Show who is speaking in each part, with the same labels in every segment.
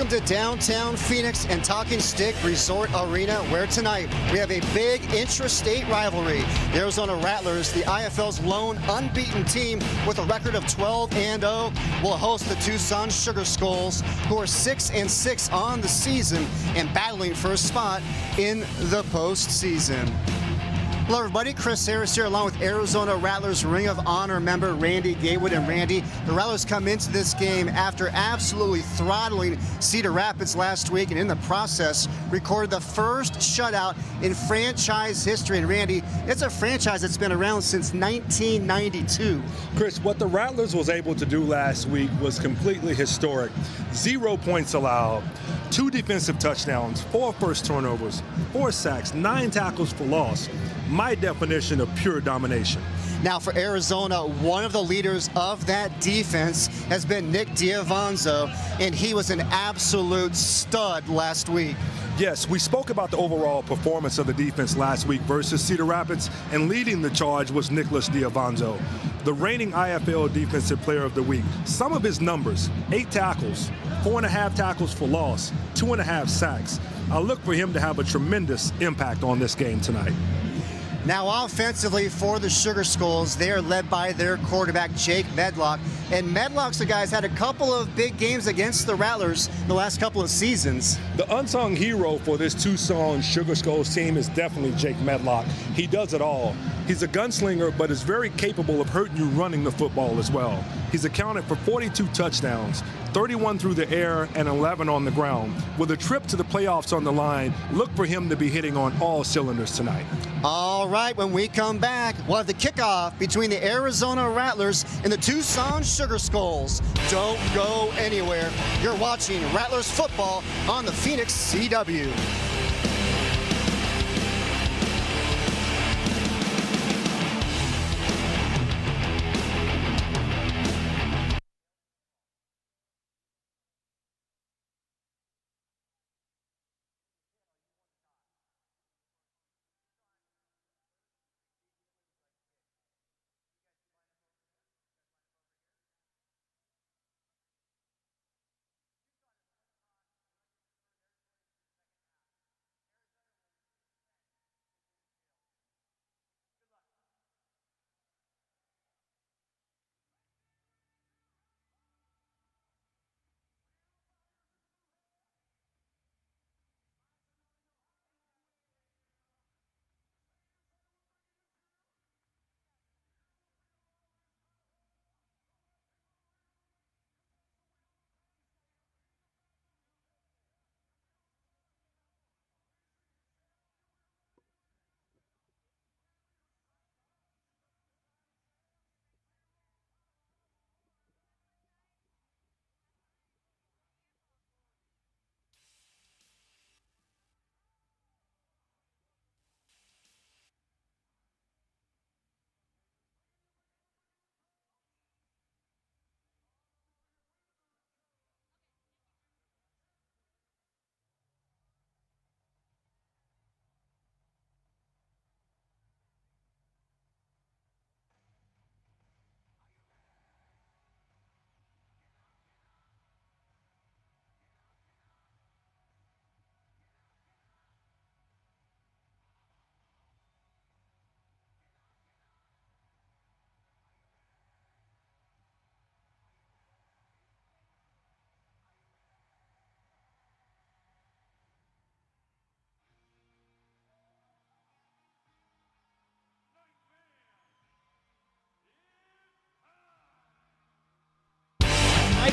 Speaker 1: Welcome to downtown Phoenix and Talking Stick Resort Arena, where tonight we have a big intrastate rivalry. The Arizona Rattlers, the IFL's lone unbeaten team with a record of 12-0, will host the Tucson Sugar Skulls, who are 6-6 on the season and battling for a spot in the postseason. Hello everybody, Chris Harris here along with Arizona Rattlers Ring of Honor member Randy Gatewood. And Randy, the Rattlers come into this game after absolutely throttling Cedar Rapids last week, and in the process recorded the first shutout in franchise history. And Randy, it's a franchise that's been around since 1992.
Speaker 2: Chris, what the Rattlers was able to do last week was completely historic. 0 points allowed, 2 defensive touchdowns, 4 first turnovers, 4 sacks, 9 tackles for loss. My definition of pure domination.
Speaker 1: Now for Arizona, one of the leaders of that defense has been Nick Diavanzo, and he was an absolute stud last week.
Speaker 2: Yes, we spoke about the overall performance of the defense last week versus Cedar Rapids, and leading the charge was Nicholas Diavanzo, the reigning IFL Defensive Player of the Week. Some of his numbers: 8 tackles, 4.5 tackles for loss, 2.5 sacks. I look for him to have a tremendous impact on this game tonight.
Speaker 1: Now offensively for the Sugar Skulls, they are led by their quarterback, Jake Medlock. And Medlock's the guy's had a couple of big games against the Rattlers the last couple of seasons.
Speaker 2: The unsung hero for this Tucson Sugar Skulls team is definitely Jake Medlock. He does it all. He's a gunslinger, but is very capable of hurting you running the football as well. He's accounted for 42 touchdowns, 31 through the air and 11 on the ground. With a trip to the playoffs on the line, look for him to be hitting on all cylinders tonight.
Speaker 1: All right, when we come back, we'll have the kickoff between the Arizona Rattlers and the Tucson Sugar Skulls. Don't go anywhere. You're watching Rattlers football on the Phoenix CW.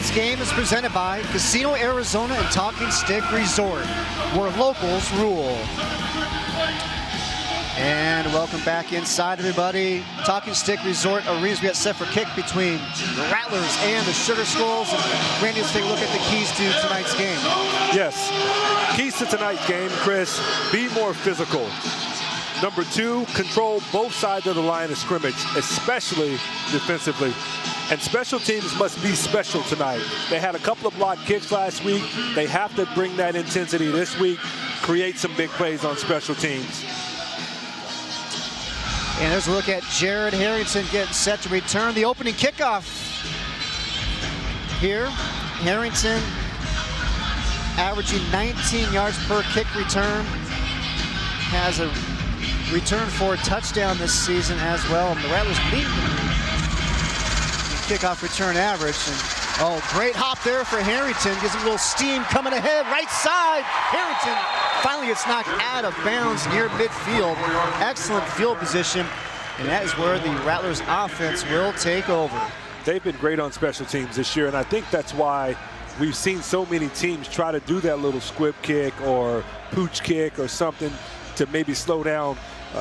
Speaker 1: Tonight's game is presented by Casino Arizona and Talking Stick Resort, where locals rule. And welcome back inside, everybody. Talking Stick Resort Arenas, we got set for kick between the Rattlers and the Sugar Skulls. And Randy, let's take a look at the keys to tonight's game.
Speaker 2: Yes, keys to tonight's game, Chris: be more physical. Number 2, control both sides of the line of scrimmage, especially defensively. And special teams must be special tonight. They had a couple of blocked kicks last week. They have to bring that intensity this week, create some big plays on special teams.
Speaker 1: And there's a look at Jared Harrington getting set to return the opening kickoff here. Harrington averaging 19 yards per kick return. Has a return for a touchdown this season as well. And the Rattlers lead the kickoff return average. And, oh, great hop there for Harrington. Gives him a little steam coming ahead, right side. Harrington finally gets knocked out of bounds near midfield. Excellent field position. And that is where the Rattlers offense will take over.
Speaker 2: They've been great on special teams this year, and I think that's why we've seen so many teams try to do that little squib kick or pooch kick or something to maybe slow down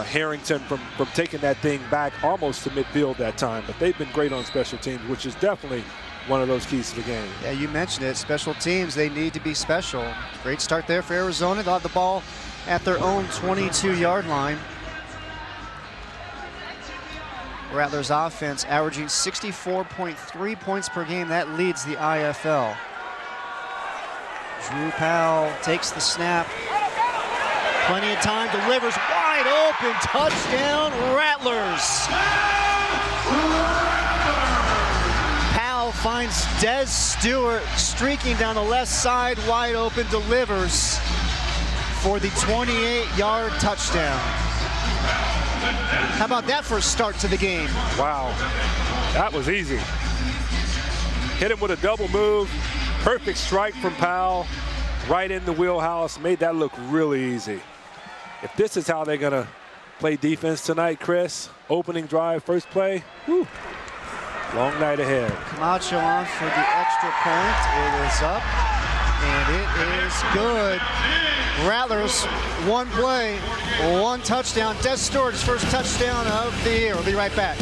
Speaker 2: Harrington from taking that thing back almost to midfield that time. But they've been great on special teams, which is definitely one of those keys to the game.
Speaker 1: Yeah, you mentioned it. Special teams, they need to be special. Great start there for Arizona. They'll have the ball at their own 22-yard line. Rattlers offense averaging 64.3 points per game. That leads the IFL. Drew Powell takes the snap. Plenty of time, delivers wide open. Touchdown, Rattlers. Powell finds Des Stewart streaking down the left side, wide open, delivers for the 28-yard touchdown. How about that for a start to the game?
Speaker 2: Wow, that was easy. Hit him with a double move. Perfect strike from Powell. Right in the wheelhouse. Made that look really easy. If this is how they're going to play defense tonight, Chris, opening drive, first play, whew, long night ahead.
Speaker 1: Camacho on for the extra point. It is up, and it is good. Rattlers, one play, one touchdown. Des Stewart's first touchdown of the year. We'll be right back.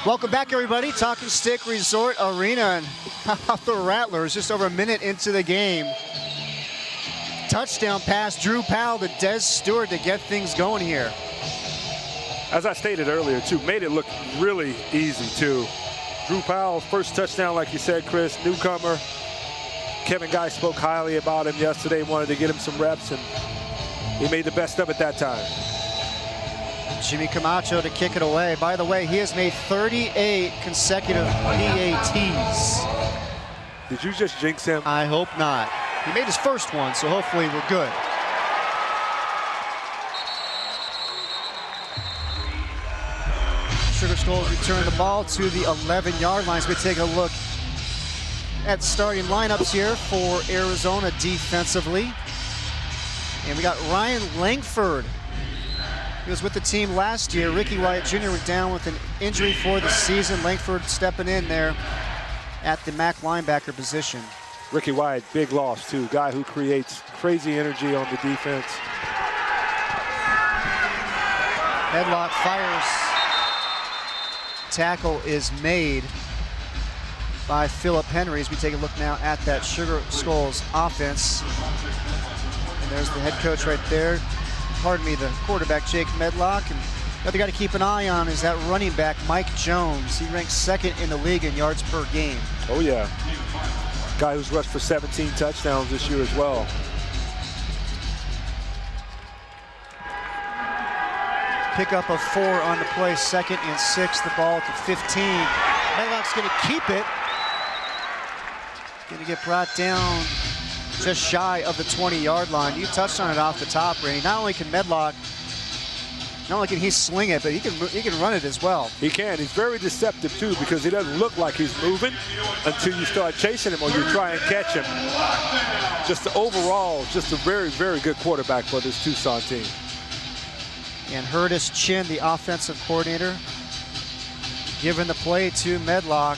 Speaker 1: Welcome back, everybody. Talking Stick Resort Arena. And how about the Rattlers just over a minute into the game? Touchdown pass, Drew Powell to Des Stewart to get things going here.
Speaker 2: As I stated earlier, too, made it look really easy, too. Drew Powell, first touchdown, like you said, Chris, newcomer. Kevin Guy spoke highly about him yesterday, wanted to get him some reps, and he made the best of it that time.
Speaker 1: Jimmy Camacho to kick it away. By the way, he has made 38 consecutive PATs.
Speaker 2: Did you just jinx him?
Speaker 1: I hope not. He made his first one, so hopefully we're good. Sugar Skulls return the ball to the 11-yard line. So we take a look at starting lineups here for Arizona defensively. And we got Ryan Langford. He was with the team last year. Ricky Wyatt Jr. went down with an injury for the season. Langford stepping in there at the MAC linebacker position.
Speaker 2: Ricky Wyatt, big loss too. Guy who creates crazy energy on the defense.
Speaker 1: Headlock fires. Tackle is made by Philip Henry as we take a look now at that Sugar Skulls offense. And there's the head coach right there. Pardon me, the quarterback, Jake Medlock. And the other guy to keep an eye on is that running back, Mike Jones. He ranks second in the league in yards per game.
Speaker 2: Oh, yeah. Guy who's rushed for 17 touchdowns this year as well.
Speaker 1: Pick up of 4 on the play, 2nd and 6, the ball at the 15. Medlock's going to keep it. Going to get brought down just shy of the 20-yard line. You touched on it off the top, Randy. Not only can Medlock, not only can he sling it, but he can run it as well.
Speaker 2: He can. He's very deceptive too, because he doesn't look like he's moving until you start chasing him or you try and catch him. Just overall, just a very, very good quarterback for this Tucson team.
Speaker 1: And Curtis Chin, the offensive coordinator, giving the play to Medlock.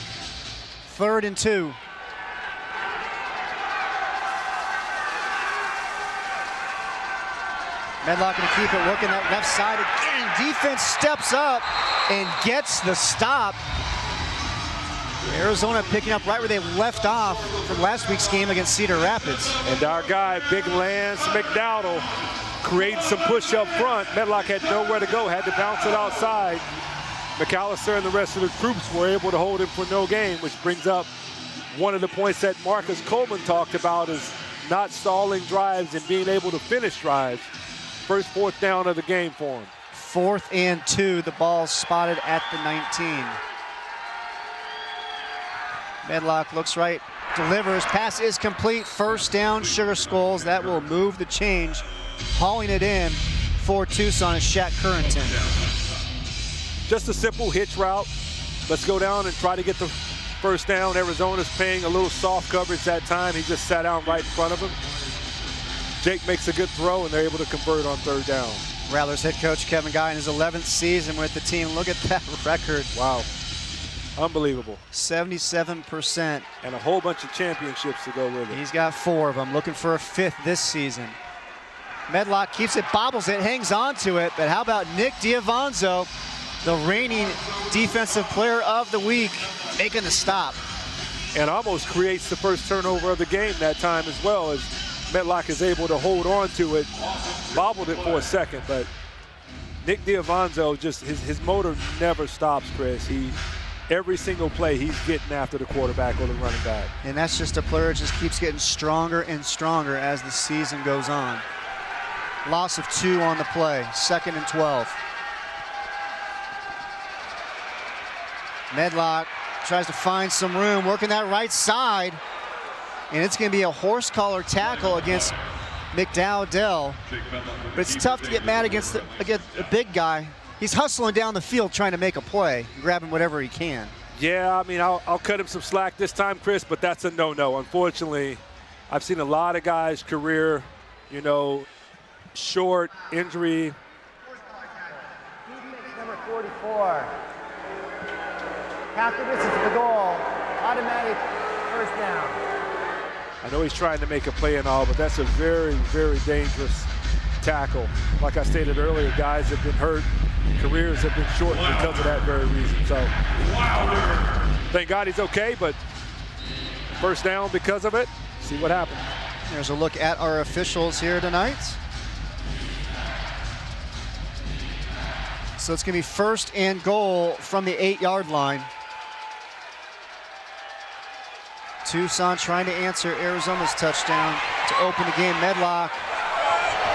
Speaker 1: 3rd and 2. Medlock going to keep it, working that left side again. Defense steps up and gets the stop. Arizona picking up right where they left off from last week's game against Cedar Rapids.
Speaker 2: And our guy, Big Lance McDowell, created some push up front. Medlock had nowhere to go, had to bounce it outside. McAllister and the rest of the troops were able to hold him for no gain, which brings up one of the points that Marcus Coleman talked about, is not stalling drives and being able to finish drives. First 4th down of the game for him.
Speaker 1: 4th and 2, the ball spotted at the 19. Medlock looks right, delivers, pass is complete, 1st down, Sugar Skulls. That will move the change. Hauling it in for Tucson is Shaq Currington.
Speaker 2: Just a simple hitch route. Let's go down and try to get the 1st down. Arizona's paying a little soft coverage that time. He just sat down right in front of him. Jake makes a good throw, and they're able to convert on 3rd down.
Speaker 1: Rattlers head coach Kevin Guy in his 11th season with the team. Look at that record.
Speaker 2: Wow. Unbelievable.
Speaker 1: 77%.
Speaker 2: And a whole bunch of championships to go with it.
Speaker 1: He's got 4 of them, looking for a 5th this season. Medlock keeps it, bobbles it, hangs on to it, but how about Nick Diavanzo, the reigning defensive player of the week, making the stop.
Speaker 2: And almost creates the first turnover of the game that time as well, as Medlock is able to hold on to it, bobbled it for a second, but Nick Diavanzo, just his motor never stops, Chris. Every single play, he's getting after the quarterback or the running back.
Speaker 1: And that's just a player that just keeps getting stronger and stronger as the season goes on. Loss of 2 on the play, 2nd and 12. Medlock tries to find some room, working that right side. And it's going to be a horse collar tackle against McDowell. But it's tough to get mad against a big guy. He's hustling down the field trying to make a play, grabbing whatever he can.
Speaker 2: Yeah, I mean, I'll cut him some slack this time, Chris, but that's a no-no. Unfortunately, I've seen a lot of guys' career, short, injury.
Speaker 3: Number 44. Half the distance to the goal. Automatic 1st down.
Speaker 2: I know he's trying to make a play and all, but that's a very, very dangerous tackle. Like I stated earlier, guys have been hurt. Careers have been shortened because of that very reason. So thank God he's okay, but 1st down because of it. See what happens.
Speaker 1: There's a look at our officials here tonight. So it's going to be 1st and goal from the 8-yard line. Tucson trying to answer Arizona's touchdown to open the game. Medlock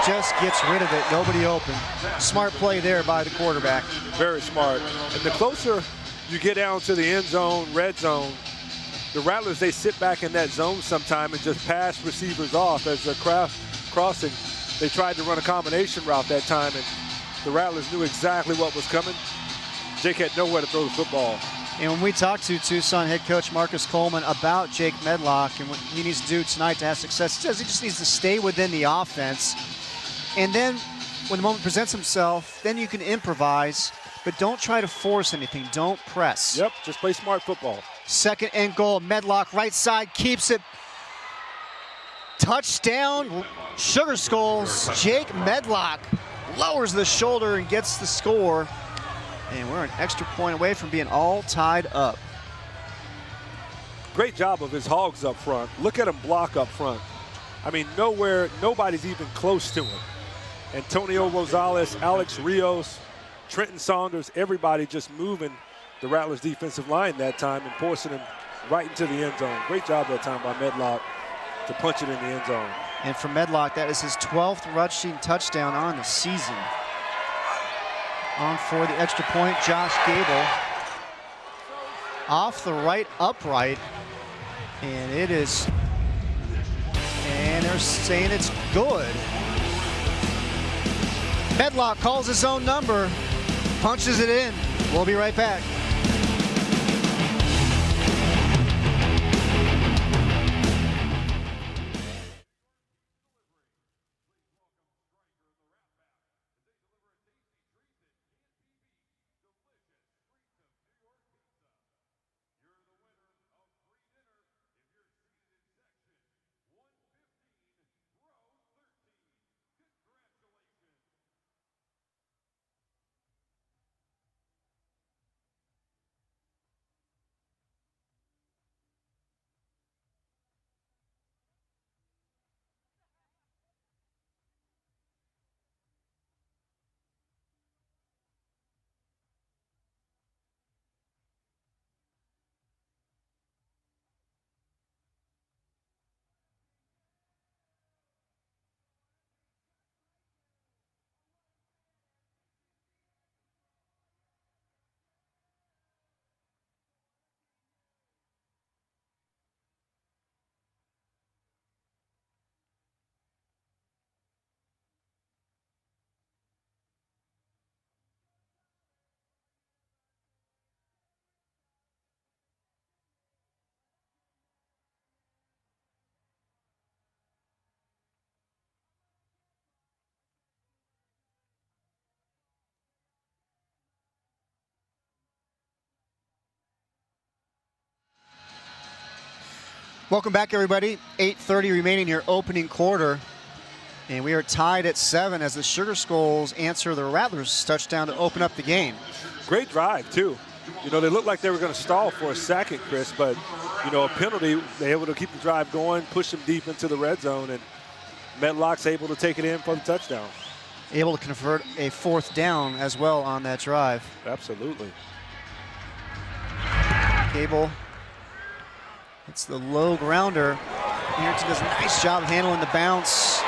Speaker 1: just gets rid of it. Nobody open. Smart play there by the quarterback.
Speaker 2: Very smart. And the closer you get down to the end zone, red zone, the Rattlers, they sit back in that zone sometime and just pass receivers off as they're crossing. They tried to run a combination route that time, and the Rattlers knew exactly what was coming. Jake had nowhere to throw the football.
Speaker 1: And when we talked to Tucson head coach Marcus Coleman about Jake Medlock and what he needs to do tonight to have success, he says he just needs to stay within the offense. And then when the moment presents himself, then you can improvise, but don't try to force anything. Don't press.
Speaker 2: Yep, just play smart football.
Speaker 1: 2nd and goal. Medlock right side keeps it. Touchdown, Sugar Skulls. Jake Medlock lowers the shoulder and gets the score. And we're an extra point away from being all tied up.
Speaker 2: Great job of his Hogs up front. Look at him block up front. I mean, nobody's even close to him. Antonio Rosales, Alex Rios, Trenton Saunders, everybody just moving the Rattlers defensive line that time and forcing him right into the end zone. Great job that time by Medlock to punch it in the end zone.
Speaker 1: And for Medlock, that is his 12th rushing touchdown on the season. On for the extra point, Josh Gable. Off the right upright. And it is, and they're saying it's good. Medlock calls his own number, punches it in. We'll be right back. Welcome back, everybody. 8:30 remaining here, opening quarter. And we are tied at 7 as the Sugar Skulls answer the Rattlers' touchdown to open up the game.
Speaker 2: Great drive, too. You know, they looked like they were going to stall for a second, Chris, but, you know, a penalty, they're able to keep the drive going, push them deep into the red zone, and Medlock's able to take it in for the touchdown.
Speaker 1: Able to convert a 4th down as well on that drive.
Speaker 2: Absolutely.
Speaker 1: Cable. It's the low grounder. Harrington does a nice job handling the bounce.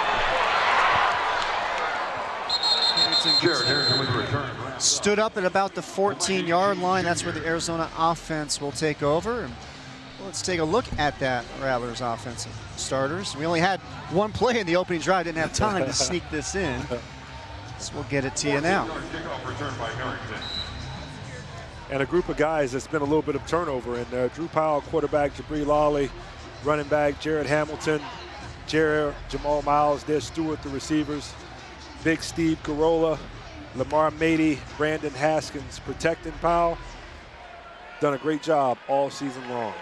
Speaker 1: Stood up at about the 14-yard line. That's where the Arizona offense will take over. And let's take a look at that Rattlers offensive starters. We only had one play in the opening drive. Didn't have time to sneak this in. So we'll get it to you now.
Speaker 2: And a group of guys that's been a little bit of turnover in there. Drew Powell, quarterback, Jabri Lawley, running back, Jared Hamilton, Jamal Miles, Des Stewart, the receivers, Big Steve Carolla, Lamar Mady, Brandon Haskins protecting Powell. Done a great job all season long.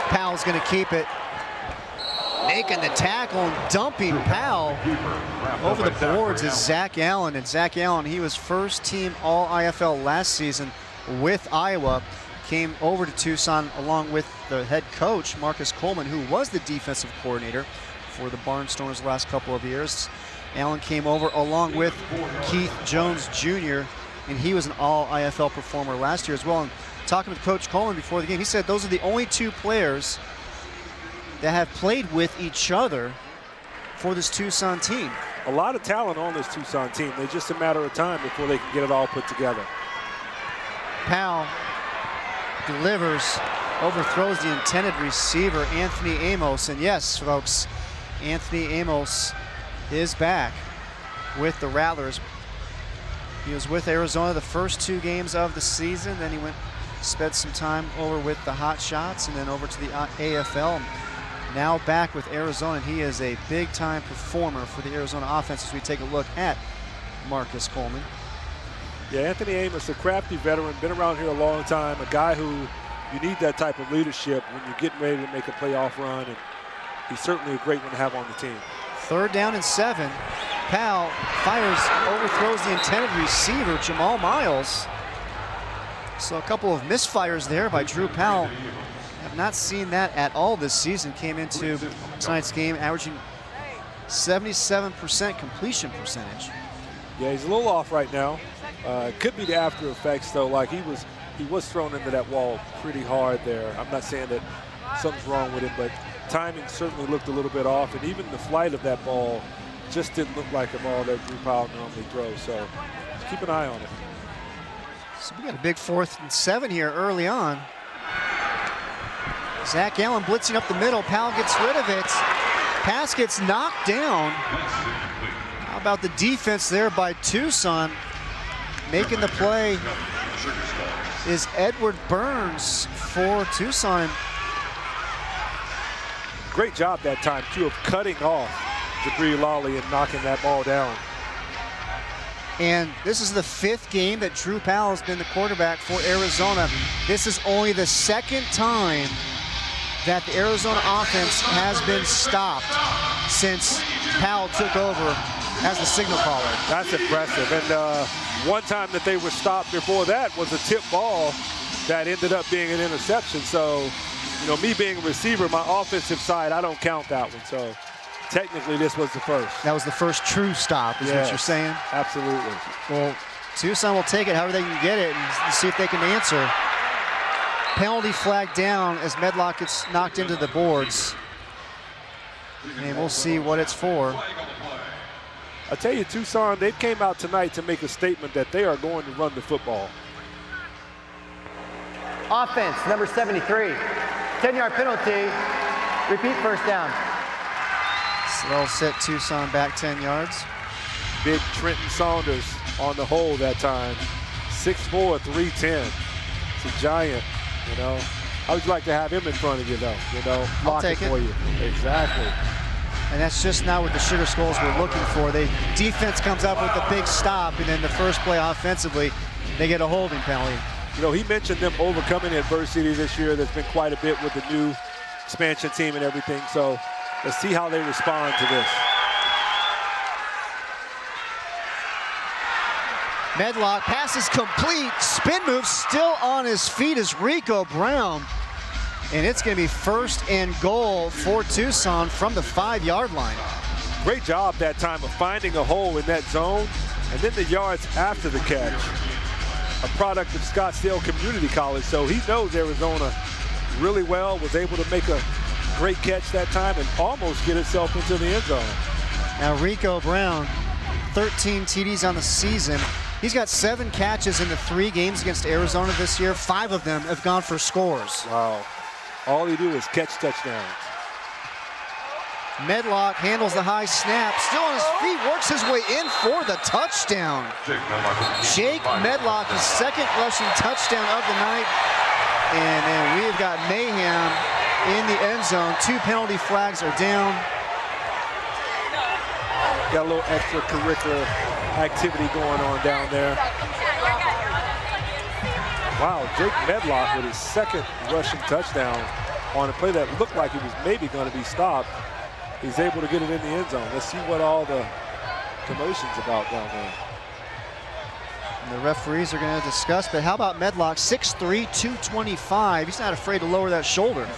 Speaker 1: Powell's going to keep it. Making the tackle and dumping Powell over the boards is Zach Allen. And Zach Allen, he was first team All-IFL last season with Iowa. Came over to Tucson along with the head coach, Marcus Coleman, who was the defensive coordinator for the Barnstormers the last couple of years. Allen came over along with Keith Jones Jr., and he was an All-IFL performer last year as well. And talking with Coach Coleman before the game, he said those are the only 2 players that have played with each other for this Tucson team.
Speaker 2: A lot of talent on this Tucson team. It's just a matter of time before they can get it all put together.
Speaker 1: Powell delivers, overthrows the intended receiver, Anthony Amos. And yes, folks, Anthony Amos is back with the Rattlers. He was with Arizona the first 2 games of the season. Then he spent some time over with the Hot Shots and then over to the AFL. Now back with Arizona, and he is a big-time performer for the Arizona offense as we take a look at Marcus Coleman.
Speaker 2: Yeah, Anthony Amos, a crafty veteran, been around here a long time, a guy who you need that type of leadership when you're getting ready to make a playoff run, and he's certainly a great one to have on the team.
Speaker 1: 3rd down and 7. Powell fires, overthrows the intended receiver, Jamal Miles. So a couple of misfires there by Drew Powell. Have not seen that at all this season. Came into tonight's game averaging 77% completion percentage.
Speaker 2: Yeah, he's a little off right now. Could be the after effects, though. Like he was thrown into that wall pretty hard there. I'm not saying that something's wrong with him, but timing certainly looked a little bit off, and even the flight of that ball just didn't look like a ball that Drew Powell normally throws. So just keep an eye on it.
Speaker 1: So we got a big 4th and 7 here early on. Zach Allen blitzing up the middle. Powell gets rid of it. Pass gets knocked down. How about the defense there by Tucson? Making the play is Edward Burns for Tucson.
Speaker 2: Great job that time, too, of cutting off Jabri Lawley and knocking that ball down.
Speaker 1: And this is the 5th game that Drew Powell has been the quarterback for Arizona. This is only the 2nd time that the Arizona offense has been stopped since Powell took over as the signal caller.
Speaker 2: That's impressive. And one time that they were stopped before that was a tip ball that ended up being an interception. So, you know, me being a receiver, my offensive side, I don't count that one. So technically this was the first.
Speaker 1: That was the first true stop, is what you're saying?
Speaker 2: Absolutely.
Speaker 1: Well, Tucson will take it however they can get it and see if they can answer. Penalty flag down as Medlock gets knocked into the boards. And we'll see what it's for.
Speaker 2: I tell you, Tucson, they came out tonight to make a statement that they are going to run the football.
Speaker 3: Offense, number 73. 10-yard penalty. Repeat first down.
Speaker 1: So they'll set Tucson back 10 yards.
Speaker 2: Big Trenton Saunders on the hole that time. 6'4", 310. It's a giant, you know. How would you like to have him in front of you, though? You know, blocking for you. Exactly.
Speaker 1: And that's just not what the Sugar Skulls were looking for. Defense comes up with a big stop, and then the first play offensively, they get a holding penalty.
Speaker 2: You know, he mentioned them overcoming adversity this year. There's been quite a bit with the new expansion team and everything. So let's see how they respond to this.
Speaker 1: Medlock, pass is complete. Spin move still on his feet is Rico Brown. And it's going to be 1st and goal for Tucson from the 5-yard line.
Speaker 2: Great job that time of finding a hole in that zone, and then the yards after the catch. A product of Scottsdale Community College, so he knows Arizona really well, was able to make a great catch that time and almost get himself into the end zone.
Speaker 1: Now Rico Brown, 13 TDs on the season. He's got 7 catches in the 3 games against Arizona this year. 5 of them have gone for scores.
Speaker 2: Wow. All he do is catch touchdowns.
Speaker 1: Medlock handles the high snap, still on his feet, works his way in for the touchdown. Jake Medlock, his 2nd rushing touchdown of the night. And then we've got mayhem in the end zone. 2 penalty flags are down.
Speaker 2: Got a little extracurricular activity going on down there. Wow, Jake Medlock with his 2nd rushing touchdown on a play that looked like he was maybe going to be stopped. He's able to get it in the end zone. Let's see what all the commotion's about down there.
Speaker 1: And the referees are going to discuss, but how about Medlock, 6'3", 225. He's not afraid to lower that shoulder.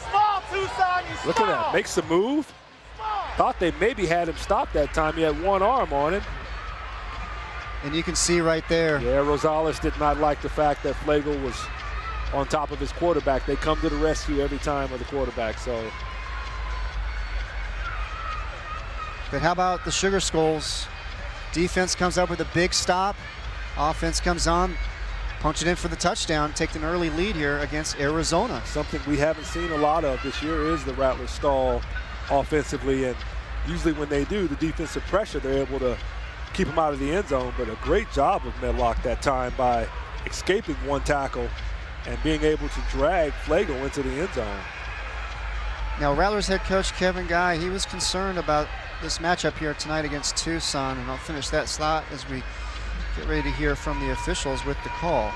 Speaker 2: Look at that, makes the move. Thought they maybe had him stopped that time. He had one arm on him.
Speaker 1: And you can see right there.
Speaker 2: Yeah, Rosales did not like the fact that Flagel was on top of his quarterback. They come to the rescue every time of the quarterback, so.
Speaker 1: But how about the Sugar Skulls? Defense comes up with a big stop. Offense comes on, punch it in for the touchdown, take an early lead here against Arizona.
Speaker 2: Something we haven't seen a lot of this year is the Rattlers stall offensively, and usually when they do, the defensive pressure, they're able to keep him out of the end zone. But a great job of Medlock that time by escaping one tackle and being able to drag Flagel into the end zone.
Speaker 1: Now Rattlers head coach Kevin Guy, he was concerned about this matchup here tonight against Tucson, and I'll finish that slot as we get ready to hear from the officials with the call.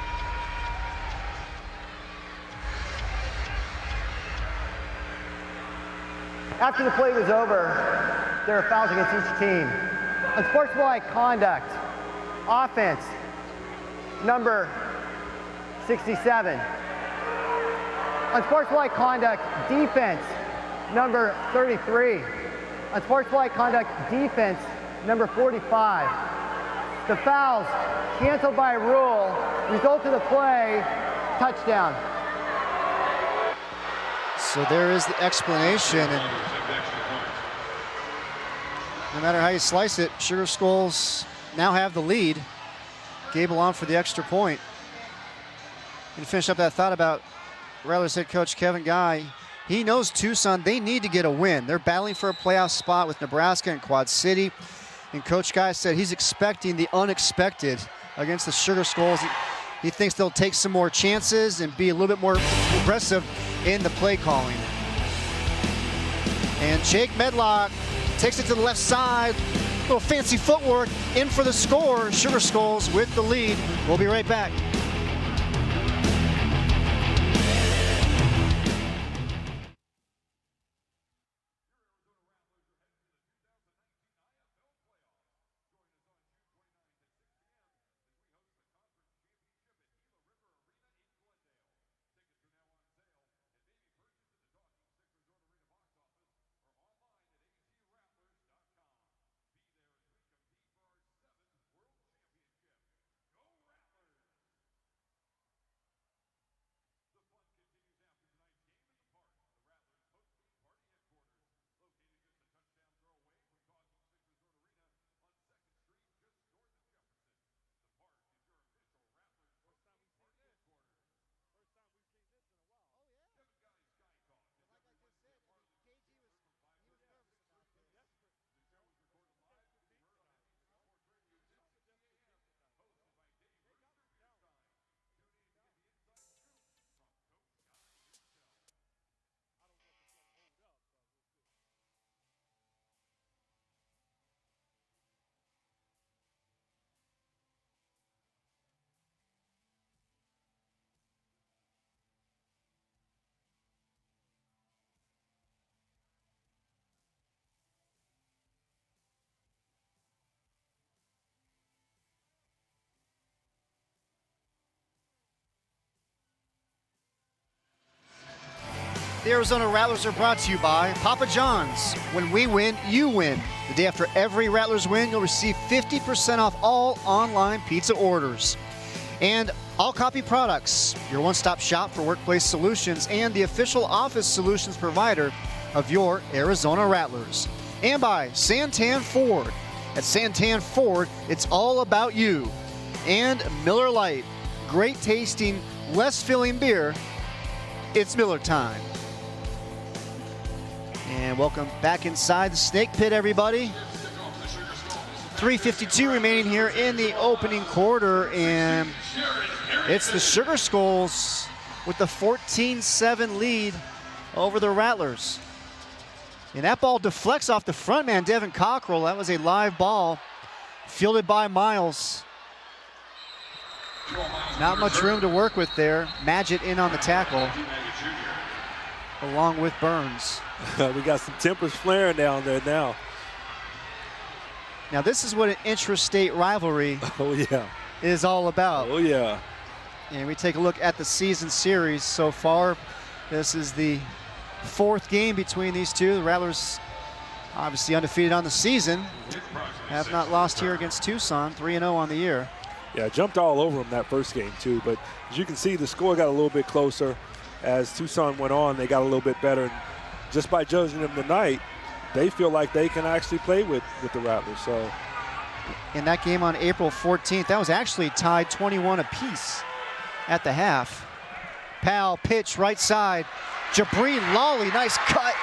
Speaker 3: After the play was over, there are fouls against each team. Unsportsmanlike conduct, offense, number 67. Unsportsmanlike conduct, defense, number 33. Unsportsmanlike conduct, defense, number 45. The fouls canceled by rule. Result of the play, touchdown.
Speaker 1: So there is the explanation, and no matter how you slice it, Sugar Skulls now have the lead. Gable on for the extra point. And finish up that thought about Rattlers head coach Kevin Guy. He knows Tucson, they need to get a win. They're battling for a playoff spot with Nebraska and Quad City. And Coach Guy said he's expecting the unexpected against the Sugar Skulls. He thinks they'll take some more chances and be a little bit more aggressive in the play calling. And Jake Medlock takes it to the left side. A little fancy footwork in for the score. Sugar Skulls with the lead. We'll be right back. The Arizona Rattlers are brought to you by Papa John's. When we win, you win. The day after every Rattlers win, you'll receive 50% off all online pizza orders. And All Copy Products, your one-stop shop for workplace solutions and the official office solutions provider of your Arizona Rattlers. And by Santan Ford. At Santan Ford, it's all about you. And Miller Lite, great tasting, less filling beer. It's Miller time. And welcome back inside the Snake Pit, everybody. 3:52 remaining here in the opening quarter, and it's the Sugar Skulls with the 14-7 lead over the Rattlers. And that ball deflects off the front man, Devin Cockrell. That was a live ball fielded by Miles. Not much room to work with there. Madgett in on the tackle, along with Burns.
Speaker 2: We got some tempers flaring down there now.
Speaker 1: Now this is what an intrastate rivalry is all about.
Speaker 2: Oh yeah.
Speaker 1: And we take a look at the season series so far. This is the fourth game between these two. The Rattlers obviously undefeated on the season. Have not lost here against Tucson, 3-0 on the year.
Speaker 2: Yeah, jumped all over them that first game too, but as you can see, the score got a little bit closer. As Tucson went on, they got a little bit better. And just by judging them tonight, they feel like they can actually play with the Rattlers. So,
Speaker 1: in that game on April 14th, that was actually tied 21 apiece at the half. Powell pitch right side. Jabri Lawley, nice cut.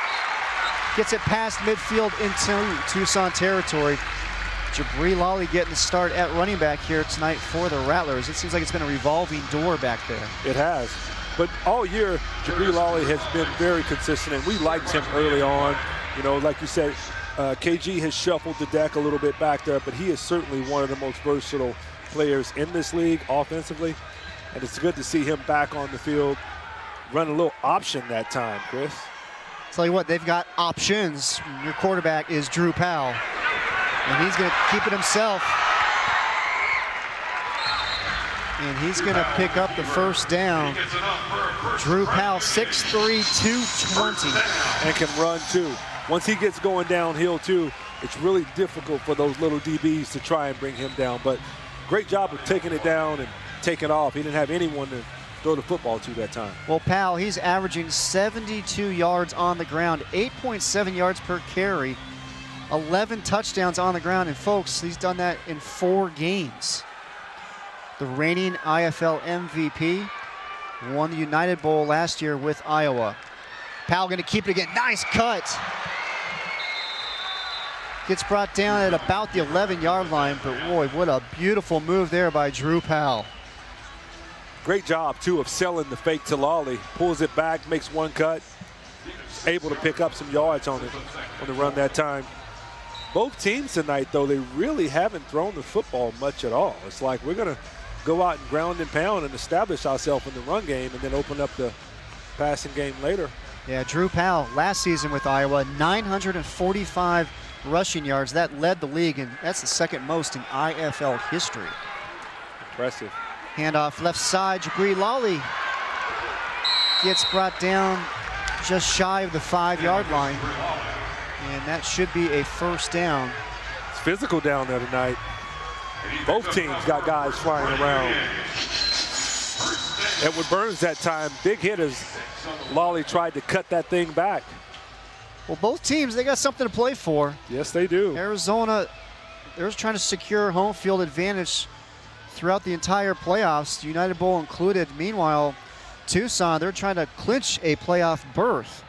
Speaker 1: Gets it past midfield into Tucson territory. Jabri Lawley getting the start at running back here tonight for the Rattlers. It seems like it's been a revolving door back there.
Speaker 2: It has. But all year, Jabri Lawley has been very consistent, and we liked him early on. You know, like you said, KG has shuffled the deck a little bit back there, but he is certainly one of the most versatile players in this league offensively. And it's good to see him back on the field, running a little option that time, Chris.
Speaker 1: Tell you what, they've got options. Your quarterback is Drew Powell, and he's going to keep it himself. And he's going to pick up the first down. Drew Powell, 6'3", 220.
Speaker 2: And can run, too. Once he gets going downhill, too, it's really difficult for those little DBs to try and bring him down. But great job of taking it down and taking off. He didn't have anyone to throw the football to that time.
Speaker 1: Well, Powell, he's averaging 72 yards on the ground, 8.7 yards per carry, 11 touchdowns on the ground. And folks, he's done that in 4 games. The reigning IFL MVP, won the United Bowl last year with Iowa. Powell going to keep it again. Nice cut. Gets brought down at about the 11-yard line, but boy, what a beautiful move there by Drew Powell.
Speaker 2: Great job, too, of selling the fake to Lawley. Pulls it back, makes one cut. Able to pick up some yards on the run that time. Both teams tonight, though, they really haven't thrown the football much at all. It's like we're going to go out and ground and pound and establish ourselves in the run game and then open up the passing game later.
Speaker 1: Yeah, Drew Powell, last season with Iowa, 945 rushing yards. That led the league, and that's the second most in IFL history.
Speaker 2: Impressive.
Speaker 1: Handoff left side, Jabri Lawley gets brought down just shy of the 5-yard line. And that should be a first down.
Speaker 2: It's physical down there tonight. Both teams got guys flying around. Edward Burns that time, big hitters. Lawley tried to cut that thing back.
Speaker 1: Well, both teams, they got something to play for.
Speaker 2: Yes, they do.
Speaker 1: Arizona, they're just trying to secure home field advantage throughout the entire playoffs, United Bowl included. Meanwhile, Tucson, they're trying to clinch a playoff berth.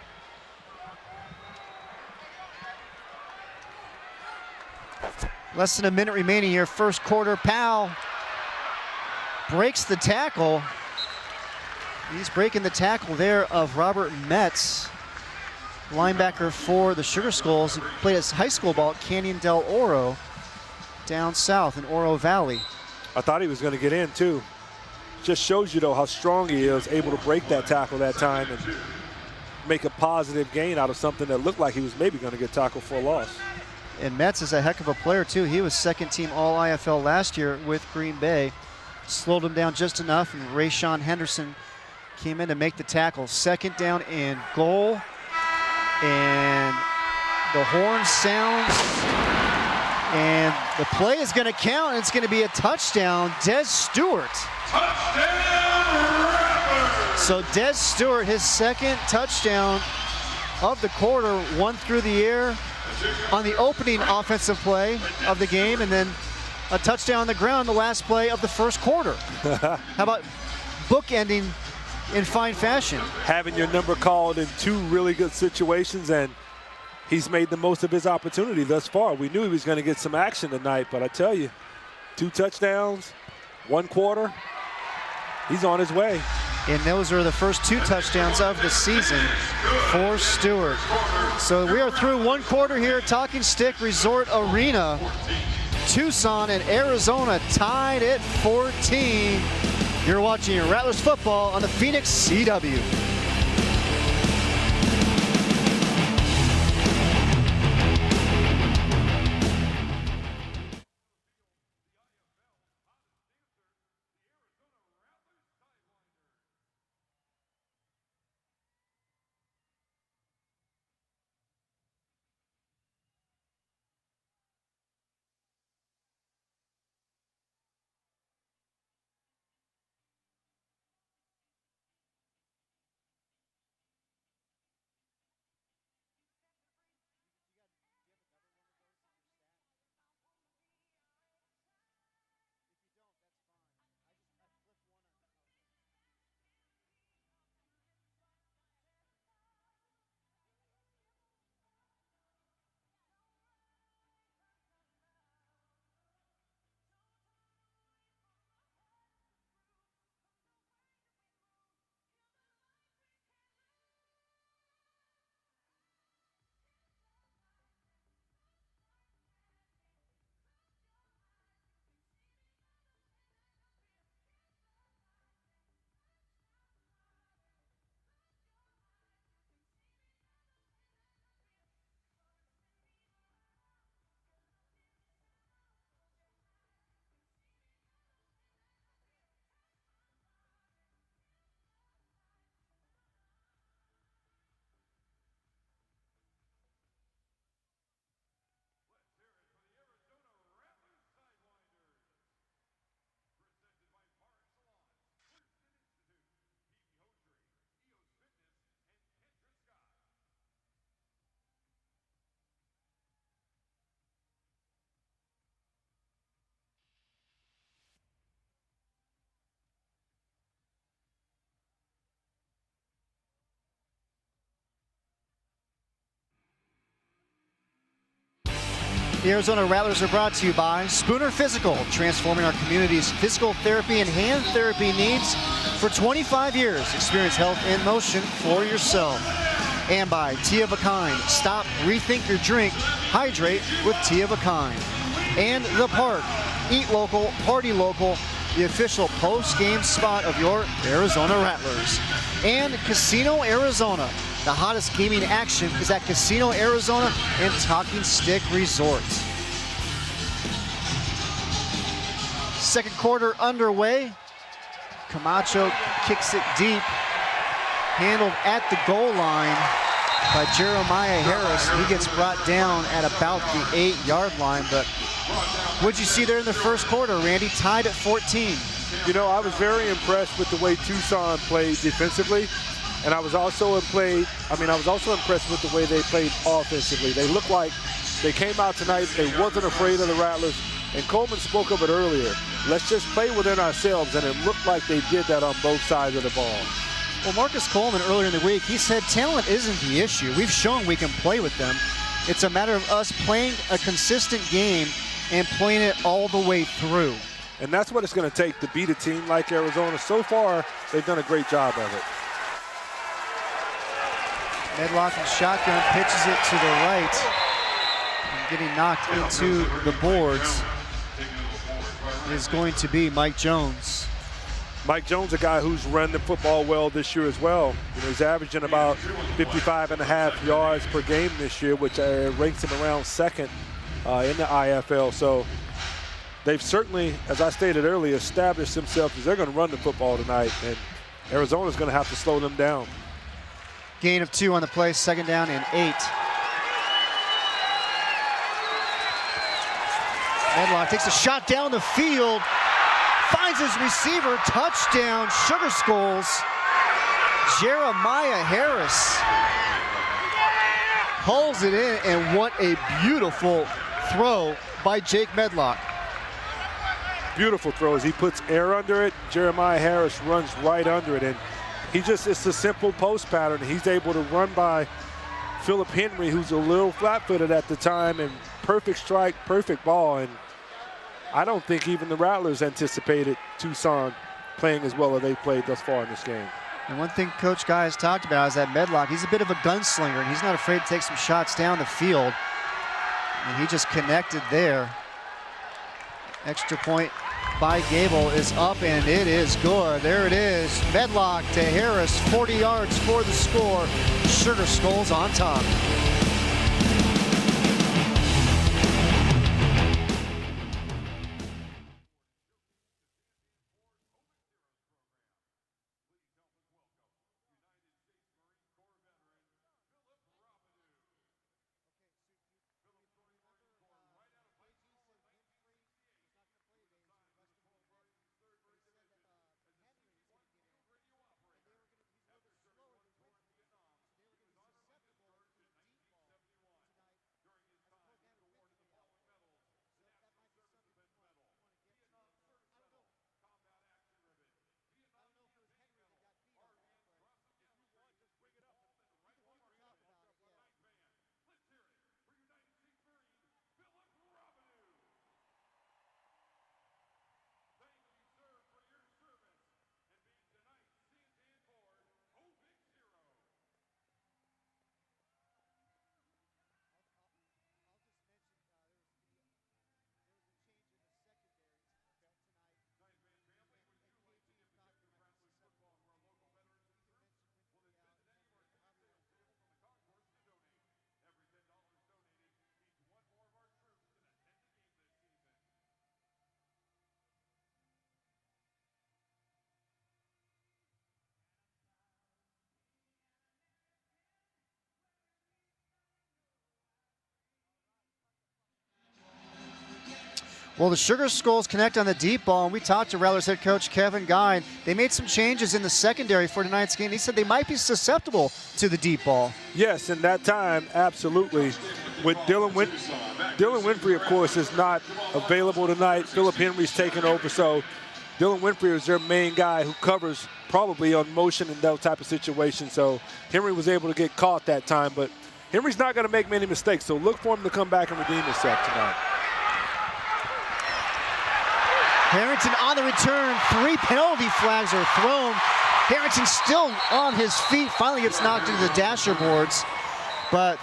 Speaker 1: Less than a minute remaining here, first quarter. Powell breaks the tackle. He's breaking the tackle there of Robert Metz, linebacker for the Sugar Skulls. He played his high school ball at Canyon del Oro down south in Oro Valley.
Speaker 2: I thought he was going to get in, too. Just shows you, though, how strong he is, able to break that tackle that time and make a positive gain out of something that looked like he was maybe going to get tackled for a loss.
Speaker 1: And Metz is a heck of a player, too. He was second-team All-IFL last year with Green Bay. Slowed him down just enough, and Rayshawn Henderson came in to make the tackle. Second down and goal. And the horn sounds. And the play is going to count. It's going to be a touchdown. Des Stewart. So Des Stewart, his second touchdown of the quarter, one through the air on the opening offensive play of the game, and then a touchdown on the ground the last play of the first quarter. How about bookending in fine fashion?
Speaker 2: Having your number called in 2 really good situations, and he's made the most of his opportunity thus far. We knew he was going to get some action tonight, but I tell you, 2 touchdowns, 1 quarter, he's on his way.
Speaker 1: And those are the first 2 touchdowns of the season for Stewart. So we are through 1 quarter here at Talking Stick Resort Arena. Tucson and Arizona tied at 14. You're watching Rattlers football on the Phoenix CW. The Arizona Rattlers are brought to you by Spooner Physical, transforming our community's physical therapy and hand therapy needs for 25 years. Experience health in motion for yourself. And by Tea of a Kind. Stop, rethink your drink, hydrate with Tea of a Kind. And The Park. Eat local, party local, the official post-game spot of your Arizona Rattlers. And Casino Arizona. The hottest gaming action is at Casino Arizona and Talking Stick Resort. Second quarter underway. Camacho kicks it deep. Handled at the goal line by Jeremiah Harris. He gets brought down at about the 8-yard line. But what'd you see there in the first quarter, Randy? Tied at 14.
Speaker 2: You know, I was very impressed with the way Tucson played defensively. And I was also impressed with the way they played offensively. They looked like they came out tonight, they wasn't afraid of the Rattlers. And Coleman spoke of it earlier. Let's just play within ourselves, and it looked like they did that on both sides of the ball.
Speaker 1: Well, Marcus Coleman earlier in the week, he said talent isn't the issue. We've shown we can play with them. It's a matter of us playing a consistent game and playing it all the way through.
Speaker 2: And that's what it's going to take to beat a team like Arizona. So far, they've done a great job of it.
Speaker 1: Medlock and shotgun pitches it to the right. And getting knocked into the boards is going to be Mike Jones.
Speaker 2: Mike Jones, a guy who's run the football well this year as well. You know, he's averaging about 55.5 yards per game this year, which ranks him around second in the IFL. So they've certainly, as I stated earlier, established themselves as they're going to run the football tonight, and Arizona's going to have to slow them down.
Speaker 1: Gain of 2 on the play, second down and 8. Medlock takes a shot down the field, finds his receiver, touchdown, Sugar Skulls. Jeremiah Harris pulls it in, and what a beautiful throw by Jake Medlock.
Speaker 2: Beautiful throws. He puts air under it. Jeremiah Harris runs right under it, and it's a simple post pattern. He's able to run by Philip Henry, who's a little flat-footed at the time, and perfect strike, perfect ball. And I don't think even the Rattlers anticipated Tucson playing as well as they played thus far in this game.
Speaker 1: And one thing Coach Guy has talked about is that Medlock, he's a bit of a gunslinger, and he's not afraid to take some shots down the field. And he just connected there. Extra point by Gable is up, and it is good. There it is. Medlock to Harris, 40 yards for the score. Sugar Skulls on top. Well, the Sugar Skulls connect on the deep ball, and we talked to Rattlers head coach Kevin Guy, and they made some changes in the secondary for tonight's game. He said they might be susceptible to the deep ball.
Speaker 2: Yes, in that time, absolutely. With Dylan Winfrey, of course, is not available tonight. Philip Henry's taken over, so Dylan Winfrey is their main guy who covers probably on motion in those type of situations. So Henry was able to get caught that time, but Henry's not going to make many mistakes, so look for him to come back and redeem himself tonight.
Speaker 1: Harrington on the return. 3 penalty flags are thrown. Harrington still on his feet. Finally gets knocked into the dasher boards. But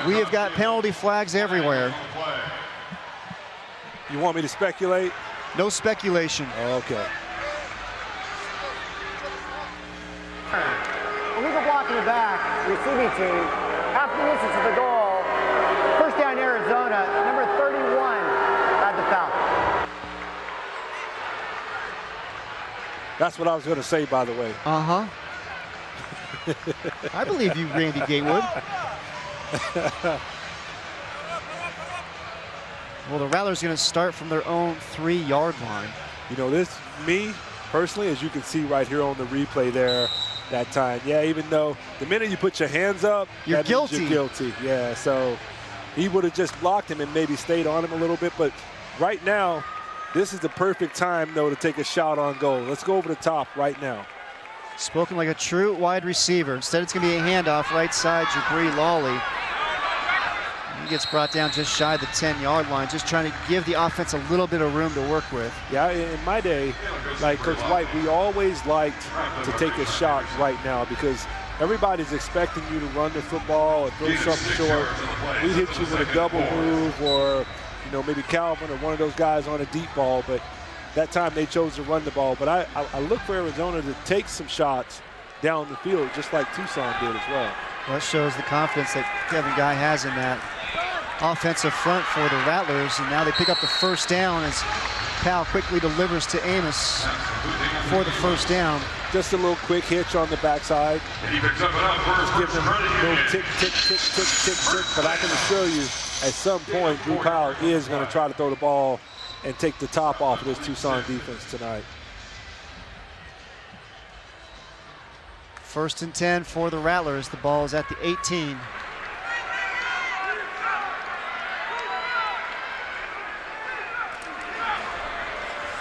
Speaker 1: we have got penalty flags everywhere.
Speaker 2: You want me to speculate?
Speaker 1: No speculation.
Speaker 2: Okay.
Speaker 3: Illegal block in the back, receiving team. After the usage of the goal, first down Arizona, number 31 had the foul.
Speaker 2: That's what I was going to say, by the way.
Speaker 1: Uh-huh. I believe you, Randy Gatewood. Well, the Rattlers are going to start from their own 3-yard line.
Speaker 2: You know, me, personally, as you can see right here on the replay there, that time. Yeah, even though the minute you put your hands up,
Speaker 1: you're guilty.
Speaker 2: You're guilty. Yeah, so he would have just blocked him and maybe stayed on him a little bit. But right now, this is the perfect time, though, to take a shot on goal. Let's go over the top right now.
Speaker 1: Spoken like a true wide receiver. Instead, it's going to be a handoff right side, Jabri Lawley. He gets brought down just shy of the 10-yard line, just trying to give the offense a little bit of room to work with.
Speaker 2: Yeah, in my day, like Coach White, we always liked to take a shot right now because everybody's expecting you to run the football or throw something short. We hit you with a double move or, you know, maybe Calvin or one of those guys on a deep ball, but that time they chose to run the ball. But I look for Arizona to take some shots down the field, just like Tucson did as well.
Speaker 1: Well, that shows the confidence that Kevin Guy has in that offensive front for the Rattlers, and now they pick up the first down as Powell quickly delivers to Amos for the first down.
Speaker 2: Just a little quick hitch on the backside. Just give them a little tick, tick, tick, tick, tick, tick. But I can assure you, at some point, Drew Powell is going to try to throw the ball and take the top off of this Tucson defense tonight.
Speaker 1: 1st and 10 for the Rattlers. The ball is at the 18.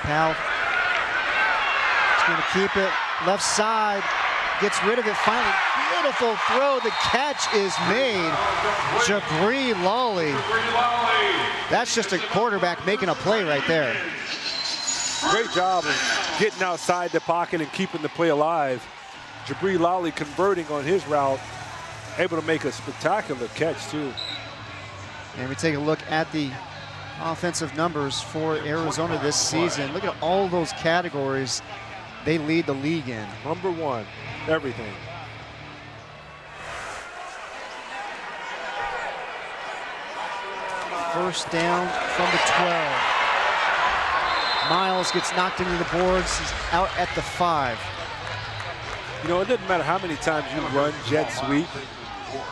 Speaker 1: Powell is going to keep it left side, gets rid of it finally. Beautiful throw. The catch is made. Jabri Lawley. That's just a quarterback making a play right there.
Speaker 2: Great job of getting outside the pocket and keeping the play alive. Jabri Lawley converting on his route, able to make a spectacular catch too.
Speaker 1: And we take a look at the offensive numbers for Arizona this season. Look at all those categories they lead the league in.
Speaker 2: Number 1, everything.
Speaker 1: First down from the 12. Miles gets knocked into the boards. He's out at the 5.
Speaker 2: You know, it doesn't matter how many times you run jet sweep.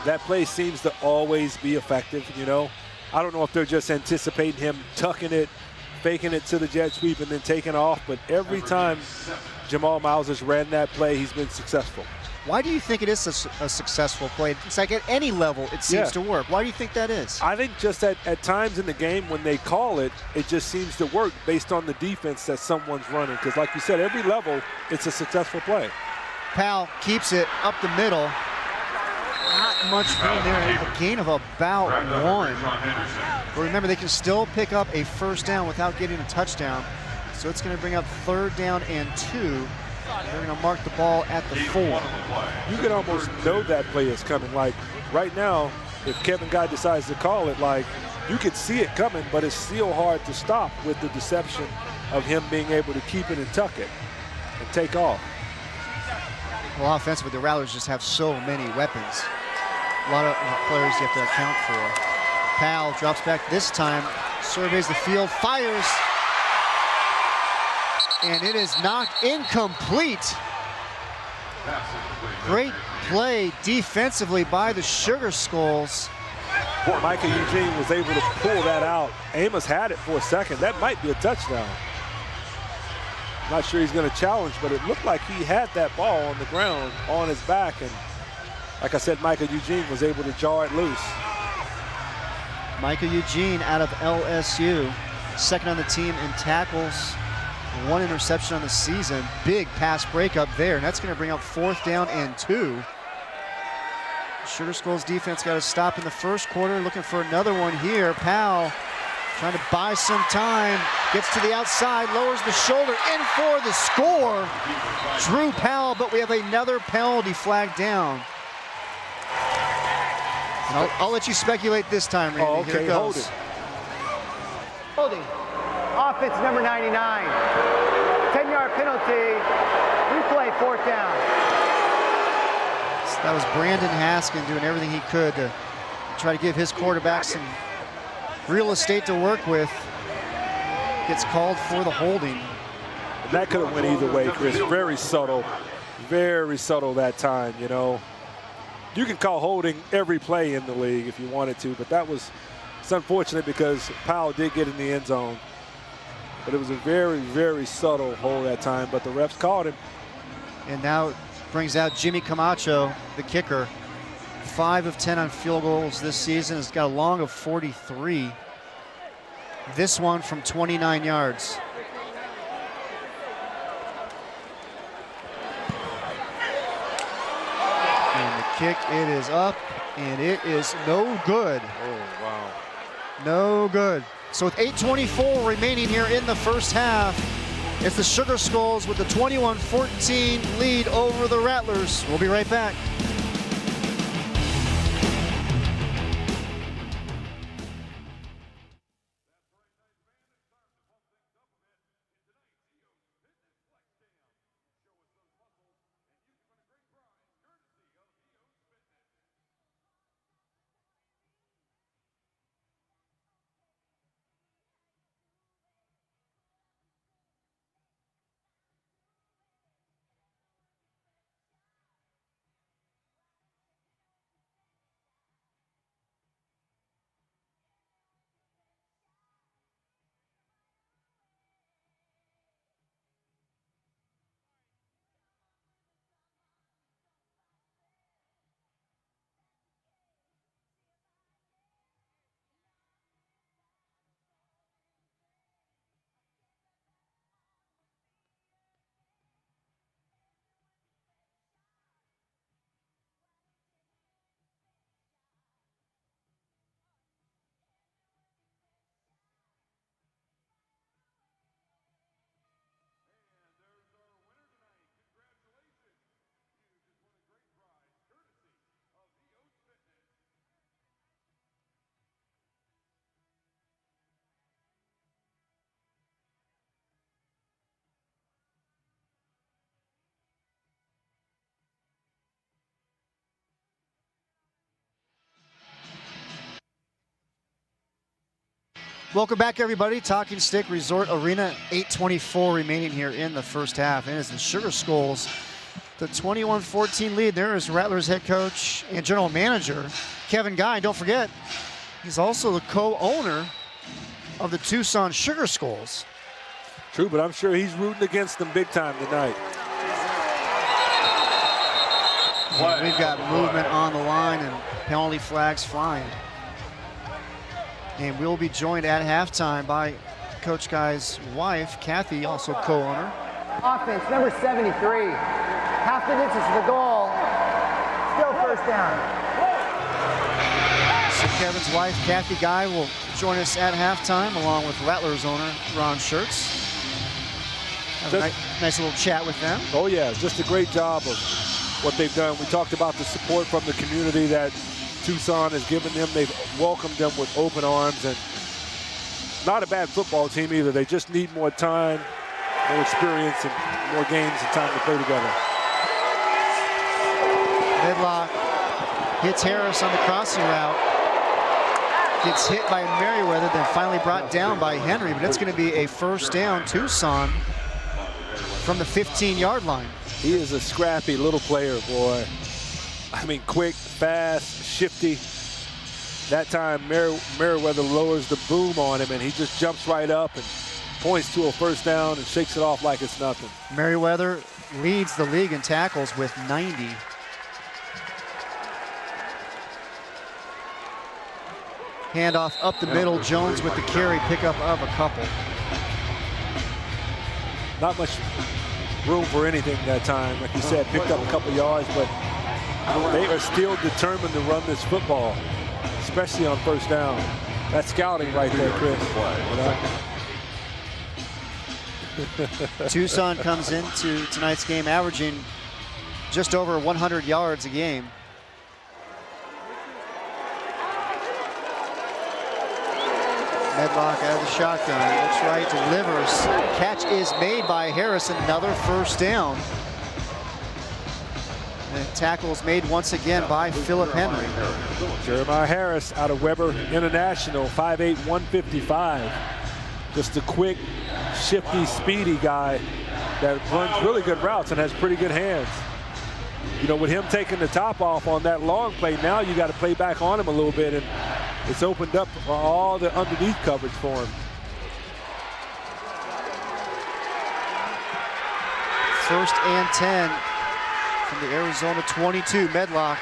Speaker 2: That play seems to always be effective, you know. I don't know if they're just anticipating him tucking it, faking it to the jet sweep, and then taking off. But every time Jamal Miles has ran that play, he's been successful.
Speaker 1: Why do you think it is a successful play? It's like at any level, it seems to work. Why do you think that is?
Speaker 2: I think just at times in the game when they call it, it just seems to work based on the defense that someone's running. Because like you said, every level, it's a successful play.
Speaker 1: Powell keeps it up the middle. Not much room there. A gain of about 1. But remember, they can still pick up a first down without getting a touchdown. So it's going to bring up 3rd down and 2. They're going to mark the ball at the 4.
Speaker 2: You can almost know that play is coming. Like right now, if Kevin Guy decides to call it, like you could see it coming, but it's still hard to stop with the deception of him being able to keep it and tuck it and take off.
Speaker 1: Well, offensively, the Rattlers just have so many weapons. A lot of players you have to account for. Powell drops back this time, surveys the field, fires, and it is knocked incomplete. Great play defensively by the Sugar Skulls.
Speaker 2: Micah Eugene was able to pull that out. Amos had it for a second. That might be a touchdown. Not sure he's going to challenge, but it looked like he had that ball on the ground on his back. And like I said, Micah Eugene was able to jar it loose.
Speaker 1: Micah Eugene out of LSU, 2nd on the team in tackles, 1 interception on the season. Big pass breakup there, and that's going to bring up 4th down and 2. Sugar Skull's defense got a stop in the first quarter, looking for another one here. Powell trying to buy some time, gets to the outside, lowers the shoulder, in for the score. Drew Powell, but we have another penalty flag down. I'll let you speculate this time, Randy.
Speaker 2: Oh, okay,
Speaker 1: Here it goes.
Speaker 2: hold it.
Speaker 3: Holding. Offense number 99. 10-yard penalty. Replay, 4th down.
Speaker 1: So that was Brandon Haskin doing everything he could to try to give his quarterback some real estate to work with. Gets called for the holding.
Speaker 2: And that could have went either way, Chris. Very subtle that time, you know. You can call holding every play in the league if you wanted to, but it's unfortunate because Powell did get in the end zone. But it was a very, very subtle hold that time, but the refs called him.
Speaker 1: And now brings out Jimmy Camacho, the kicker. 5 of 10 on field goals this season. Has got a long of 43. This one from 29 yards. And the kick, it is up, and it is no good.
Speaker 2: Oh, wow.
Speaker 1: No good. So with 8:24 remaining here in the first half, it's the Sugar Skulls with the 21-14 lead over the Rattlers. We'll be right back. Welcome back, everybody. Talking Stick Resort Arena, 8:24 remaining here in the first half. And as the Sugar Skulls, the 21-14 lead. There is Rattlers head coach and general manager, Kevin Guy. Don't forget, he's also the co-owner of the Tucson Sugar Skulls.
Speaker 2: True, but I'm sure he's rooting against them big time tonight.
Speaker 1: We've got movement on the line and penalty flags flying. And we'll be joined at halftime by Coach Guy's wife, Kathy, also co-owner.
Speaker 3: Offense, number 73. Half the distance to the goal. Still 1st down.
Speaker 1: So Kevin's wife, Kathy Guy, will join us at halftime, along with Rattlers owner, Ron Schertz. Have a nice little chat with them.
Speaker 2: Oh, yeah, just a great job of what they've done. We talked about the support from the community that Tucson has given them. They've welcomed them with open arms, and not a bad football team either. They just need more time, more experience, and more games and time to play together.
Speaker 1: Medlock hits Harris on the crossing route. Gets hit by Merriweather, then finally brought down by Henry, but it's going to be a 1st down, Tucson, from the 15-yard line.
Speaker 2: He is a scrappy little player, boy. I mean, quick, fast, shifty. That time, Merriweather lowers the boom on him, and he just jumps right up and points to a 1st down and shakes it off like it's nothing.
Speaker 1: Merriweather leads the league in tackles with 90. Handoff up the middle, Jones with the carry, pickup of a couple.
Speaker 2: Not much room for anything that time. Like you said, picked up a couple yards, but They are still determined to run this football, especially on first down. That's scouting right there, Chris. You know?
Speaker 1: Tucson comes into tonight's game averaging just over 100 yards a game. Medlock out of the shotgun, looks right, delivers. Catch is made by Harris, another first down. The tackle is made once again by Philip Henry.
Speaker 2: Jeremiah Harris out of Weber International, 5'8", 155. Just a quick, shifty, speedy guy that runs really good routes and has pretty good hands. You know, with him taking the top off on that long play, now you got to play back on him a little bit, and it's opened up all the underneath coverage for him.
Speaker 1: First and 10 from the Arizona 22. Medlock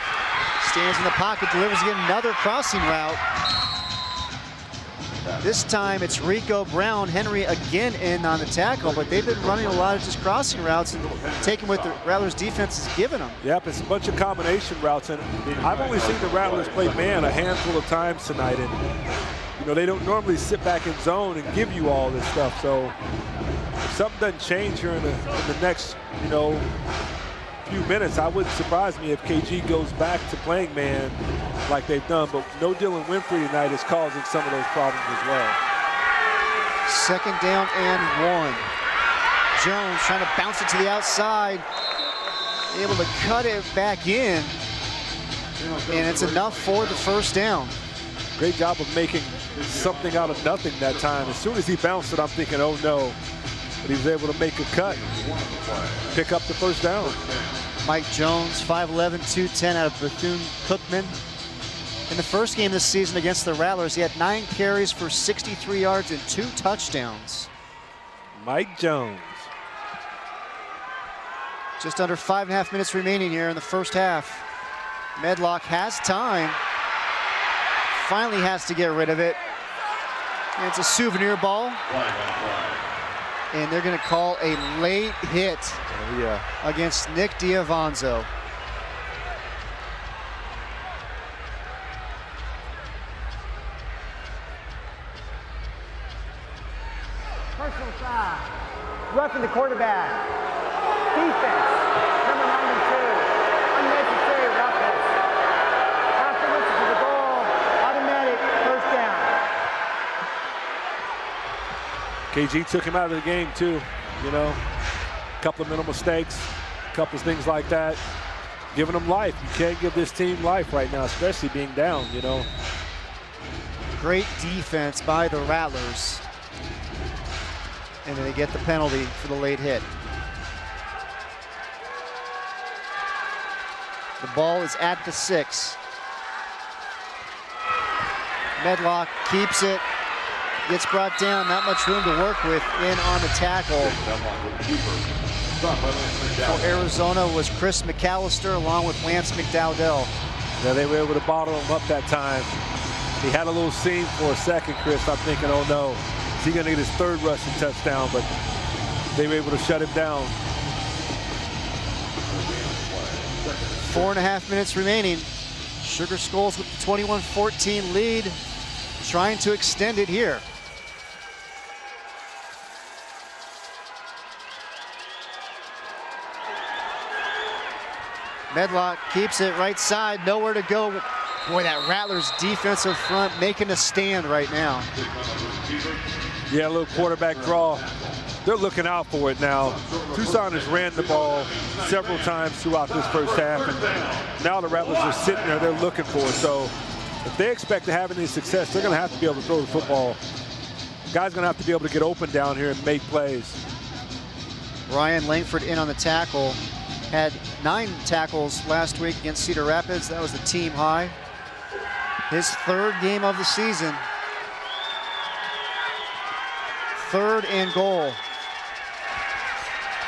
Speaker 1: stands in the pocket, delivers again, another crossing route. This time it's Rico Brown. Henry again in on the tackle, but they've been running a lot of just crossing routes and taking what the Rattlers defense has given them.
Speaker 2: Yep, it's a bunch of combination routes, and I've only seen the Rattlers play man a handful of times tonight, and you know, they don't normally sit back in zone and give you all this stuff. So if something doesn't change here in the next, you know, few minutes, I wouldn't surprise me if KG goes back to playing man like they've done, but no Dylan Winfrey tonight is causing some of those problems as well.
Speaker 1: Second down and 1. Jones trying to bounce it to the outside, able to cut it back in, and it's enough for the first down.
Speaker 2: Great job of making something out of nothing that time. As soon as he bounced it, I'm thinking, oh no, but he was able to make a cut, pick up the first down.
Speaker 1: Mike Jones, 5'11", 210 out of Bethune-Cookman. In the first game this season against the Rattlers, he had 9 carries for 63 yards and 2 touchdowns.
Speaker 2: Mike Jones.
Speaker 1: Just under 5.5 minutes remaining here in the first half. Medlock has time. Finally has to get rid of it. And it's a souvenir ball. And they're going to call a late hit against Nick Diavanzo.
Speaker 3: Personal foul. Roughing the quarterback. Defense. Number 92. Unnecessary roughness. Afterwards to the goal. Automatic first down.
Speaker 2: KG took him out of the game too, you know. A couple of mental mistakes, a couple of things like that. Giving them life. You can't give this team life right now, especially being down, you know.
Speaker 1: Great defense by the Rattlers. And then they get the penalty for the late hit. The ball is at the 6. Medlock keeps it, gets brought down, not much room to work with in on the tackle. For Arizona was Chris McAllister along with Lance McDowdell.
Speaker 2: Yeah, they were able to bottle him up that time. He had a little seam for a second, Chris. I'm thinking, oh no, is he gonna get his 3rd rushing touchdown? But they were able to shut him down.
Speaker 1: 4.5 minutes remaining. Sugar Skulls with the 21-14 lead, trying to extend it here. Medlock keeps it right side, nowhere to go. Boy, that Rattlers defensive front making a stand right now.
Speaker 2: Yeah, a little quarterback draw. They're looking out for it now. Tucson has ran the ball several times throughout this first half, and now the Rattlers are sitting there, they're looking for it. So if they expect to have any success, they're gonna have to be able to throw the football. Guys gonna have to be able to get open down here and make plays.
Speaker 1: Ryan Langford in on the tackle. Had 9 tackles last week against Cedar Rapids. That was the team high. His 3rd game of the season. 3rd and goal.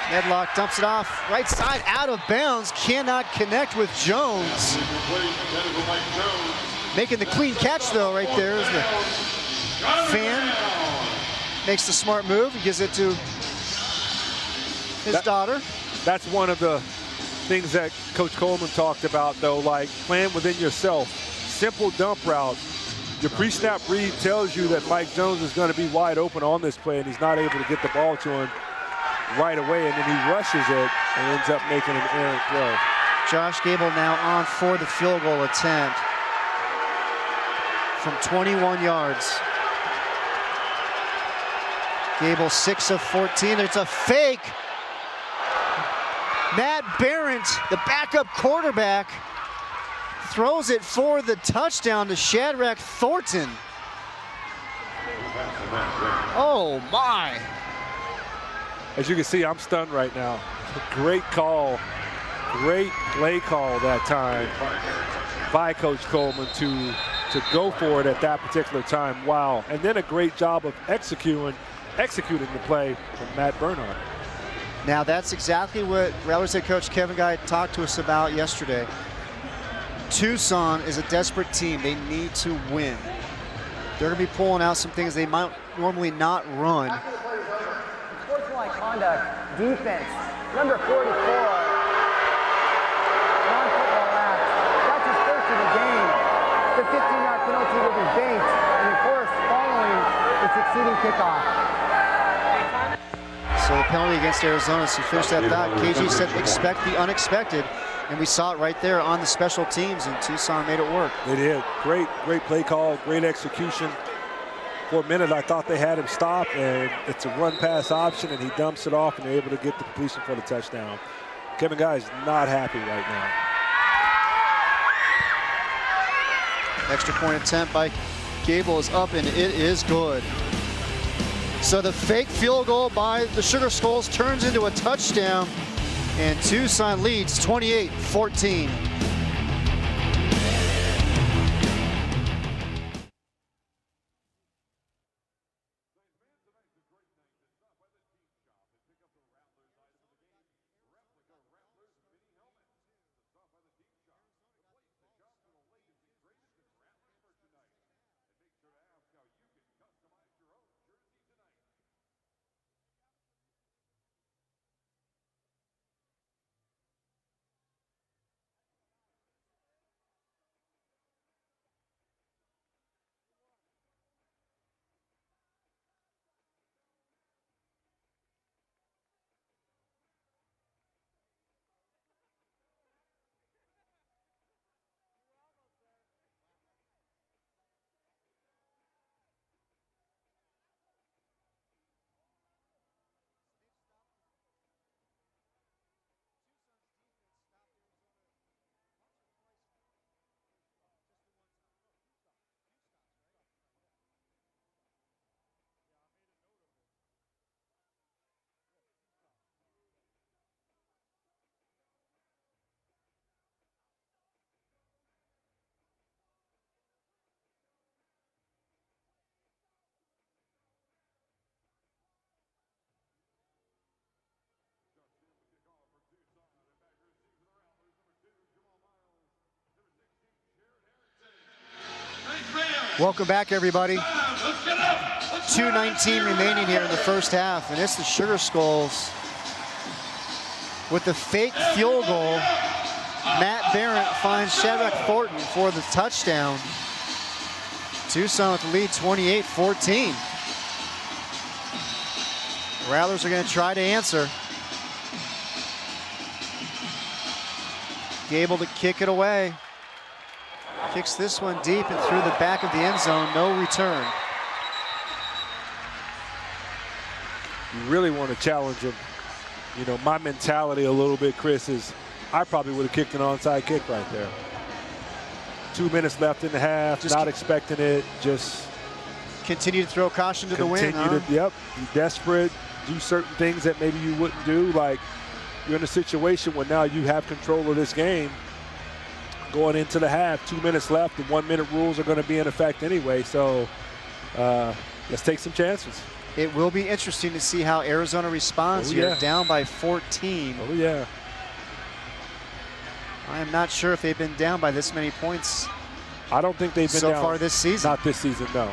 Speaker 1: Medlock dumps it off, right side, out of bounds, cannot connect with Jones. Making the clean catch though, right there is the fan. Makes the smart move and gives it to his daughter.
Speaker 2: That's one of the things that Coach Coleman talked about, though, like playing within yourself. Simple dump route. Your pre-snap read tells you that Mike Jones is going to be wide open on this play, and he's not able to get the ball to him right away, and then he rushes it and ends up making an errant throw.
Speaker 1: Josh Gable now on for the field goal attempt from 21 yards. Gable 6 of 14. It's a fake. Matt Barrett, the backup quarterback, throws it for the touchdown to Shadrack Thornton. Oh my.
Speaker 2: As you can see, I'm stunned right now. Great call, great play call that time by Coach Coleman to go for it at that particular time. Wow. And then a great job of executing the play from Matt Bernard.
Speaker 1: Now that's exactly what Rattlers head coach Kevin Guy talked to us about yesterday. Tucson is a desperate team. They need to win. They're going to be pulling out some things they might normally not run.
Speaker 3: Sportsmanlike conduct, defense, number 44, non-football act. That's his first of the game. The 15-yard penalty will be banked, and of course, following the succeeding kickoff.
Speaker 1: So the penalty against Arizona, so finish that thought. KG said expect the unexpected, and we saw it right there on the special teams, and Tucson made it work.
Speaker 2: They did. Great play call, great execution. For a minute, I thought they had him stop, and it's a run-pass option, and he dumps it off, and they're able to get the completion for the touchdown. Kevin Guy is not happy right now.
Speaker 1: Extra point attempt by Gable is up, and it is good. So the fake field goal by the Sugar Skulls turns into a touchdown, and Tucson leads 28-14. Welcome back, everybody. 2:19 remaining here in the first half, and it's the Sugar Skulls with the fake field goal. Matt Barrett finds Shadrack Thornton for the touchdown. Tucson with the lead 28-14. Rattlers are going to try to answer. Gable to kick it away. Kicks this one deep and through the back of the end zone. No return.
Speaker 2: You really want to challenge him. You know, my mentality a little bit, Chris, is I probably would have kicked an onside kick right there. 2 minutes left in the half, just not expecting it, just
Speaker 1: continue to throw caution to the wind, huh?
Speaker 2: Yep, be desperate, do certain things that maybe you wouldn't do. Like, you're in a situation where now you have control of this game. Going into the half, 2 minutes left, the 1 minute rules are going to be in effect anyway, so let's take some chances.
Speaker 1: It will be interesting to see how Arizona responds here, down by 14.
Speaker 2: Oh, yeah.
Speaker 1: I am not sure if they've been down by this many points.
Speaker 2: I don't think they've been
Speaker 1: so
Speaker 2: down
Speaker 1: far this season.
Speaker 2: Not this season, no.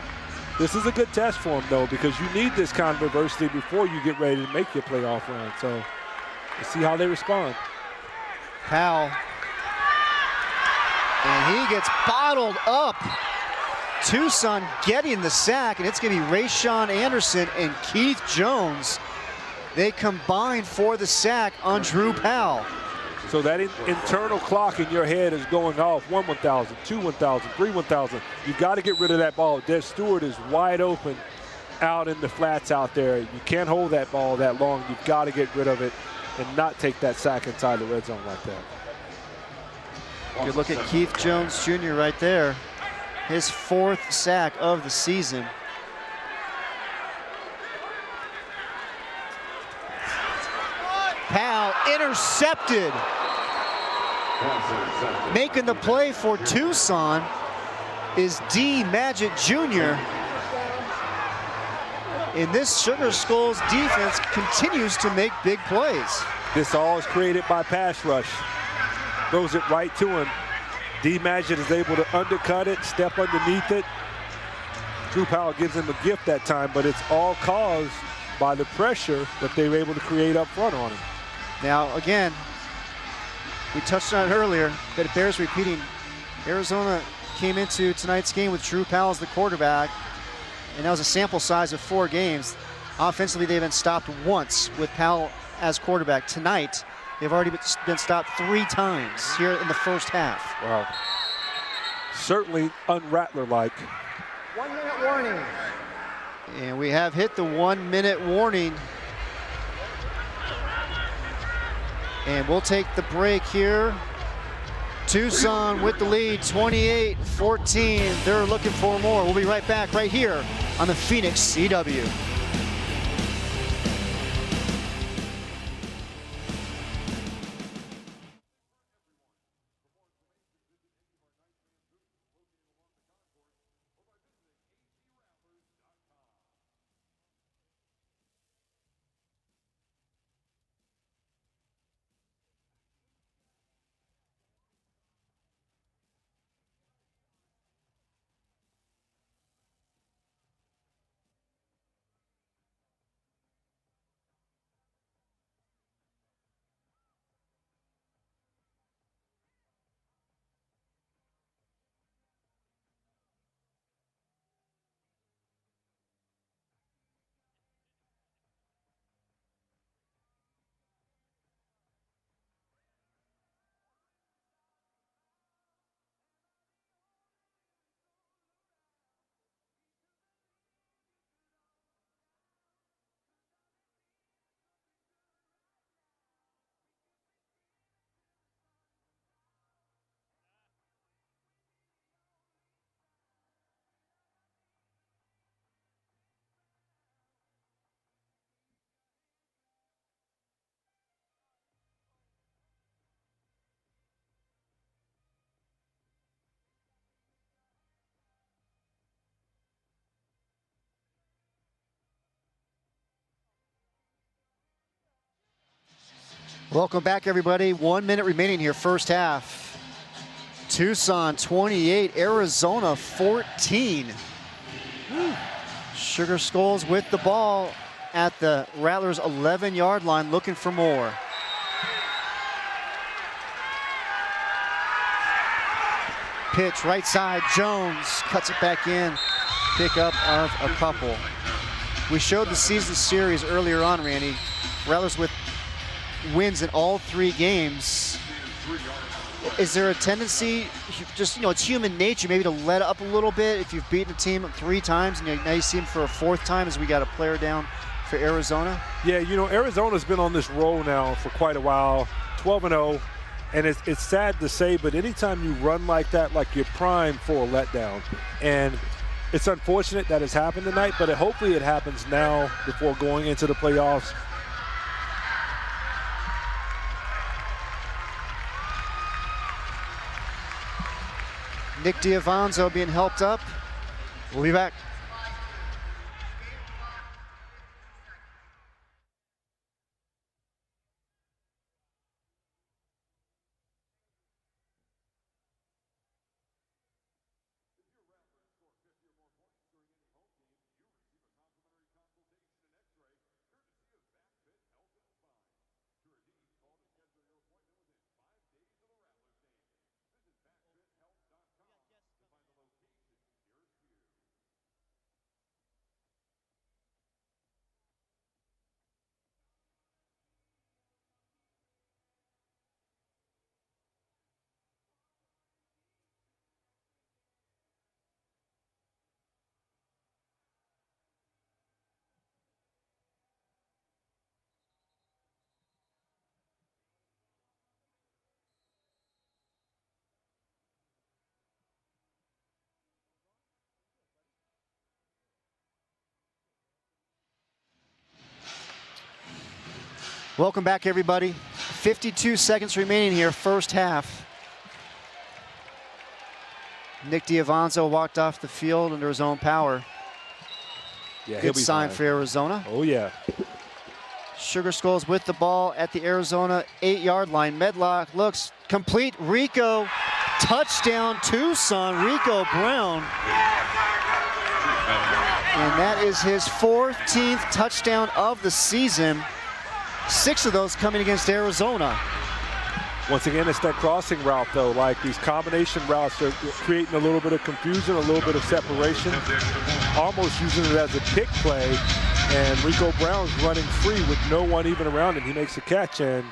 Speaker 2: This is a good test for them, though, because you need this kind of adversity before you get ready to make your playoff run. So let's see how they respond.
Speaker 1: Powell. And he gets bottled up. Tucson getting the sack, and it's going to be Rayshawn Anderson and Keith Jones. They combine for the sack on Drew Powell.
Speaker 2: So that internal clock in your head is going off. 1 1,000, 2 1,000, 3 1,000. You've got to get rid of that ball. Des Stewart is wide open out in the flats out there. You can't hold that ball that long. You've got to get rid of it and not take that sack inside the red zone like that.
Speaker 1: Good look at Keith Jones Jr. right there. His 4th sack of the season. Powell intercepted. Making the play for Tucson is D. Magic Jr. And this Sugar Skulls defense continues to make big plays.
Speaker 2: This all is created by pass rush. Throws it right to him. D. Magic is able to undercut it, step underneath it. Drew Powell gives him a gift that time, but it's all caused by the pressure that they were able to create up front on him.
Speaker 1: Now, again, we touched on it earlier, but it bears repeating. Arizona came into tonight's game with Drew Powell as the quarterback, and that was a sample size of 4 games. Offensively, they've been stopped once with Powell as quarterback. Tonight, they've already been stopped 3 times here in the first half.
Speaker 2: Wow. Certainly un-Rattler-like.
Speaker 3: 1 minute warning.
Speaker 1: And we have hit the 1 minute warning. And we'll take the break here. Tucson with the lead, 28-14. They're looking for more. We'll be right back right here on the Phoenix CW. Welcome back, everybody. 1 minute remaining here, first half. Tucson 28, Arizona 14. Sugar Skulls with the ball at the Rattlers 11-yard line, looking for more. Pitch right side, Jones cuts it back in. Pick up of a couple. We showed the season series earlier on, Randy. Rattlers with wins in all 3 games. Is there a tendency, just, it's human nature, maybe to let up a little bit if you've beaten a team 3 times and now you see them for a 4th time as we got a player down for Arizona?
Speaker 2: Yeah, Arizona's been on this roll now for quite a while, 12-0, and it's sad to say, but anytime you run like that, like you're primed for a letdown. And it's unfortunate that it's happened tonight, but hopefully it happens now before going into the playoffs.
Speaker 1: Nick Diavanzo being helped up. We'll be back. Welcome back, everybody. 52 seconds remaining here, first half. Nick D'Avanzo walked off the field under his own power.
Speaker 2: Yeah,
Speaker 1: good sign for Arizona.
Speaker 2: Oh, yeah.
Speaker 1: Sugar Skulls with the ball at the Arizona 8-yard line. Medlock looks complete. Rico, touchdown Tucson. Rico Brown. And that is his 14th touchdown of the season. 6 of those coming against Arizona.
Speaker 2: Once again, it's that crossing route, though. Like these combination routes are creating a little bit of confusion, a little bit of separation, almost using it as a pick play. And Rico Brown's running free with no one even around him. He makes a catch and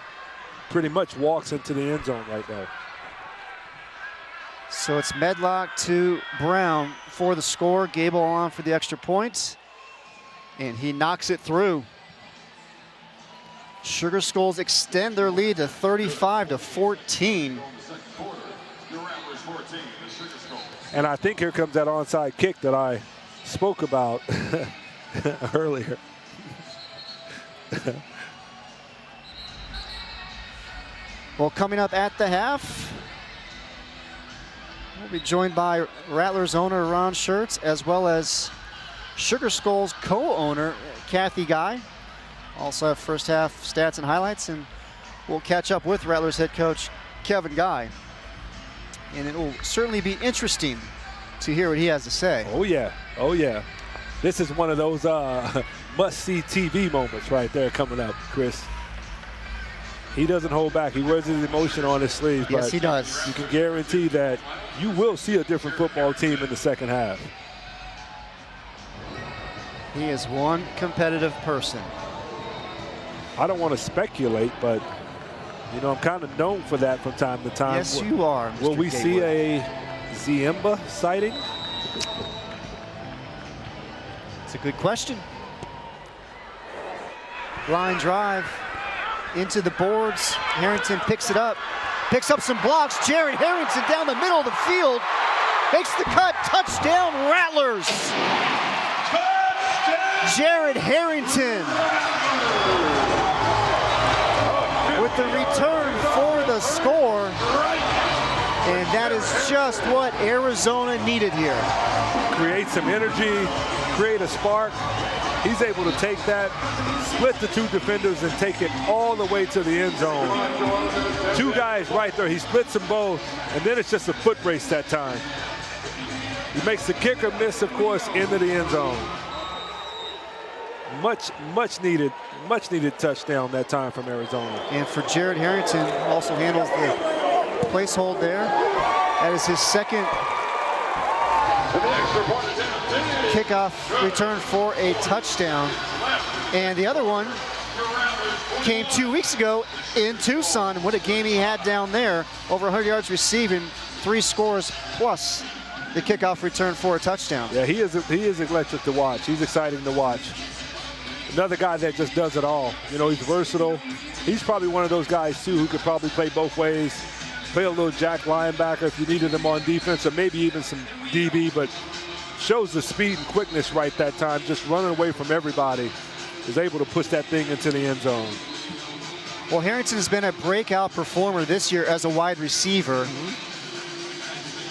Speaker 2: pretty much walks into the end zone right now.
Speaker 1: So it's Medlock to Brown for the score. Gable on for the extra points. And he knocks it through. Sugar Skulls extend their lead to 35-14.
Speaker 2: And I think here comes that onside kick that I spoke about earlier.
Speaker 1: Well, coming up at the half, we'll be joined by Rattlers owner Ron Schertz, as well as Sugar Skulls co-owner Kathy Guy. Also have first half stats and highlights, and we'll catch up with Rattlers head coach Kevin Guy. And it will certainly be interesting to hear what he has to say.
Speaker 2: Oh yeah, oh yeah. This is one of those must-see TV moments right there coming up, Chris. He doesn't hold back. He wears his emotion on his sleeve.
Speaker 1: Yes,
Speaker 2: but
Speaker 1: he does.
Speaker 2: You can guarantee that you will see a different football team in the second half.
Speaker 1: He is one competitive person.
Speaker 2: I don't want to speculate, but you know, I'm kind of known for that from time to time.
Speaker 1: Yes, you are, Mr.
Speaker 2: Will we see a Ziemba sighting?
Speaker 1: It's a good question. Line drive into the boards. Harrington picks it up, picks up some blocks. Jared Harrington down the middle of the field, makes the cut. Touchdown, Rattlers. Jared Harrington with the return for the score. And that is just what Arizona needed here.
Speaker 2: Create some energy, create a spark. He's able to take that, split the two defenders, and take it all the way to the end zone. Two guys right there. He splits them both, and then it's just a foot race that time. He makes the kicker miss, of course, into the end zone. Much needed touchdown that time from Arizona.
Speaker 1: And for Jared Harrington, also handles the place hold there. That is his second kickoff return for a touchdown. And the other one came 2 weeks ago in Tucson. What a game he had down there. Over 100 yards receiving, 3 scores plus the kickoff return for a touchdown.
Speaker 2: Yeah, he is electric to watch. He's exciting to watch. Another guy that just does it all. You know, he's versatile. He's probably one of those guys, too, who could probably play both ways. Play a little jack linebacker if you needed him on defense, or maybe even some DB, but shows the speed and quickness right that time, just running away from everybody. Is able to push that thing into the end zone.
Speaker 1: Well, Harrington has been a breakout performer this year as a wide receiver.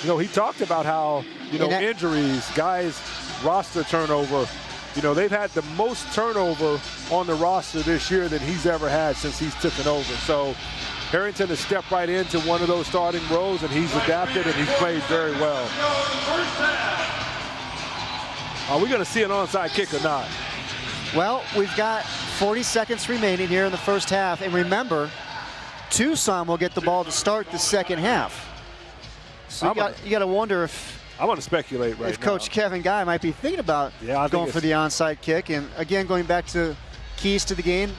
Speaker 2: You know, he talked about how, you know, injuries, guys, roster turnover. You know, they've had the most turnover on the roster this year than he's ever had since he's taken over. So Harrington has stepped right into one of those starting roles, and he's adapted, and he's played very well. Are we going to see an onside kick or not?
Speaker 1: Well, we've got 40 seconds remaining here in the first half. And remember, Tucson will get the ball to start the second half. So you got to wonder if
Speaker 2: I want to speculate right now.
Speaker 1: If Coach Kevin Guy might be thinking about going for the onside kick. And again, going back to keys to the game,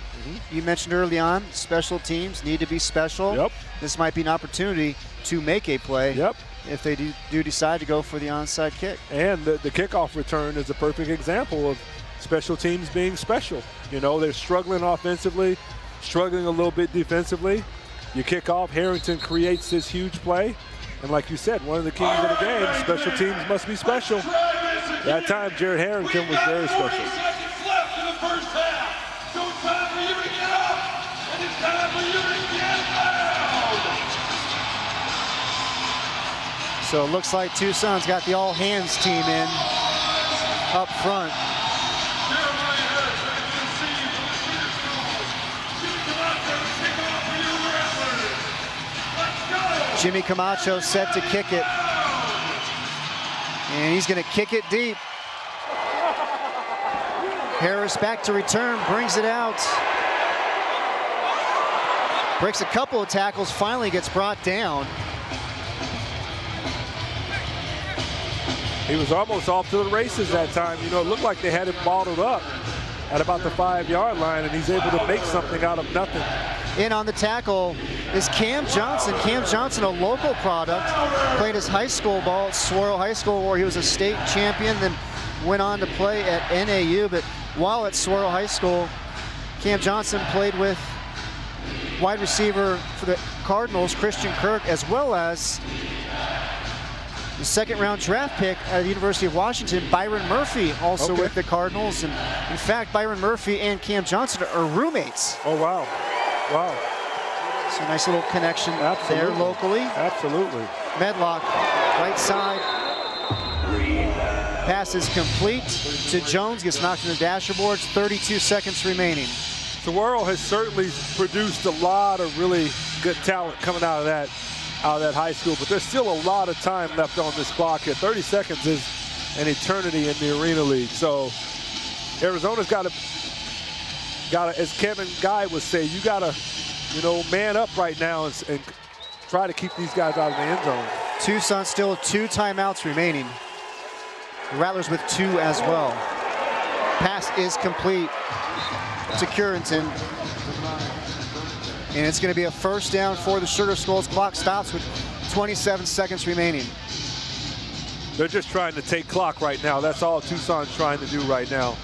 Speaker 1: you mentioned early on, special teams need to be special.
Speaker 2: Yep.
Speaker 1: This might be an opportunity to make a play.
Speaker 2: Yep.
Speaker 1: If they do decide to go for the onside kick.
Speaker 2: And the kickoff return is a perfect example of special teams being special. You know, they're struggling offensively, struggling a little bit defensively. You kick off, Harrington creates this huge play. And like you said, one of the keys of the game, special teams must be special. That time, Jared Harrington was very special.
Speaker 1: So it looks like Tucson's got the all-hands team in up front. Jimmy Camacho set to kick it. And he's going to kick it deep. Harris back to return, brings it out. Breaks a couple of tackles, finally gets brought down.
Speaker 2: He was almost off to the races that time. You know, it looked like they had him bottled up at about the 5-yard line, and he's able to make something out of nothing.
Speaker 1: In on the tackle is Cam Johnson. Cam Johnson, a local product, played his high school ball at Saguaro High School, where he was a state champion, then went on to play at NAU. But while at Saguaro High School, Cam Johnson played with wide receiver for the Cardinals, Christian Kirk, as well as the second-round draft pick at the University of Washington, Byron Murphy, also with the Cardinals. And in fact, Byron Murphy and Cam Johnson are roommates.
Speaker 2: Oh, wow. Wow.
Speaker 1: So nice little connection there locally.
Speaker 2: Absolutely.
Speaker 1: Medlock, right side. Pass is complete to Jones, gets knocked in the dasher boards, 32 seconds remaining.
Speaker 2: Saguaro has certainly produced a lot of really good talent coming out of that high school, but there's still a lot of time left on this clock here. 30 seconds is an eternity in the Arena League. So Arizona's got to, as Kevin Guy would say, you got to, man up right now and try to keep these guys out of the end zone.
Speaker 1: Tucson still with 2 timeouts remaining. The Rattlers with 2 as well. Pass is complete to Curenton. And it's going to be a first down for the Sugar Skulls. Clock stops with 27 seconds remaining.
Speaker 2: They're just trying to take clock right now. That's all Tucson's trying to do right now.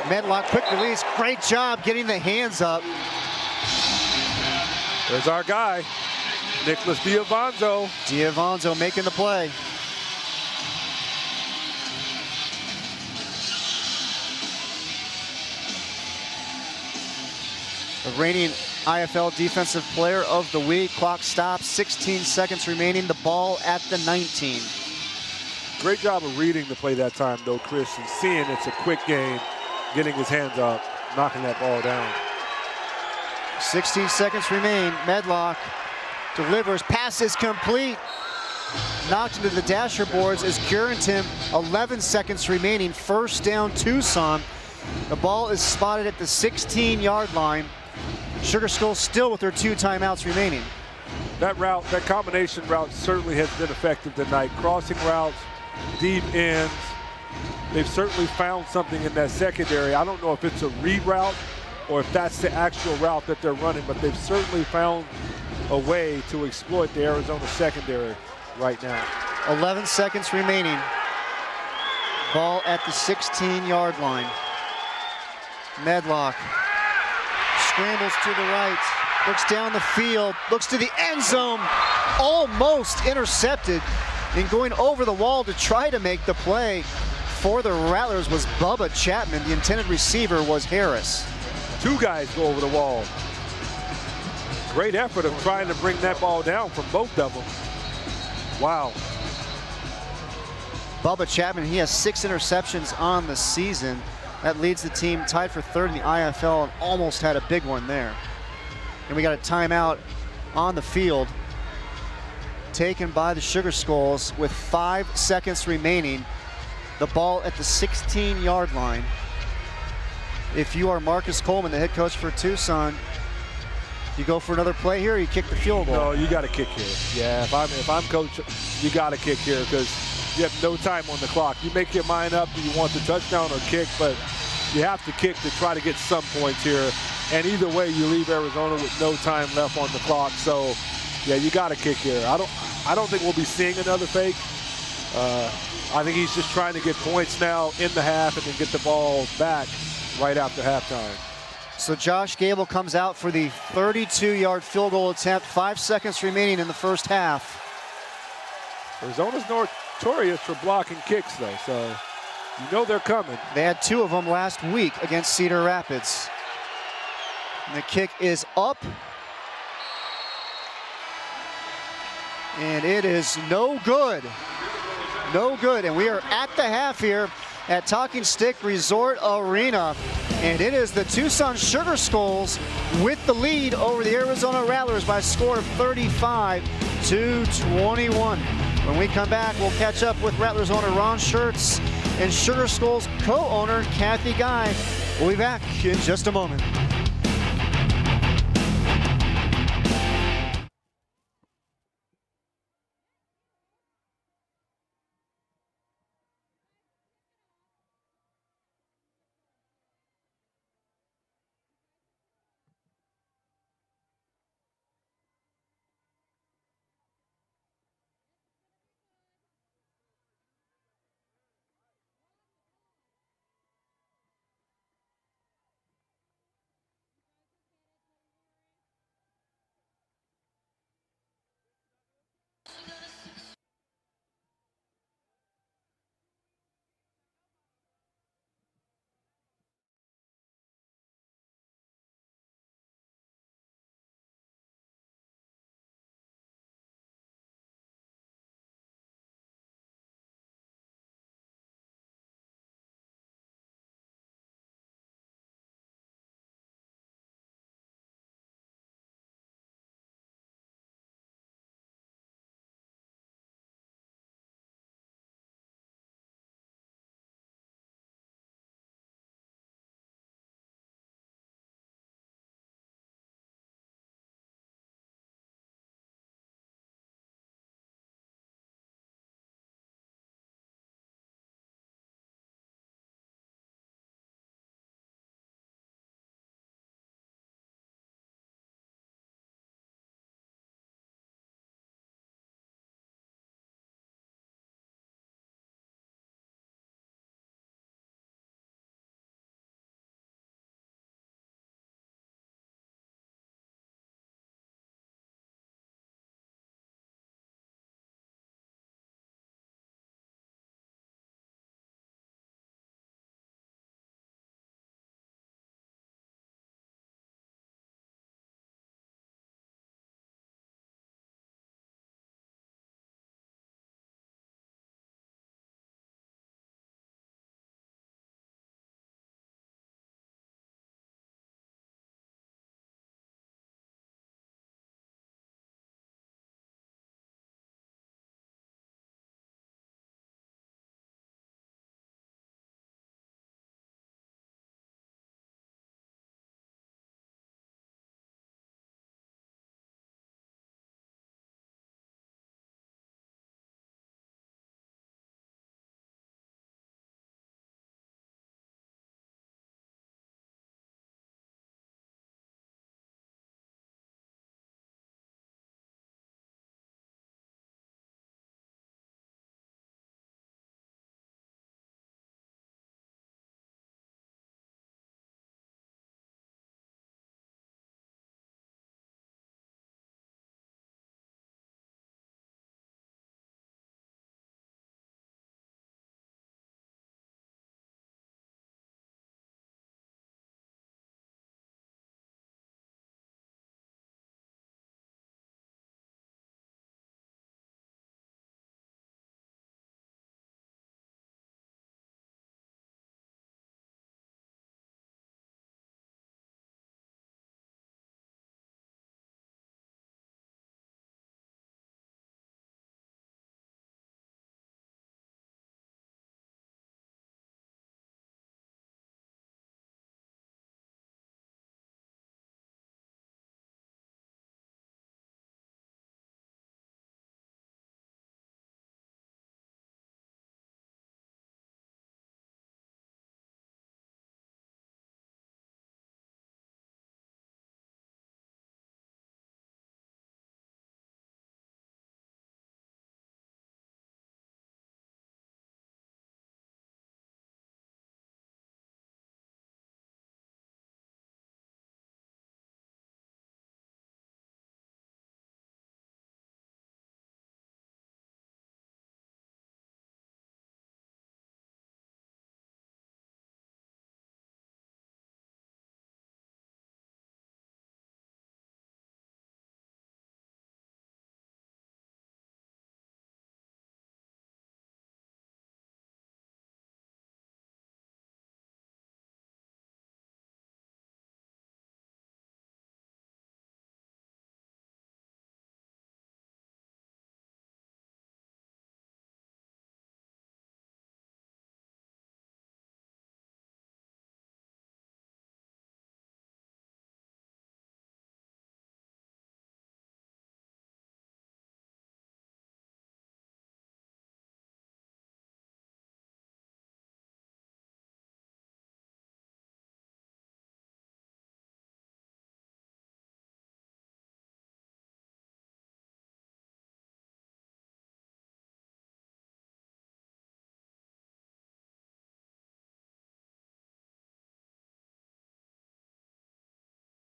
Speaker 1: Medlock, quick release. Great job getting the hands up.
Speaker 2: There's our guy, Nicholas Diavanzo.
Speaker 1: Diavanzo making the play. The reigning IFL Defensive Player of the Week. Clock stops, 16 seconds remaining. The ball at the 19.
Speaker 2: Great job of reading the play that time, though, Chris, and seeing it's a quick game, getting his hands up, knocking that ball down.
Speaker 1: 16 seconds remain. Medlock delivers. Pass is complete. Knocked into the dasher boards is Curenton. 11 seconds remaining. First down, Tucson. The ball is spotted at the 16-yard line. Sugar Skulls still with their 2 timeouts remaining.
Speaker 2: That route, that combination route certainly has been effective tonight. Crossing routes, deep ends. They've certainly found something in that secondary. I don't know if it's a read route or if that's the actual route that they're running, but they've certainly found a way to exploit the Arizona secondary right now.
Speaker 1: 11 seconds remaining. Ball at the 16-yard line. Medlock scrambles to the right, looks down the field, looks to the end zone, almost intercepted. And going over the wall to try to make the play for the Rattlers was Bubba Chapman. The intended receiver was Harris.
Speaker 2: 2 guys go over the wall. Great effort of trying to bring that ball down from both of them. Wow.
Speaker 1: Bubba Chapman, he has 6 interceptions on the season. That leads the team tied for 3rd in the IFL and almost had a big one there. And we got a timeout on the field taken by the Sugar Skulls with 5 seconds remaining. The ball at the 16-yard line. If you are Marcus Coleman, the head coach for Tucson, you go for another play here or you kick the field goal?
Speaker 2: No, you got to kick here. Yeah, if I'm coach, you got to kick here because you have no time on the clock. You make your mind up, do you want the touchdown or kick, but you have to kick to try to get some points here. And either way, you leave Arizona with no time left on the clock. So, yeah, you got to kick here. I don't think we'll be seeing another fake. I think he's just trying to get points now in the half and then get the ball back right after halftime.
Speaker 1: So Josh Gable comes out for the 32-yard field goal attempt. 5 seconds remaining in the first half.
Speaker 2: Arizona's notorious for blocking kicks, though, so You know they're coming.
Speaker 1: They had 2 of them last week against Cedar Rapids. And the kick is up. And it is no good. No good. And we are at the half here at Talking Stick Resort Arena. And it is the Tucson Sugar Skulls with the lead over the Arizona Rattlers by a score of 35-21. When we come back, we'll catch up with Rattlers owner Ron Schertz and Sugar Skulls co-owner Kathy Guy. We'll be back in just a moment.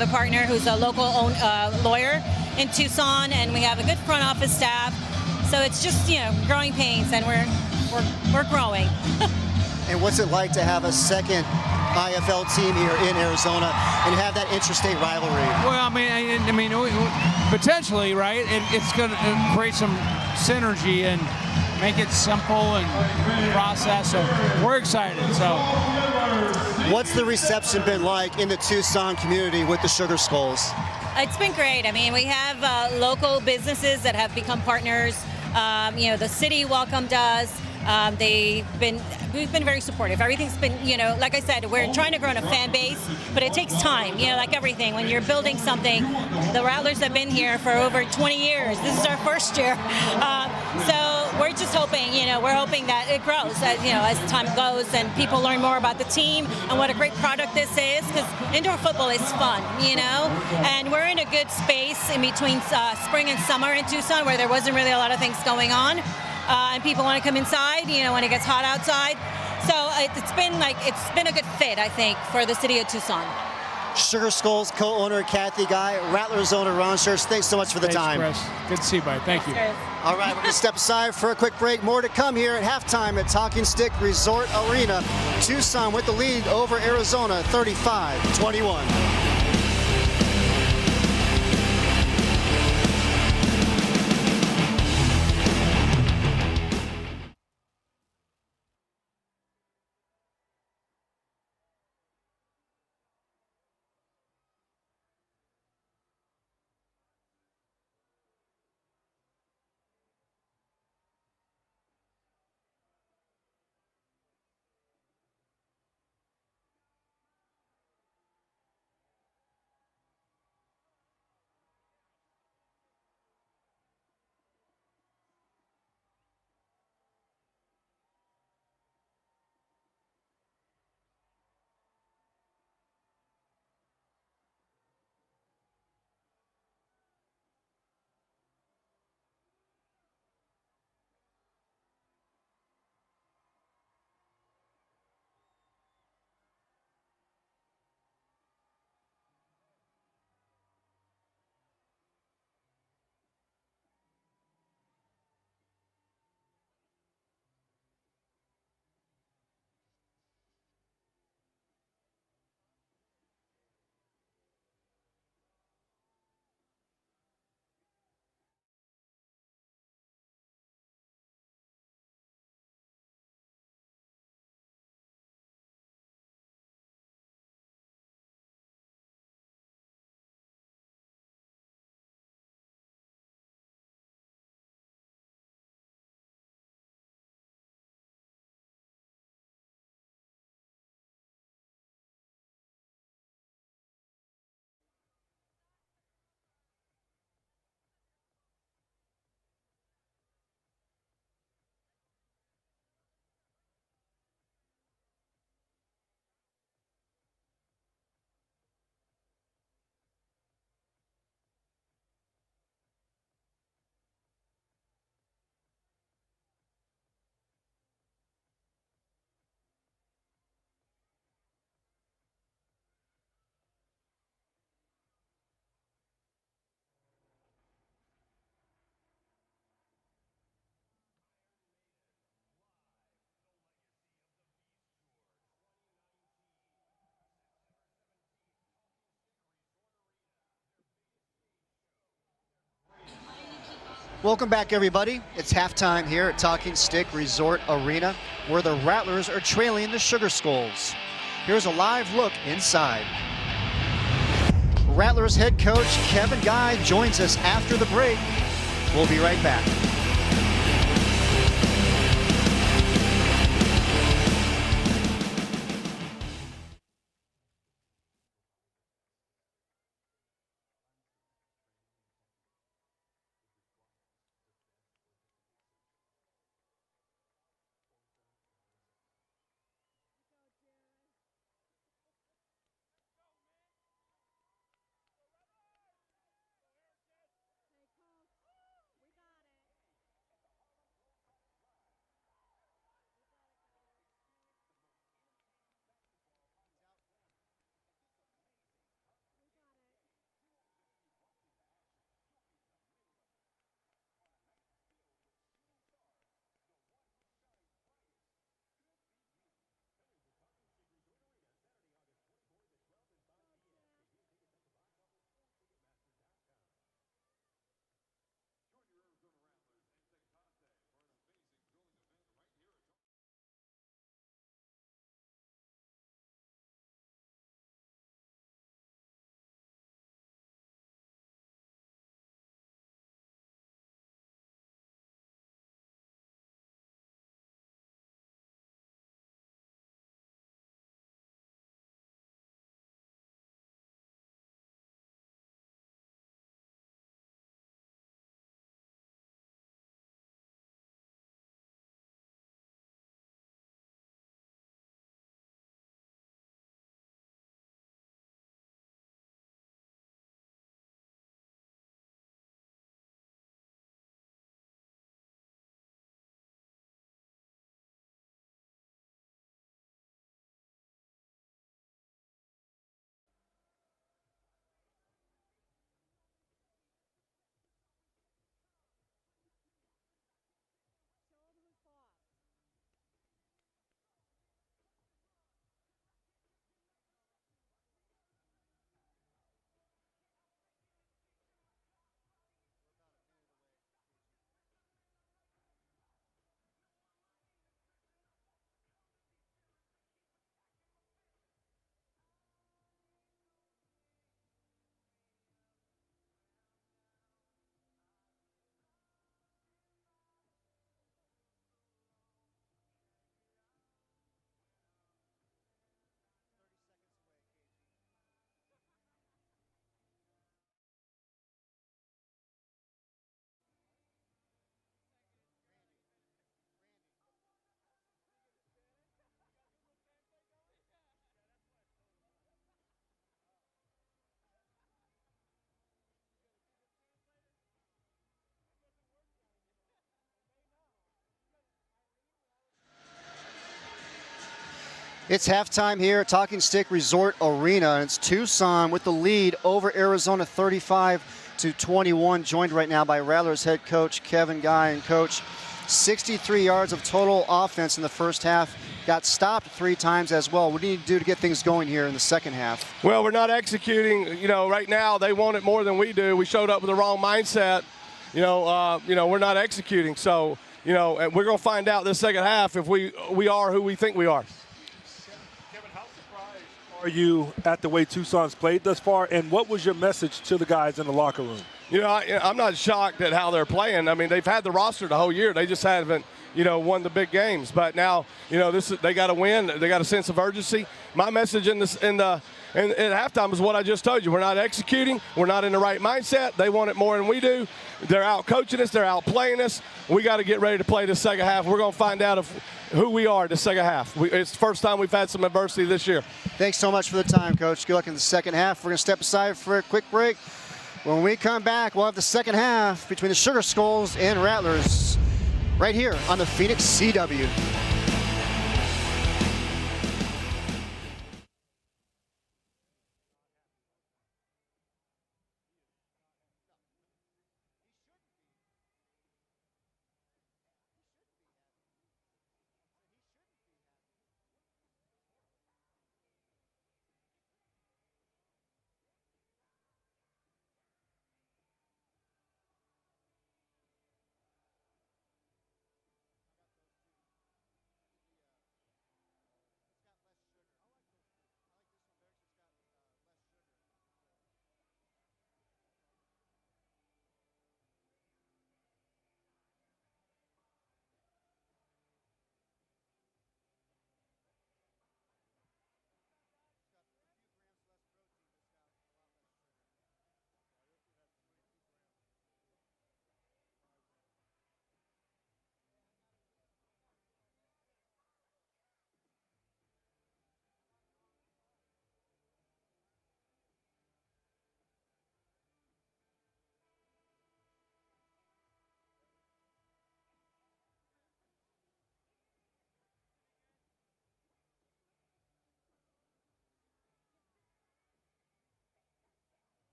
Speaker 4: A partner who's a local lawyer in Tucson, and we have a good front office staff. So it's just, growing pains, and we're growing.
Speaker 1: And what's it like to have a second IFL team here in Arizona and have that interstate rivalry?
Speaker 5: Well, I mean, potentially, right? It's going to create some synergy and make it simple and process. So we're excited. So,
Speaker 1: what's the reception been like in the Tucson community with the Sugar Skulls?
Speaker 4: It's been great. I mean, we have local businesses that have become partners. The city welcomed us. We've been very supportive. Everything's been, like I said, we're trying to grow in a fan base, but it takes time, like everything. When you're building something, the Rattlers have been here for over 20 years. This is our first year. So we're just hoping, we're hoping that it grows, as time goes and people learn more about the team and what a great product this is, because indoor football is fun, and we're in a good space in between spring and summer in Tucson where there wasn't really a lot of things going on. And people want to come inside, when it gets hot outside. So it's been a good fit, I think, for the city of Tucson.
Speaker 1: Sugar Skulls co-owner Kathy Guy, Rattlers owner Ron Scherz, thanks so much for the time.
Speaker 5: Chris. Good to see you, buddy. Thank you.
Speaker 1: All right, we're going to step aside for a quick break. More to come here at halftime at Talking Stick Resort Arena. Tucson with the lead over Arizona, 35-21. Welcome back, everybody. It's halftime here at Talking Stick Resort Arena, where the Rattlers are trailing the Sugar Skulls. Here's a live look inside. Rattlers head coach Kevin Guy joins us after the break. We'll be right back. It's halftime here at Talking Stick Resort Arena, and it's Tucson with the lead over Arizona 35-21, joined right now by Rattlers head coach Kevin Guy. And coach, 63 yards of total offense in the first half, got stopped 3 times as well. What do you need to do to get things going here in the second half?
Speaker 6: Well, we're not executing. Right now they want it more than we do. We showed up with the wrong mindset. We're not executing. So, and we're going to find out this second half if we are who we think we are.
Speaker 2: Are you at the way Tucson's played thus far, and what was your message to the guys in the locker room?
Speaker 6: I'm not shocked at how they're playing. I mean, they've had the roster the whole year. They just haven't, won the big games. But now, they got to win. They got a sense of urgency. My message at halftime is what I just told you. We're not executing. We're not in the right mindset. They want it more than we do. They're out coaching us. They're out playing us. We got to get ready to play the second half. We're going to find out who we are the second half. It's the first time we've had some adversity this year.
Speaker 1: Thanks so much for the time, Coach. Good luck in the second half. We're going to step aside for a quick break. When we come back, we'll have the second half between the Sugar Skulls and Rattlers right here on the Phoenix CW.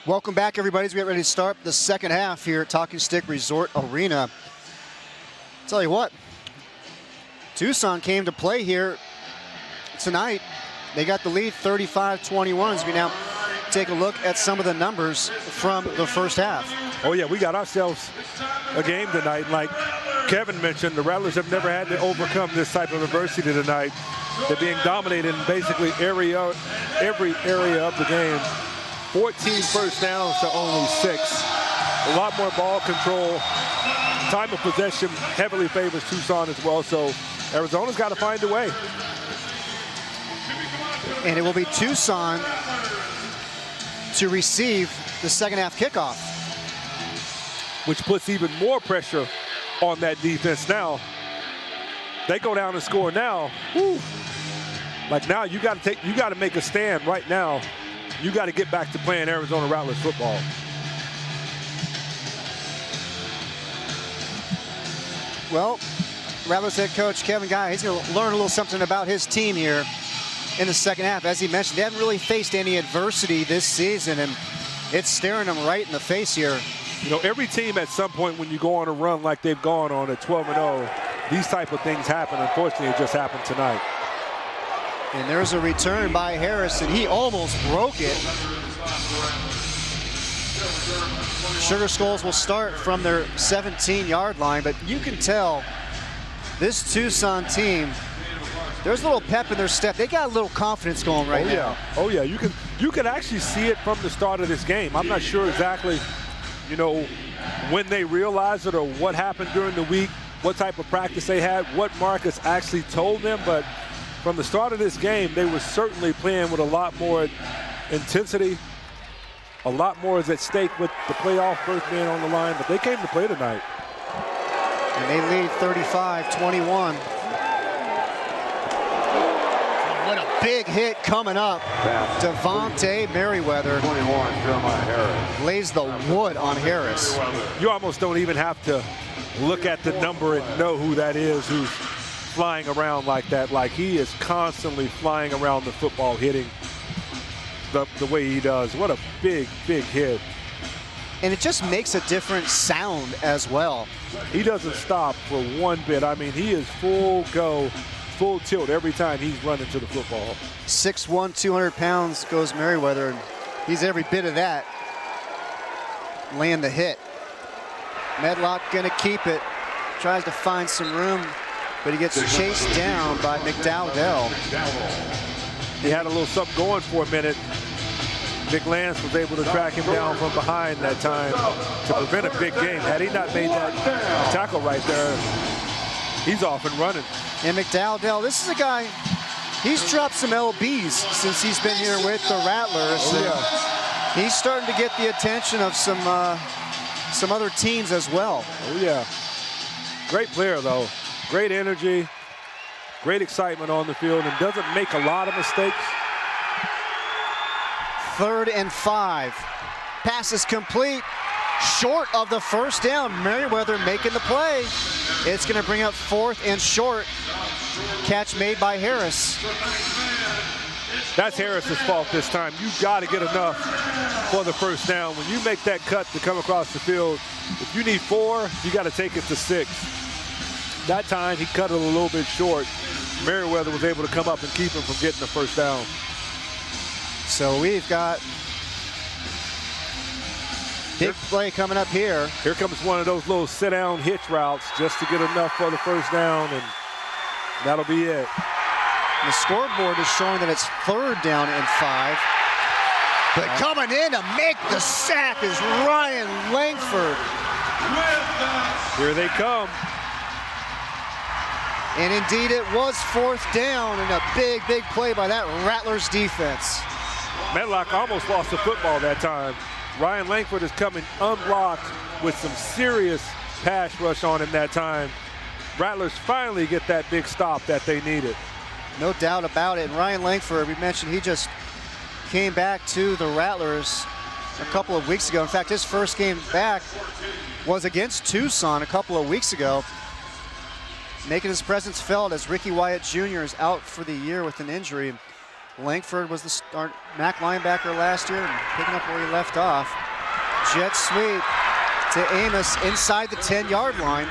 Speaker 1: Welcome back, everybody, as we get ready to start the second half here at Talking Stick Resort Arena. Tell you what, Tucson came to play here tonight. They got the lead 35-21 as we now take a look at some of the numbers from the first half.
Speaker 2: Oh, yeah, we got ourselves a game tonight. Like Kevin mentioned, the Rattlers have never had to overcome this type of adversity tonight. They're being dominated in basically every area of the game. 14 first downs to only 6. A lot more ball control. Time of possession heavily favors Tucson as well, so Arizona's got to find a way.
Speaker 1: And it will be Tucson to receive the second half kickoff,
Speaker 2: which puts even more pressure on that defense now. They go down and score now. Woo. Like now you got to make a stand right now. You got to get back to playing Arizona Rattlers football.
Speaker 1: Well, Rattlers head coach Kevin Guy, he's going to learn a little something about his team here in the second half. As he mentioned, they haven't really faced any adversity this season, and it's staring them right in the face here.
Speaker 2: Every team at some point when you go on a run like they've gone on at 12-0, these type of things happen. Unfortunately, it just happened tonight.
Speaker 1: And there's a return by Harris, and he almost broke it. Sugar Skulls will start from their 17-yard line, but you can tell this Tucson team, there's a little pep in their step. They got a little confidence going right now.
Speaker 2: Oh yeah, you can actually see it from the start of this game. I'm not sure exactly, when they realized it or what happened during the week, what type of practice they had, what Marcus actually told them, but from the start of this game, they were certainly playing with a lot more intensity. A lot more is at stake with the playoff berth being on the line, but they came to play tonight.
Speaker 1: And they lead 35-21.
Speaker 7: What a
Speaker 1: big hit coming up. Devontae Merriweather lays the wood on Harris.
Speaker 2: You almost don't even have to look at the number and know who that is who's flying around like that. Like, he is constantly flying around the football, hitting the way he does. What a big, big hit.
Speaker 1: And it just makes a different sound as well.
Speaker 2: He doesn't stop for one bit. I mean, he is full go, full tilt every time he's running to the football.
Speaker 1: 6'1", 200 pounds goes Merriweather, and he's every bit of that. Laying the hit. Medlock gonna keep it. Tries to find some room, but he gets chased down by McDowdell.
Speaker 2: He had a little something going for a minute. Big Lance was able to track him down from behind that time to prevent a big game. Had he not made that tackle right there, he's off and running.
Speaker 1: And McDowdell, this is a guy, he's dropped some LBs since he's been here with the Rattlers.
Speaker 2: Oh, yeah.
Speaker 1: He's starting to get the attention of some other teams as well.
Speaker 2: Oh, yeah. Great player, though. Great energy, great excitement on the field, and doesn't make a lot of mistakes.
Speaker 1: 3rd and 5. Pass is complete. Short of the first down. Merriweather making the play. It's going to bring up 4th and short. Catch made by Harris.
Speaker 2: That's Harris's fault this time. You've got to get enough for the first down. When you make that cut to come across the field, if you need 4, you got to take it to 6. That time he cut it a little bit short. Merriweather was able to come up and keep him from getting the first down.
Speaker 1: So we've got big play coming up here.
Speaker 2: Here comes one of those little sit-down hitch routes just to get enough for the first down, and that'll be it.
Speaker 1: The scoreboard is showing that it's 3rd down and 5. But coming in to make the sack is Ryan Langford.
Speaker 2: Here they come.
Speaker 1: And indeed it was 4th down, and a big, big play by that Rattlers defense.
Speaker 2: Medlock almost lost the football that time. Ryan Langford is coming unblocked with some serious pass rush on him that time. Rattlers finally get that big stop that they needed.
Speaker 1: No doubt about it. And Ryan Langford, we mentioned, he just came back to the Rattlers a couple of weeks ago. In fact, his first game back was against Tucson a couple of weeks ago, making his presence felt as Ricky Wyatt Jr. is out for the year with an injury. Langford was the start MAC linebacker last year, and picking up where he left off. Jet sweep to Amos inside the 10-yard line.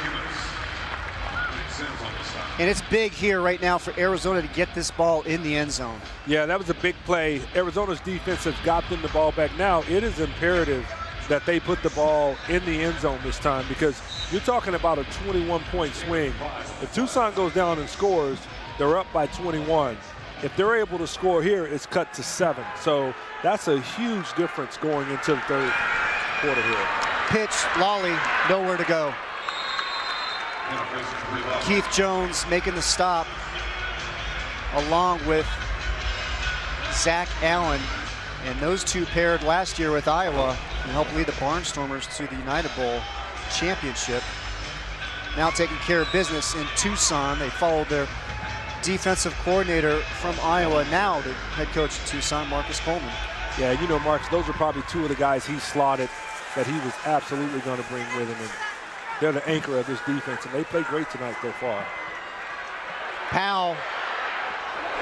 Speaker 1: And it's big here right now for Arizona to get this ball in the end zone.
Speaker 2: Yeah, that was a big play. Arizona's defense has gotten the ball back. Now it is imperative that they put the ball in the end zone this time, because you're talking about a 21-point swing. If Tucson goes down and scores, they're up by 21. If they're able to score here, it's cut to 7. So that's a huge difference going into the 3rd quarter here.
Speaker 1: Pitch, Lawley, nowhere to go. Keith Jones making the stop, along with Zach Allen. And those two paired last year with Iowa and helped lead the Barnstormers to the United Bowl championship. Now taking care of business in Tucson. They followed their defensive coordinator from Iowa, now the head coach of Tucson, Marcus Coleman.
Speaker 2: Yeah, you know, Marcus, those are probably 2 of the guys he slotted that he was absolutely going to bring with him. And they're the anchor of this defense, and they played great tonight so far.
Speaker 1: Powell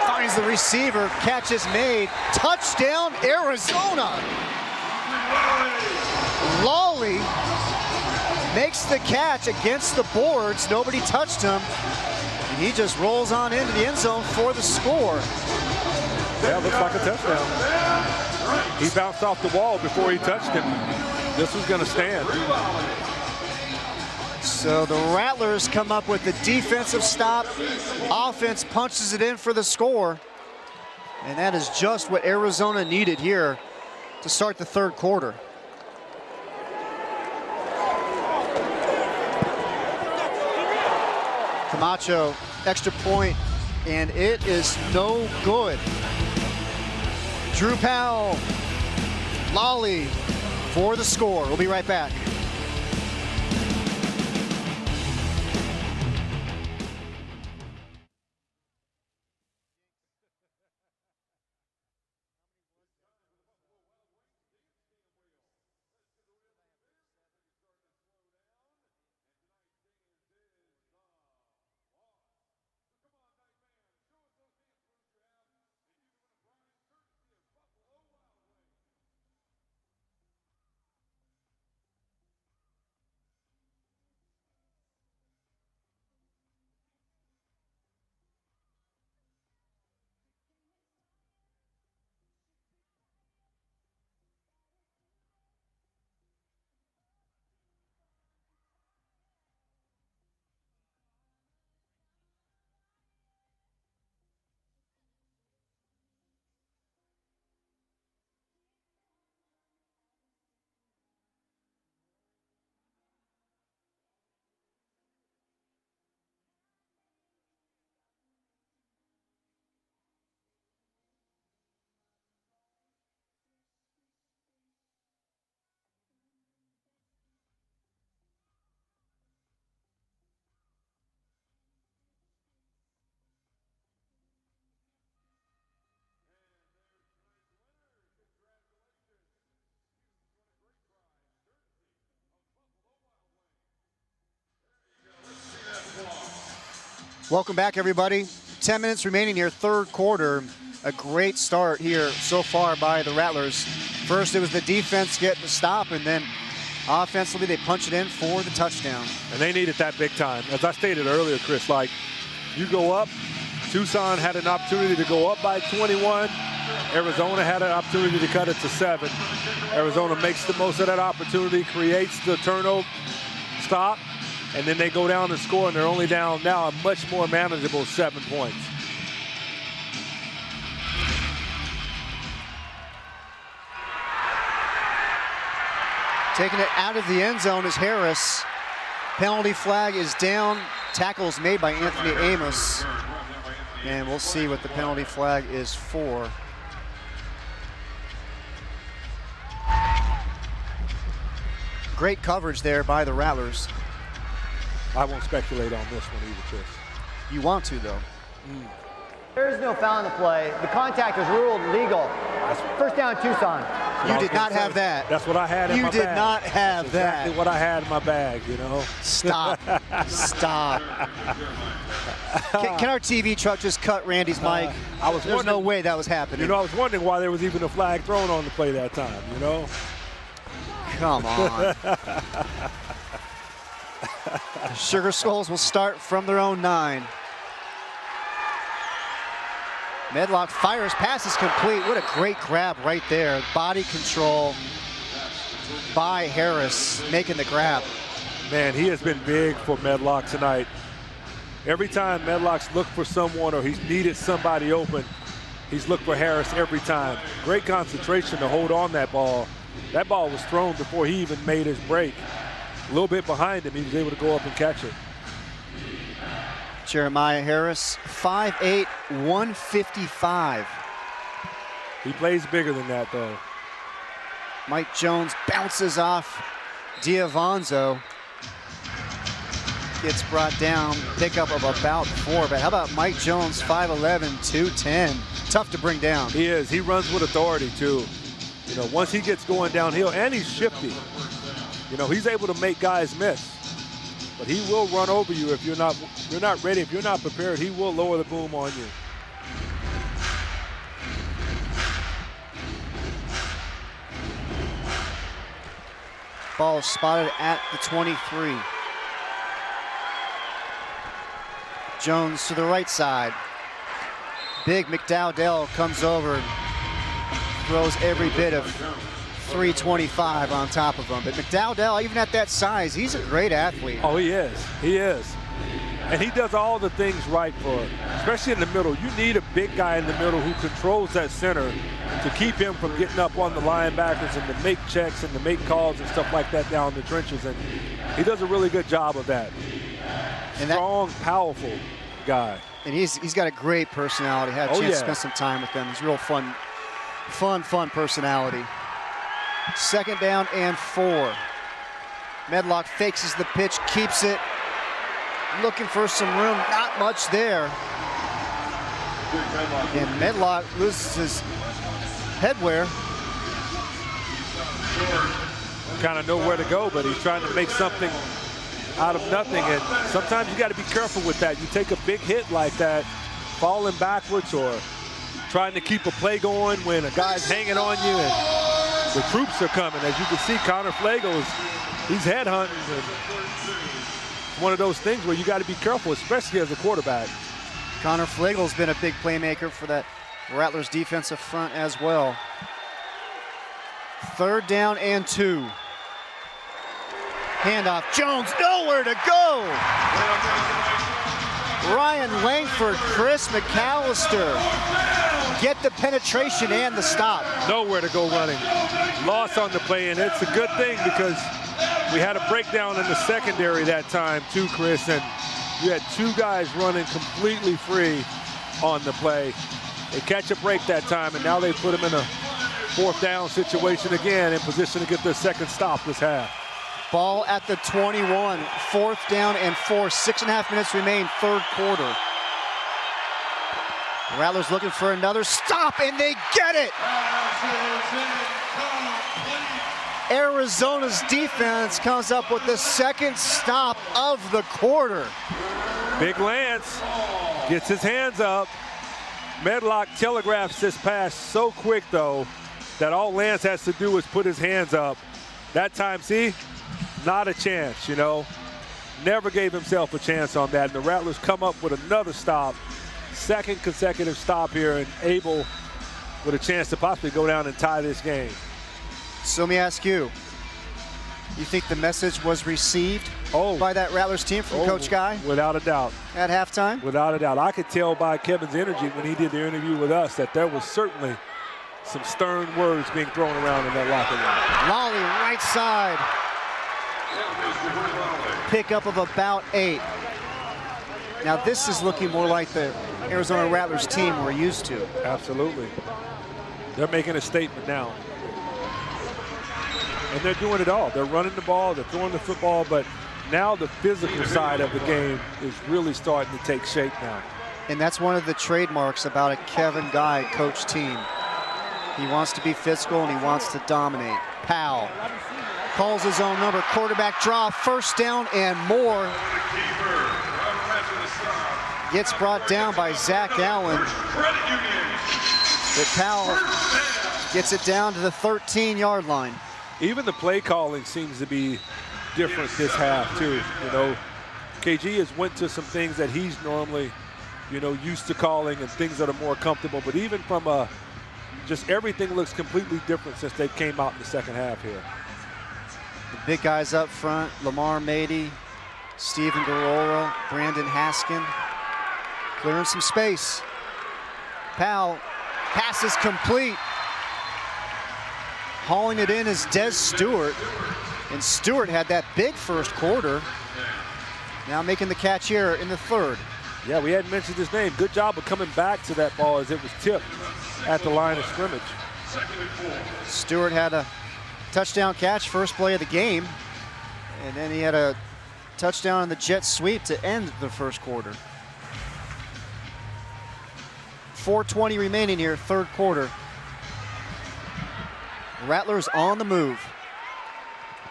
Speaker 1: finds the receiver, catch is made, touchdown Arizona. Lawley makes the catch against the boards, nobody touched him. And he just rolls on into the end zone for the score.
Speaker 2: Yeah, looks like a touchdown. He bounced off the wall before he touched him. This was going to stand.
Speaker 1: So the Rattlers come up with the defensive stop. Offense punches it in for the score. And that is just what Arizona needed here to start the 3rd quarter. Camacho, extra point, and it is no good. Drew Powell, Lawley for the score. We'll be right back. Welcome back, everybody. 10 minutes remaining here, third quarter. A great start here so far by the Rattlers. First, it was the defense getting the stop, and then offensively, they punch it in for the touchdown.
Speaker 2: And they needed that big time. As I stated earlier, Chris, like, you go up, Tucson had an opportunity to go up by 21. Arizona had an opportunity to cut it to 7. Arizona makes the most of that opportunity, creates the turnover, stop, and then they go down and score, and they're only down now a much more manageable 7 points.
Speaker 1: Taking it out of the end zone is Harris. Penalty flag is down. Tackles made by Anthony Amos. And we'll see what the penalty flag is for. Great coverage there by the Rattlers.
Speaker 2: I won't speculate on this one either, Chris.
Speaker 1: You want to, though.
Speaker 3: There is no foul in the play. The contact was ruled legal. First down, Tucson.
Speaker 1: You did not have that.
Speaker 2: That's what I had in my bag.
Speaker 1: You did not have that.
Speaker 2: Exactly what I had in my bag, you know.
Speaker 1: Stop. Stop. Can our TV truck just cut Randy's mic? There's no way that was happening.
Speaker 2: You know, I was wondering why there was even a flag thrown on the play that time, you know.
Speaker 1: Come on. Sugar Skulls will start from their own 9. Medlock fires, pass is complete. What a great grab right there. Body control by Harris, making the grab.
Speaker 2: Man, he has been big for Medlock tonight. Every time Medlock's looked for someone or he's needed somebody open, he's looked for Harris every time. Great concentration to hold on that ball. That ball was thrown before he even made his break. A little bit behind him, he was able to go up and catch it.
Speaker 1: Jeremiah Harris, 5'8", 155.
Speaker 2: He plays bigger than that, though.
Speaker 1: Mike Jones bounces off Diavanzo. Gets brought down, pickup of about 4. But how about Mike Jones, 5'11", 210. Tough to bring down.
Speaker 2: He is. He runs with authority, too. You know, once he gets going downhill, and he's shifty. You know, he's able to make guys miss. But he will run over you if you're not ready, if you're not prepared. He will lower the boom on you.
Speaker 1: Ball spotted at the 23. Jones to the right side. Big McDowdell comes over, throws every bit of 325 on top of him. But McDowdell, even at that size, he's a great athlete.
Speaker 2: Oh, he is. He is. And he does all the things right for it, especially in the middle. You need a big guy in the middle who controls that center to keep him from getting up on the linebackers and to make checks and to make calls and stuff like that down in the trenches. And he does a really good job of that.
Speaker 1: And
Speaker 2: strong, powerful guy.
Speaker 1: And he's got a great personality. Had a chance to spend some time with him. He's real fun personality. Second down and 4. Medlock fakes the pitch, keeps it. Looking for some room, not much there. And Medlock loses his headwear.
Speaker 2: Kind of know where to go, but he's trying to make something out of nothing. And sometimes you got to be careful with that. You take a big hit like that, falling backwards or trying to keep a play going when a guy's hanging on you and the troops are coming. As you can see, Connor Flagos, he's headhunting. It's one of those things where you got to be careful, especially as a quarterback.
Speaker 1: Connor Flagle's been a big playmaker for that Rattlers defensive front as well. Third down and 2. Handoff, Jones, nowhere to go. Ryan Langford, Chris McAllister get the penetration and the stop.
Speaker 2: Nowhere to go running. Loss on the play, and it's a good thing because we had a breakdown in the secondary that time too, Chris, and you had 2 guys running completely free on the play. They catch a break that time, and now they put him in a 4th down situation again in position to get their second stop this half.
Speaker 1: Ball at the 21, 4th down and 4, 6.5 minutes remain, third quarter. The Rattlers looking for another stop, and they get it! Arizona's defense comes up with the second stop of the quarter.
Speaker 2: Big Lance gets his hands up. Medlock telegraphs this pass so quick, though, that all Lance has to do is put his hands up. That time, see, not a chance, you know. Never gave himself a chance on that. And the Rattlers come up with another stop. Second consecutive stop here, and able with a chance to possibly go down and tie this game.
Speaker 1: So let me ask you, you think the message was received by that Rattlers team from Coach Guy?
Speaker 2: Without a doubt.
Speaker 1: At halftime?
Speaker 2: Without a doubt. I could tell by Kevin's energy when he did the interview with us that there was certainly some stern words being thrown around in that locker room.
Speaker 1: Lolly, right side. Pickup of about 8. Now this is looking more like the Arizona Rattlers team we're used to.
Speaker 2: Absolutely. They're making a statement now. And they're doing it all. They're running the ball, they're throwing the football, but now the physical side of the game is really starting to take shape now.
Speaker 1: And that's one of the trademarks about a Kevin Guy coach team. He wants to be physical and he wants to dominate. Powell calls his own number, quarterback draw, first down and more. Gets brought down by Zach Allen. But Powell gets it down to the 13-yard line.
Speaker 2: Even the play calling seems to be different this half too. You know, KG has went to some things that he's normally, you know, used to calling and things that are more comfortable. But even from just everything looks completely different since they came out in the second half here.
Speaker 1: The big guys up front, Lamar Mady, Steven Garora, Brandon Haskin, clearing some space. Powell, pass is complete. Hauling it in is Des Stewart. And Stewart had that big first quarter. Now making the catch here in the third.
Speaker 2: Yeah, we hadn't mentioned his name. Good job of coming back to that ball as it was tipped at the line of scrimmage.
Speaker 1: Stewart had a touchdown catch, first play of the game. And then he had a touchdown on the jet sweep to end the first quarter. 4:20 remaining here, third quarter. Rattlers on the move.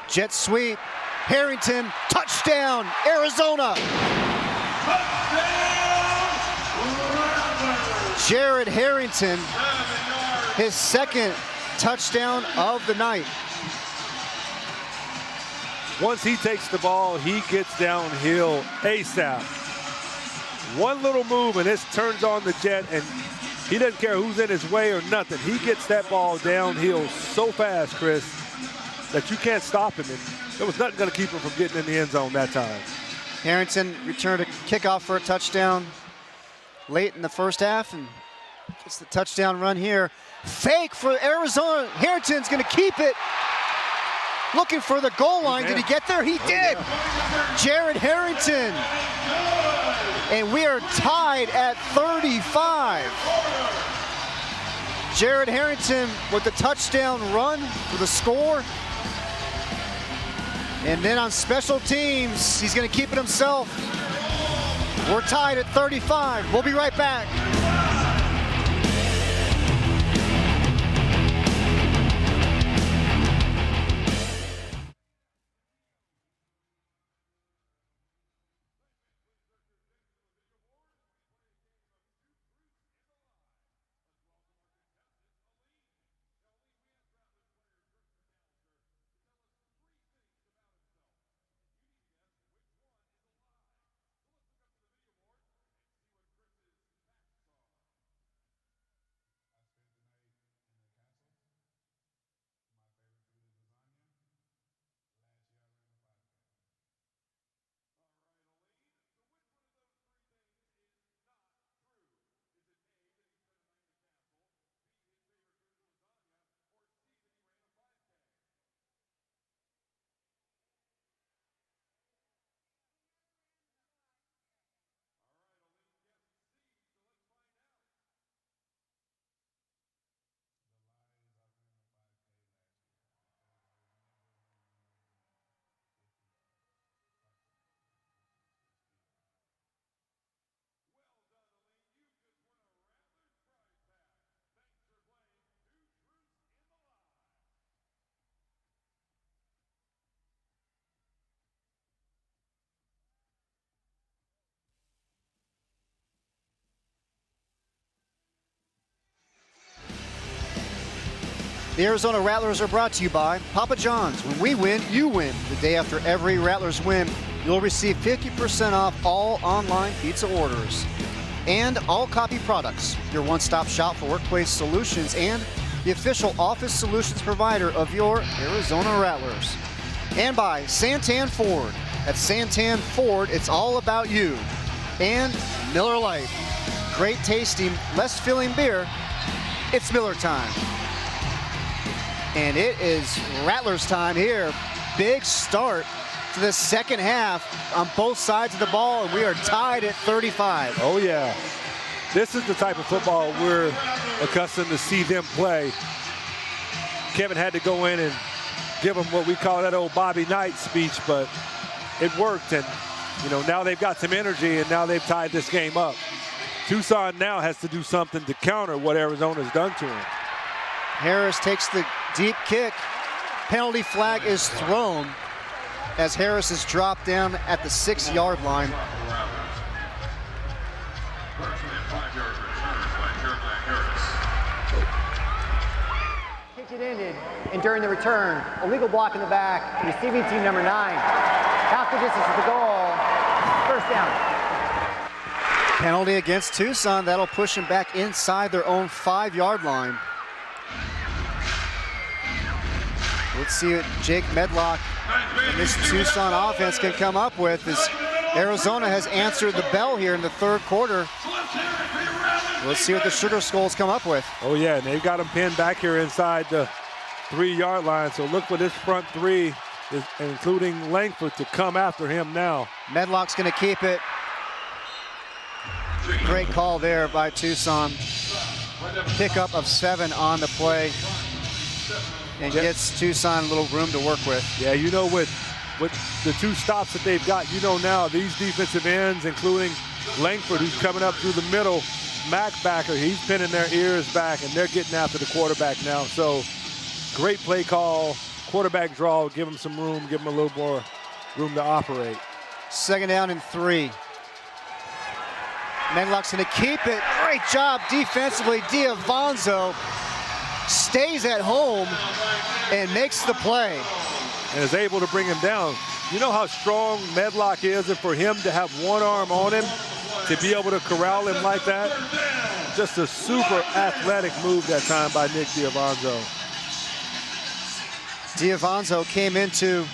Speaker 1: Jet sweep, Harrington, touchdown, Arizona. Jared Harrington, his second touchdown of the night.
Speaker 2: Once he takes the ball, he gets downhill ASAP. One little move and this turns on the jet, and he doesn't care who's in his way or nothing. He gets that ball downhill so fast, Chris, that you can't stop him. And there was nothing going to keep him from getting in the end zone that time.
Speaker 1: Harrington returned a kickoff for a touchdown late in the first half, and gets the touchdown run here. Fake for Arizona. Harrington's going to keep it. Looking for the goal line. Did he get there? He did. Jared Harrington. And we are tied at 35. Jared Harrington with the touchdown run for the score. And then on special teams, he's going to keep it himself. We're tied at 35. We'll be right back. The Arizona Rattlers are brought to you by Papa John's. When we win, you win. The day after every Rattlers win, you'll receive 50% off all online pizza orders. And All Copy Products, your one-stop shop for workplace solutions and the official office solutions provider of your Arizona Rattlers. And by Santan Ford. At Santan Ford, it's all about you. And Miller Lite. Great tasting, less filling beer. It's Miller time. And it is Rattlers time here. Big start to the second half on both sides of the ball, and we are tied at 35.
Speaker 2: Oh, yeah. This is the type of football we're accustomed to see them play. Kevin had to go in and give them what we call that old Bobby Knight speech, but it worked. And, you know, now they've got some energy, and now they've tied this game up. Tucson now has to do something to counter what Arizona's done to him.
Speaker 1: Harris takes the deep kick. Penalty flag is thrown as Harris is dropped down at the 6-yard line.
Speaker 3: Kick it ended, and during the return, illegal block in the back, receiving team number 9. Half the distance to the goal, first down.
Speaker 1: Penalty against Tucson. That'll push them back inside their own 5-yard line. Let's see what Jake Medlock and this Tucson offense can come up with, as Arizona has answered the bell here in the third quarter. Let's see what the Sugar Skulls come up with.
Speaker 2: Oh, yeah, and they've got him pinned back here inside the 3-yard line. So look for this front three, including Langford, to come after him now.
Speaker 1: Medlock's going to keep it. Great call there by Tucson. Pickup of 7 on the play. And gets Tucson a little room to work with.
Speaker 2: Yeah, you know, with the 2 stops that they've got, you know now these defensive ends, including Langford, who's coming up through the middle, Mac backer, he's pinning their ears back, and they're getting after the quarterback now. So great play call, quarterback draw, give him some room, give him a little more room to operate.
Speaker 1: Second down and 3. Medlock's going to keep it. Great job defensively. Diavanzo stays at home and makes the play.
Speaker 2: And is able to bring him down. You know how strong Medlock is, and for him to have one arm on him, to be able to corral him like that, just a super athletic move that time by Nick Diavanzo.
Speaker 1: Diavanzo came into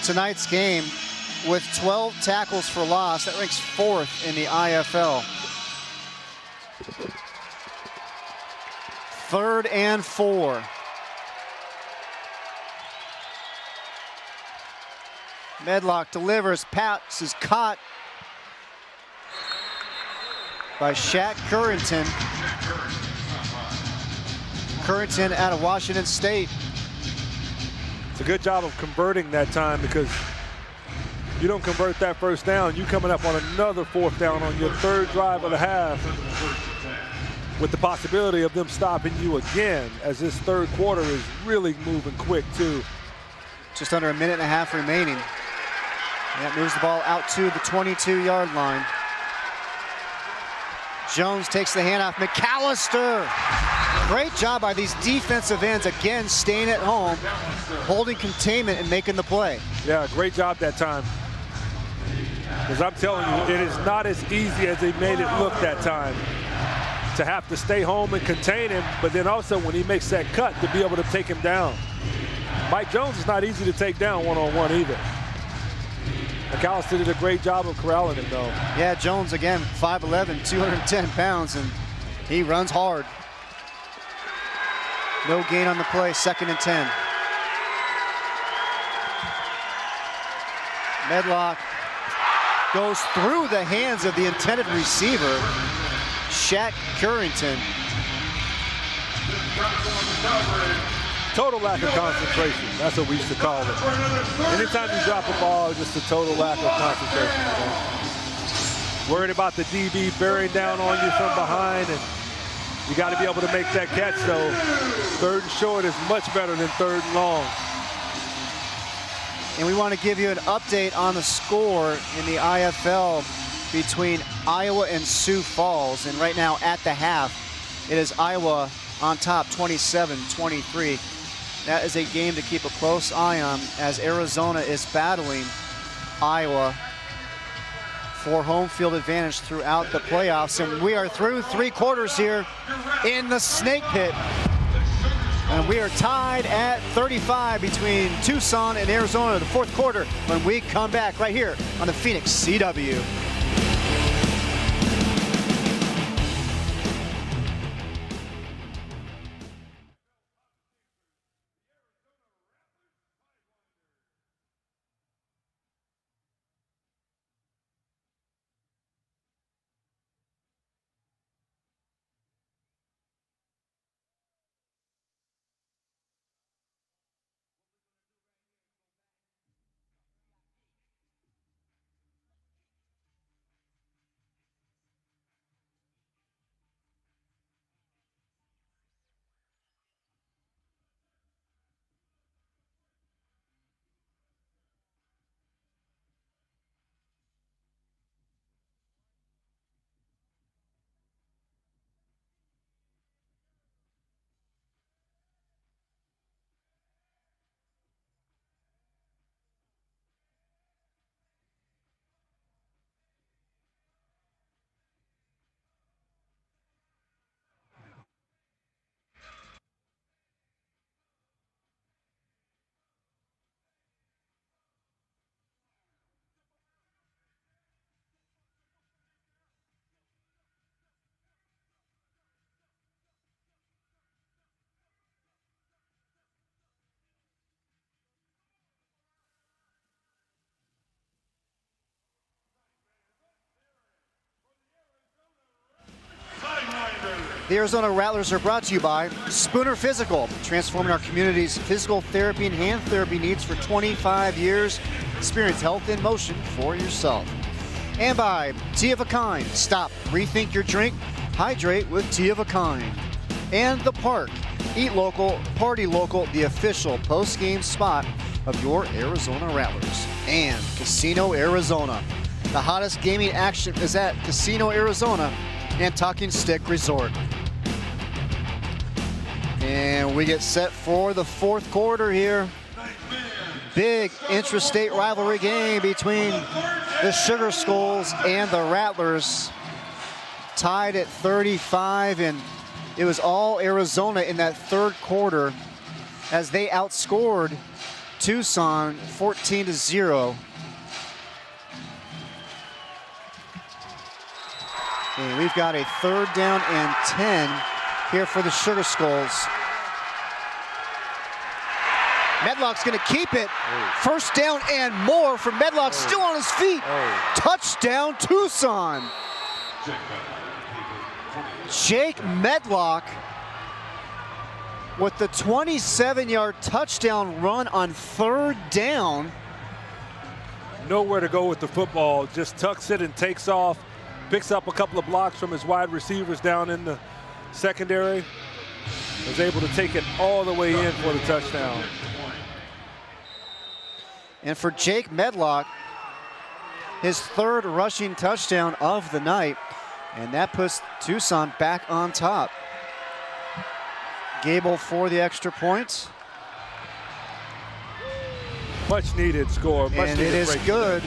Speaker 1: tonight's game with 12 tackles for loss. That ranks 4th in the IFL. 3rd and 4. Medlock delivers, pass is caught by Shaq Currington. Currington out of Washington State.
Speaker 2: It's a good job of converting that time, because you don't convert that first down, you coming up on another 4th down on your 3rd drive of the half, with the possibility of them stopping you again, as this 3rd quarter is really moving quick too.
Speaker 1: Just under a minute and a half remaining. And that moves the ball out to the 22-yard line. Jones takes the handoff. McAllister. Great job by these defensive ends, again staying at home, holding containment and making the play.
Speaker 2: Yeah, great job that time. Because I'm telling you, it is not as easy as they made it look that time, to have to stay home and contain him, but then also when he makes that cut, to be able to take him down. Mike Jones is not easy to take down one-on-one either. McAllister did a great job of corralling him, though.
Speaker 1: Yeah, Jones, again, 5'11", 210 pounds, and he runs hard. No gain on the play, 2nd and 10. Medlock goes through the hands of the intended receiver, Shaq Currington.
Speaker 2: Total lack of concentration. That's what we used to call it. Anytime you drop a ball, just a total lack of concentration. You know? Worried about the DB bearing down on you from behind, and you got to be able to make that catch. So 3rd and short is much better than 3rd and long.
Speaker 1: And we want to give you an update on the score in the IFL between Iowa and Sioux Falls. And right now at the half, it is Iowa on top 27-23. That is a game to keep a close eye on as Arizona is battling Iowa for home field advantage throughout the playoffs. And we are through 3 quarters here in the Snake Pit. And we are tied at 35 between Tucson and Arizona in the 4th quarter when we come back right here on the Phoenix CW. The Arizona Rattlers are brought to you by Spooner Physical, transforming our community's physical therapy and hand therapy needs for 25 years. Experience health in motion for yourself. And by Tea of a Kind. Stop, rethink your drink, hydrate with Tea of a Kind. And The Park. Eat local, party local, the official post-game spot of your Arizona Rattlers. And Casino Arizona. The hottest gaming action is at Casino Arizona and Talking Stick Resort. And we get set for the 4th quarter here. Big intrastate rivalry game between the Sugar Skulls and the Rattlers. Tied at 35, and it was all Arizona in that 3rd quarter as they outscored Tucson 14-0. And we've got a 3rd down and 10 here for the Sugar Skulls. Medlock's gonna keep it. First down and more for Medlock, still on his feet. Touchdown, Tucson. Jake Medlock with the 27-yard touchdown run on 3rd down.
Speaker 2: Nowhere to go with the football, just tucks it and takes off. Picks up a couple of blocks from his wide receivers down in the secondary. Was able to take it all the way in for the touchdown.
Speaker 1: And for Jake Medlock, his 3rd rushing touchdown of the night. And that puts Tucson back on top. Gable for the extra point.
Speaker 2: Much needed score. Much
Speaker 1: And it is good.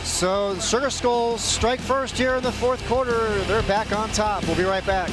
Speaker 1: So the Sugar Skulls strike first here in the 4th quarter. They're back on top. We'll be right back.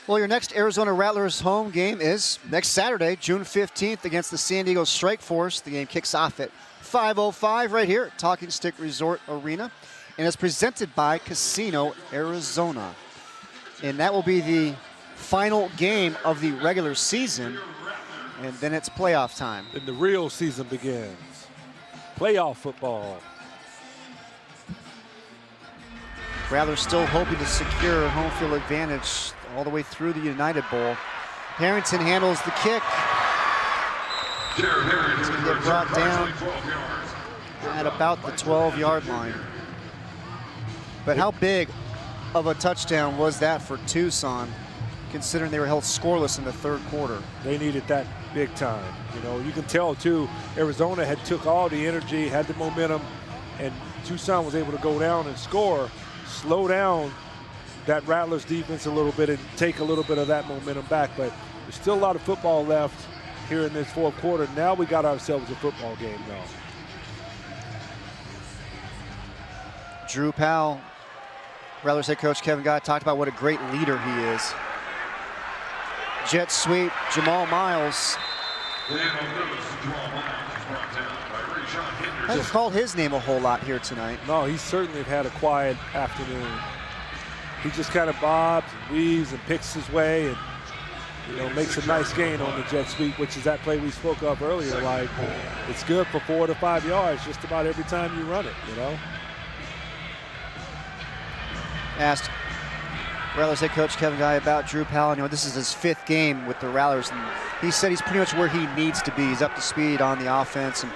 Speaker 1: Well, your next Arizona Rattlers home game is next Saturday, June 15th, against the San Diego Strike Force. The game kicks off at 5:05 right here at Talking Stick Resort Arena, and is presented by Casino Arizona. And that will be the final game of the regular season, and then it's playoff time.
Speaker 2: And the real season begins. Playoff football.
Speaker 1: Rattlers still hoping to secure home field advantage all the way through the United Bowl. Harrington handles the kick. It's going to get brought down at about the 12-yard line. But how big of a touchdown was that for Tucson, considering they were held scoreless in the third quarter?
Speaker 2: They needed that big time. You know, you can tell too, Arizona had took all the energy, had the momentum, and Tucson was able to go down and score, slow down that Rattlers defense a little bit and take a little bit of that momentum back. But there's still a lot of football left here in this fourth quarter. Now we got ourselves a football game now.
Speaker 1: Drew Powell, Rattlers head coach Kevin Gott, talked about what a great leader he is. Jet sweep, Jamal Miles. I haven't called his name a whole lot here tonight.
Speaker 2: No, he certainly had a quiet afternoon. He just kind of bobs and weaves and picks his way and, you know, makes a nice gain on the jet sweep, which is that play we spoke of earlier. Like, it's good for 4 to 5 yards just about every time you run it, you know?
Speaker 1: Asked Rattlers head coach Kevin Guy about Drew Powell. You know, this is his 5th game with the Rattlers, and he said he's pretty much where he needs to be. He's up to speed on the offense and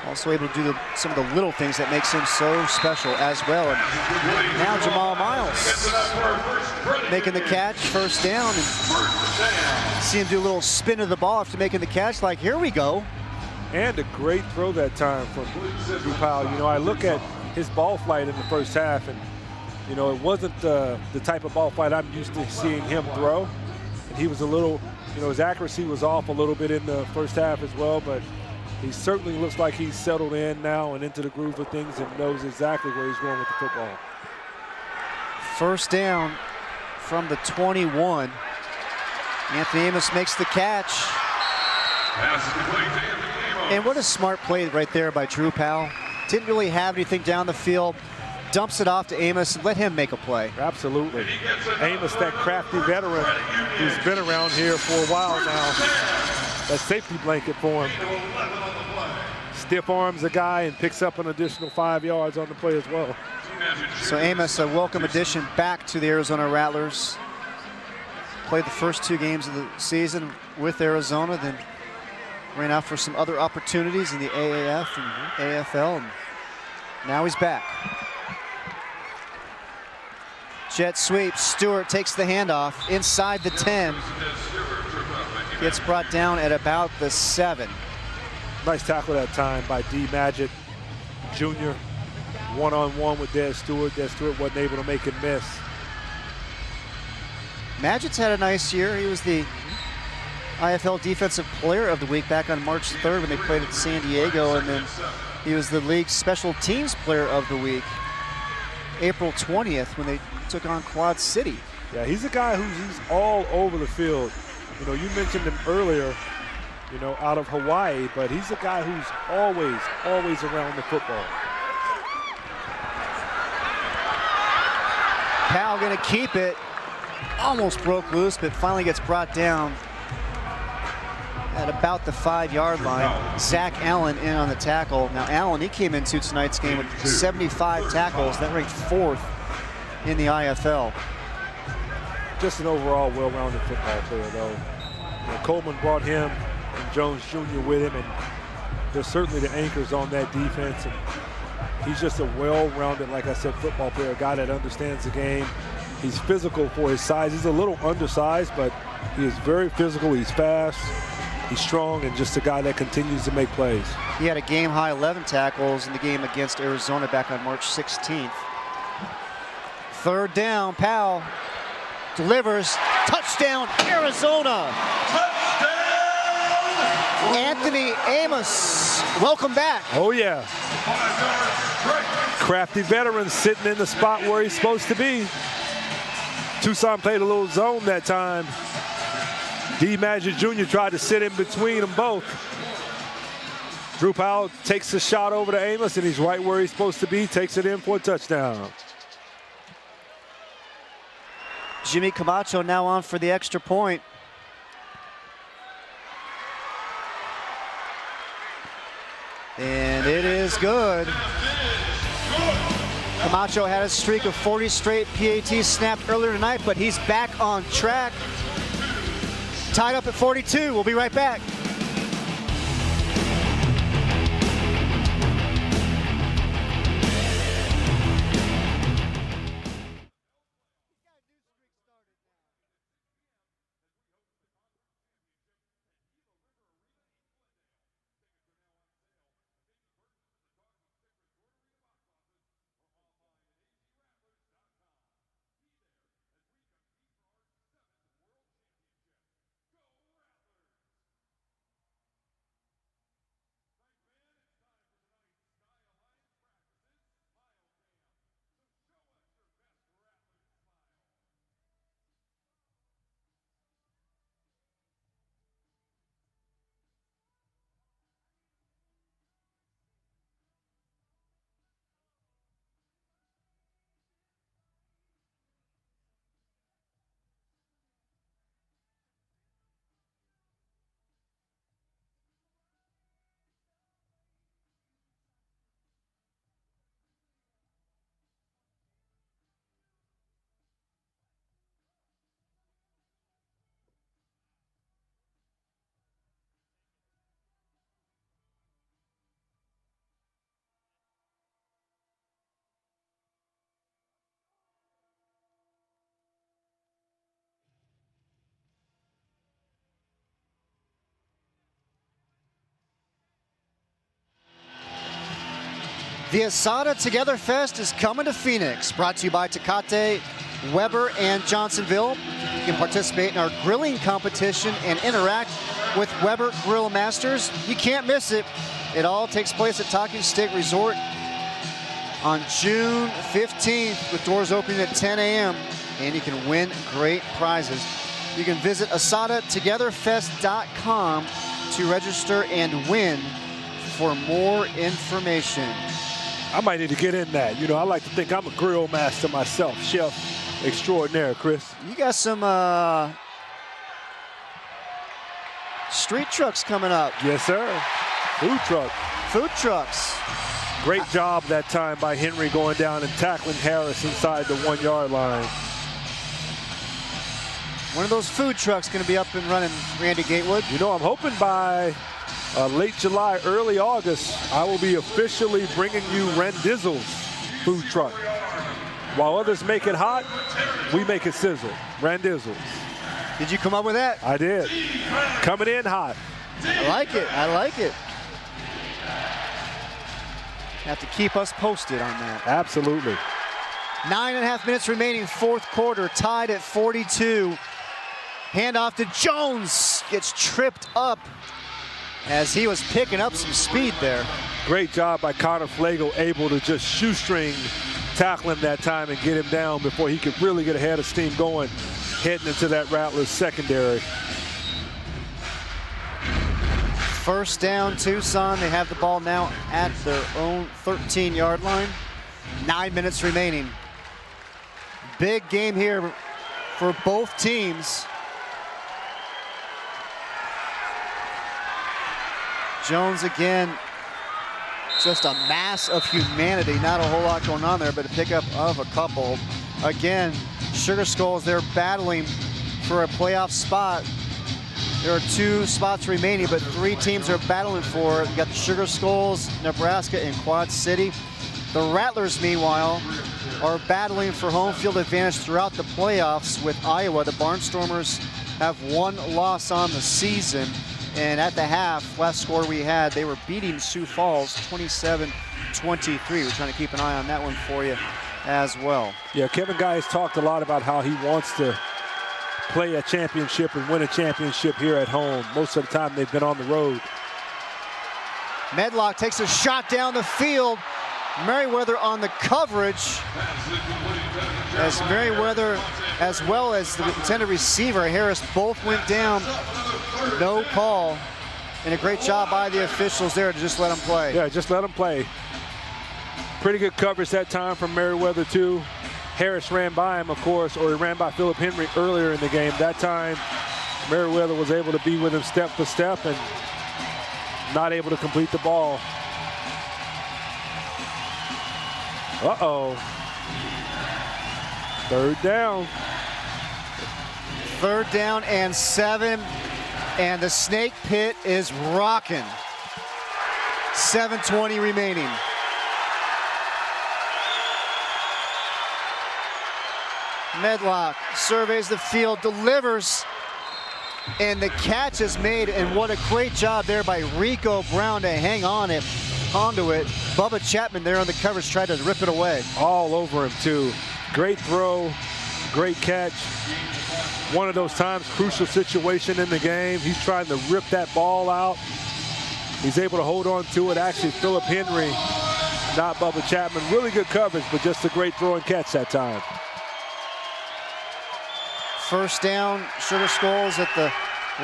Speaker 1: also able to do some of the little things that makes him so special as well. And now Jamal Miles making the catch, first down, and see him do a little spin of the ball after making the catch, like, here we go.
Speaker 2: And a great throw that time from Drew Powell. You know, I look at his ball flight in the first half, and, you know, it wasn't the type of ball flight I'm used to seeing him throw. And he was a little, you know, his accuracy was off a little bit in the first half as well, but he certainly looks like he's settled in now and into the groove of things and knows exactly where he's going with the football.
Speaker 1: First down from the 21. Anthony Amos makes the catch. And what a smart play right there by Drew Powell. Didn't really have anything down the field. Dumps it off to Amos and let him make a play.
Speaker 2: Absolutely. Amos, that crafty veteran who's been around here for a while now. That safety blanket for him. Stiff arms a guy and picks up an additional 5 yards on the play as well.
Speaker 1: So Amos, a welcome addition back to the Arizona Rattlers. Played the first 2 games of the season with Arizona, then ran out for some other opportunities in the AAF and AFL, and now he's back. Jet sweep, Stewart takes the handoff inside the 10. Gets brought down at about the 7.
Speaker 2: Nice tackle that time by D. Magic Jr. One-on-one with Des Stewart. Des Stewart wasn't able to make him miss.
Speaker 1: Magic's had a nice year. He was the IFL Defensive Player of the Week back on March 3rd when they played at San Diego, and then he was the league's Special Teams Player of the Week April 20th when they took on Quad City.
Speaker 2: Yeah, he's a guy who's all over the field. You know, you mentioned him earlier, you know, out of Hawaii, but he's a guy who's always around the football.
Speaker 1: Powell gonna keep it. Almost broke loose, but finally gets brought down at about the 5-yard line. Zach Allen in on the tackle. Now Allen, he came into tonight's game with 75 tackles. That ranked 4th in the IFL.
Speaker 2: Just an overall well-rounded football player, though. You know, Coleman brought him and Jones Jr. with him, and they're certainly the anchors on that defense. And he's just a well-rounded, like I said, football player, a guy that understands the game. He's physical for his size. He's a little undersized, but he is very physical. He's fast, he's strong, and just a guy that continues to make plays.
Speaker 1: He had a game-high 11 tackles in the game against Arizona back on March 16th. Third down, Powell delivers, touchdown, Arizona. Anthony Amos, welcome back.
Speaker 2: Oh, yeah. Crafty veteran sitting in the spot where he's supposed to be. Tucson played a little zone that time. D. Magic Jr. tried to sit in between them both. Drew Powell takes the shot over to Amos, and he's right where he's supposed to be, takes it in for a touchdown.
Speaker 1: Jimmy Camacho now on for the extra point. And it is good. Camacho had a streak of 40 straight PATs snapped earlier tonight, but he's back on track. Tied up at 42. We'll be right back. The Asada Together Fest is coming to Phoenix, brought to you by Tecate, Weber, and Johnsonville. You can participate in our grilling competition and interact with Weber Grill Masters. You can't miss it. It all takes place at Talking Stick Resort on June 15th, with doors opening at 10 a.m. and you can win great prizes. You can visit AsadaTogetherFest.com to register and win for more information.
Speaker 2: I might need to get in that. You know, I like to think I'm a grill master myself, chef extraordinaire, Chris.
Speaker 1: You got some street trucks coming up.
Speaker 2: Yes, sir. Food truck.
Speaker 1: Food trucks.
Speaker 2: Great job that time by Henry going down and tackling Harris inside the 1 yard line.
Speaker 1: One of those food trucks going to be up and running, Randy Gatewood.
Speaker 2: You know, I'm hoping by late July, early August, I will be officially bringing you Randizzle's food truck. While others make it hot, we make it sizzle. Randizzle's.
Speaker 1: Did you come up with that?
Speaker 2: I did. Coming in hot.
Speaker 1: I like it. I like it. Have to keep us posted on that.
Speaker 2: Absolutely.
Speaker 1: 9.5 minutes remaining, fourth quarter, tied at 42. Handoff to Jones, gets tripped up as he was picking up some speed there.
Speaker 2: Great job by Connor Flagle, able to just shoestring tackle him that time and get him down before he could really get ahead of steam going, heading into that Rattlers secondary.
Speaker 1: First down, Tucson. They have the ball now at their own 13-yard line. 9 minutes remaining. Big game here for both teams. Jones again, just a mass of humanity. Not a whole lot going on there, but a pickup of a couple. Again, Sugar Skulls, they're battling for a playoff spot. There are 2 spots remaining, but 3 teams are battling for it. You got the Sugar Skulls, Nebraska, and Quad City. The Rattlers, meanwhile, are battling for home field advantage throughout the playoffs with Iowa. The Barnstormers have 1 loss on the season. And at the half, last score we had, they were beating Sioux Falls 27-23. We're trying to keep an eye on that one for you as well.
Speaker 2: Yeah, Kevin Guy has talked a lot about how he wants to play a championship and win a championship here at home. Most of the time they've been on the road.
Speaker 1: Medlock takes a shot down the field. Merriweather on the coverage, as Merriweather as well as the intended receiver, Harris, both went down. No call. And a great job by the officials there to just let him play.
Speaker 2: Yeah, just let him play. Pretty good coverage that time from Merriweather, too. Harris ran by him, of course, or he ran by Philip Henry earlier in the game. That time, Merriweather was able to be with him step for step and not able to complete the ball. Uh-oh. Third down.
Speaker 1: 3rd down and 7. And the snake pit is rocking. 7:20 remaining. Medlock surveys the field, delivers, and the catch is made. And what a great job there by Rico Brown to hang onto it. Bubba Chapman there on the coverage tried to rip it away.
Speaker 2: All over him, too. Great throw, great catch. One of those times, crucial situation in the game. He's trying to rip that ball out. He's able to hold on to it. Actually, Philip Henry, not Bubba Chapman. Really good coverage, but just a great throw and catch that time.
Speaker 1: 1st down, Sugar Skulls at the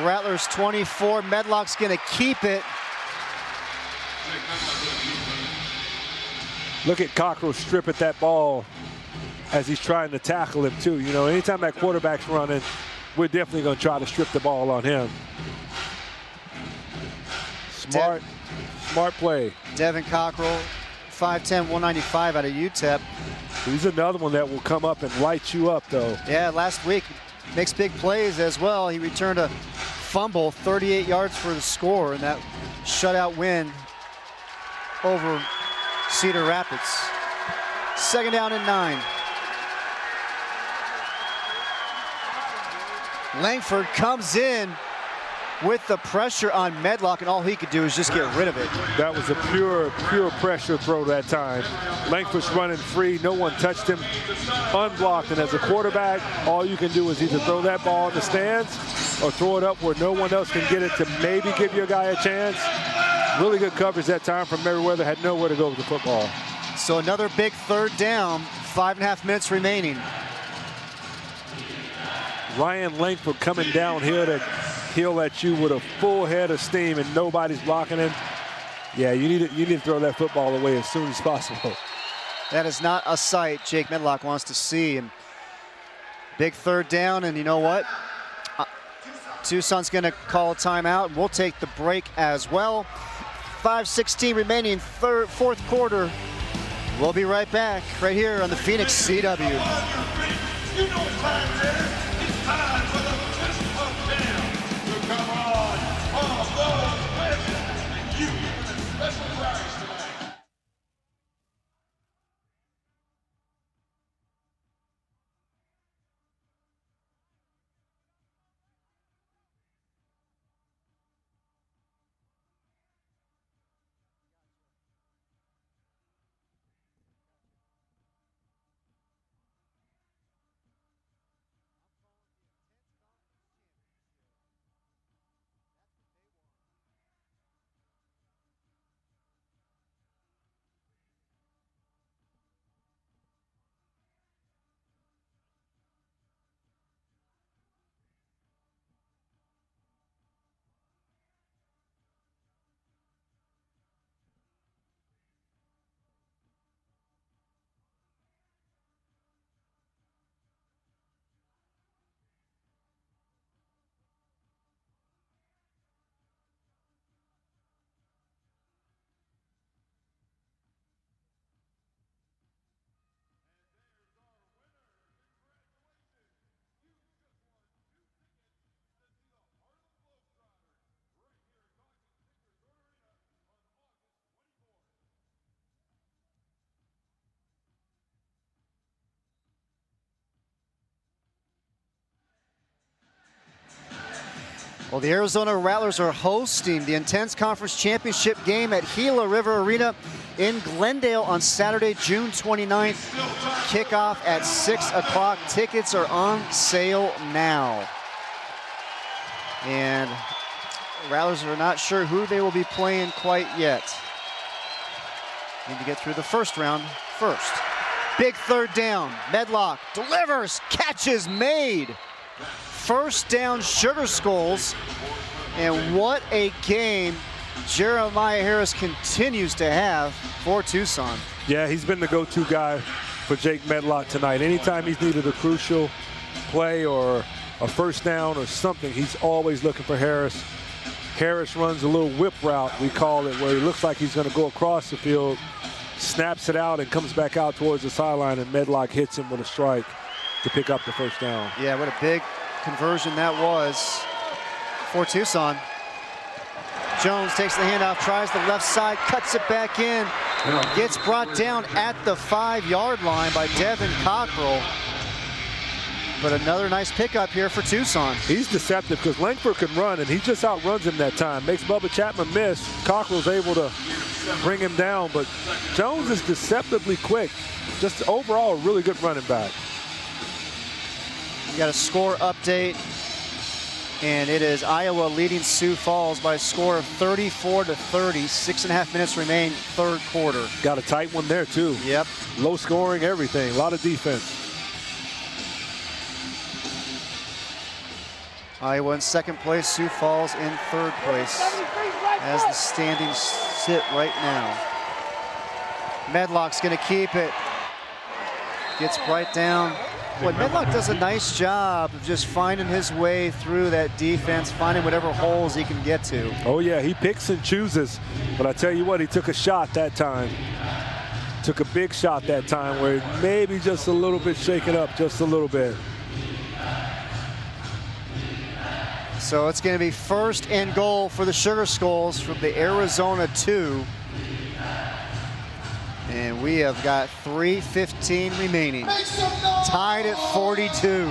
Speaker 1: Rattlers 24. Medlock's going to keep it.
Speaker 2: Look at Cockrell strip at that ball as he's trying to tackle him, too. You know, anytime that quarterback's running, we're definitely going to try to strip the ball on him. Smart play.
Speaker 1: Devin Cockrell, 5'10", 195 out of UTEP.
Speaker 2: He's another one that will come up and light you up, though.
Speaker 1: Yeah, last week makes big plays as well. He returned a fumble, 38 yards for the score in that shutout win over Cedar Rapids. 2nd down and 9. Langford comes in with the pressure on Medlock, and all he could do is just get rid of it.
Speaker 2: That was a pure pressure throw that time. Langford's running free. No one touched him. Unblocked. And as a quarterback, all you can do is either throw that ball in the stands or throw it up where no one else can get it to maybe give your guy a chance. Really good coverage that time from Merriweather. Had nowhere to go with the football.
Speaker 1: So another big 3rd down. 5.5 minutes remaining.
Speaker 2: Ryan Langford coming downhill at you with a full head of steam and nobody's blocking him. Yeah, you need to throw that football away as soon as possible.
Speaker 1: That is not a sight Jake Medlock wants to see. And big 3rd down, and you know what? Tucson's going to call a timeout, and we'll take the break as well. 5:16 remaining, 4th quarter. We'll be right back right here on the Phoenix CW. Well, the Arizona Rattlers are hosting the Intense Conference Championship game at Gila River Arena in Glendale on Saturday, June 29th. Kickoff at 6 o'clock. Tickets are on sale now. And Rattlers are not sure who they will be playing quite yet. Need to get through the first round first. Big third down. Medlock delivers. Catches made. First down, Sugar Skulls. And what a game Jeremiah Harris continues to have for Tucson.
Speaker 2: Yeah, he's been the go-to guy for Jake Medlock tonight. Anytime he's needed a crucial play or a first down or something, he's always looking for Harris. Harris runs a little whip route, we call it, where he looks like he's going to go across the field, snaps it out, and comes back out towards the sideline, and Medlock hits him with a strike to pick up the first down.
Speaker 1: Yeah, what a big conversion that was for Tucson. Jones takes the handoff, tries the left side, cuts it back in, gets brought down at the 5-yard line by Devin Cockrell. But another nice pickup here for Tucson.
Speaker 2: He's deceptive because Langford can run, and he just outruns him that time. Makes Bubba Chapman miss. Cockrell's able to bring him down, but Jones is deceptively quick. Just overall a really good running back.
Speaker 1: We got a score update, and it is Iowa leading Sioux Falls by a score of 34-30. 6.5 minutes remain, third quarter.
Speaker 2: Got a tight one there too.
Speaker 1: Yep.
Speaker 2: Low scoring, everything, a lot of defense.
Speaker 1: Iowa in second place, Sioux Falls in third place as the standings sit right now. Medlock's gonna keep it. Gets right down. Boy, Medlock does a nice job of just finding his way through that defense, finding whatever holes he can get to.
Speaker 2: Oh yeah, he picks and chooses. But I tell you what, he took a shot that time. Took a big shot that time where he maybe just a little bit shaken up, just a little bit.
Speaker 1: So it's going to be first and goal for the Sugar Skulls from the Arizona 2. And we have got 3:15 remaining. Tied at 42.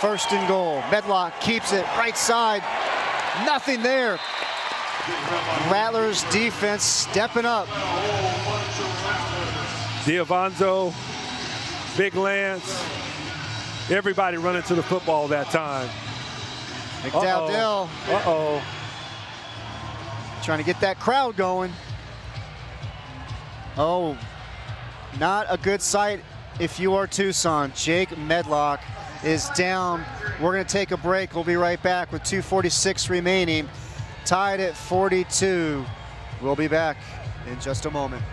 Speaker 1: First and goal. Medlock keeps it right side. Nothing there. Rattlers defense stepping up.
Speaker 2: Diavanzo, Big Lance, everybody running to the football that time.
Speaker 1: McDowell.
Speaker 2: Uh-oh.
Speaker 1: Trying to get that crowd going. Oh, not a good sight if you are Tucson. Jake Medlock is down. We're going to take a break. We'll be right back with 2:46 remaining. Tied at 42. We'll be back in just a moment.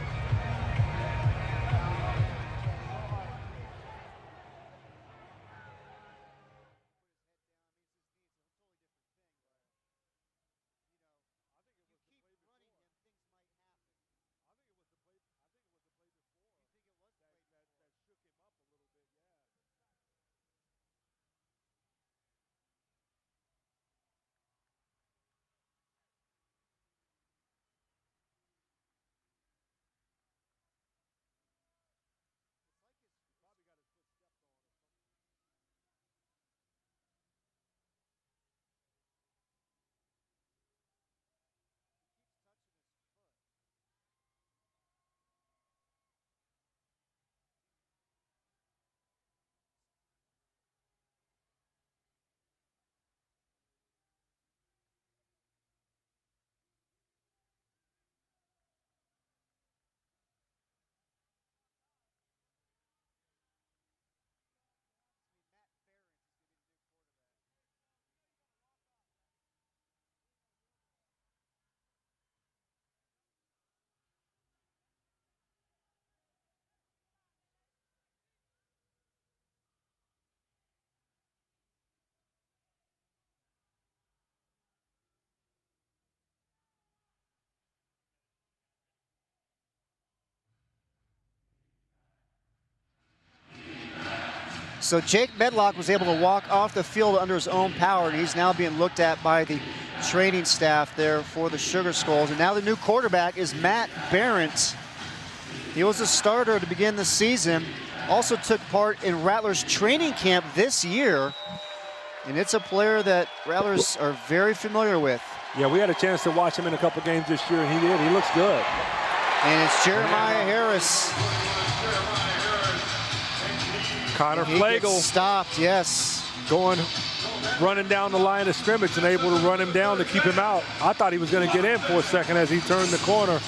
Speaker 1: So Jake Medlock was able to walk off the field under his own power, and he's now being looked at by the training staff there for the Sugar Skulls. And now the new quarterback is Matt Barrett. He was a starter to begin the season, also took part in Rattlers training camp this year, and it's a player that Rattlers are very familiar with.
Speaker 2: Yeah, we had a chance to watch him in a couple games this year, and he did. He looks good.
Speaker 1: And it's Jeremiah Harris.
Speaker 2: Connor
Speaker 1: He gets
Speaker 2: Flagel.
Speaker 1: stopped, yes.
Speaker 2: running down the line of scrimmage and able to run him down to keep him out. I thought he was going to get in for a second as he turned the corner.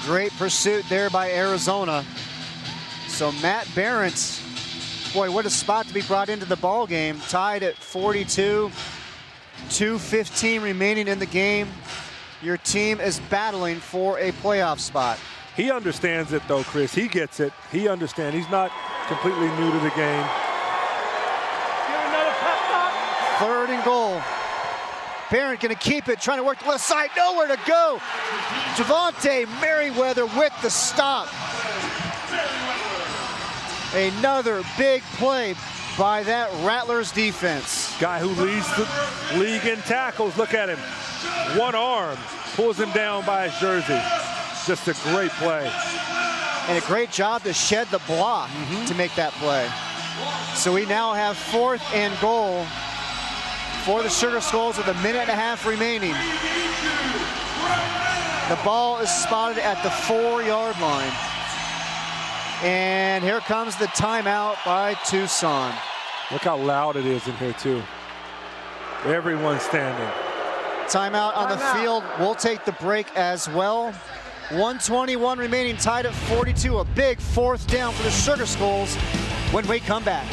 Speaker 1: Great pursuit there by Arizona. So Matt Barents, boy, what a spot to be brought into the ball game. Tied at 42, 2:15 remaining in the game. Your team is battling for a playoff spot.
Speaker 2: He understands it though, Chris. He gets it. He understands. He's not completely new to the game.
Speaker 1: 3rd and goal. Barrett gonna keep it, trying to work the left side, nowhere to go. Javonte Merriweather with the stop. Another big play by that Rattlers defense.
Speaker 2: Guy who leads the league in tackles. Look at him. One arm pulls him down by his jersey. Just a great play.
Speaker 1: And a great job to shed the block to make that play. So we now have 4th and goal for the Sugar Skulls with 1.5 minutes remaining. The ball is spotted at the 4-yard line. And here comes the timeout by Tucson.
Speaker 2: Look how loud it is in here too. Everyone's standing.
Speaker 1: Timeout on the field. We'll take the break as well. 1:21 remaining, tied at 42. A big 4th down for the Sugar Skulls when we come back.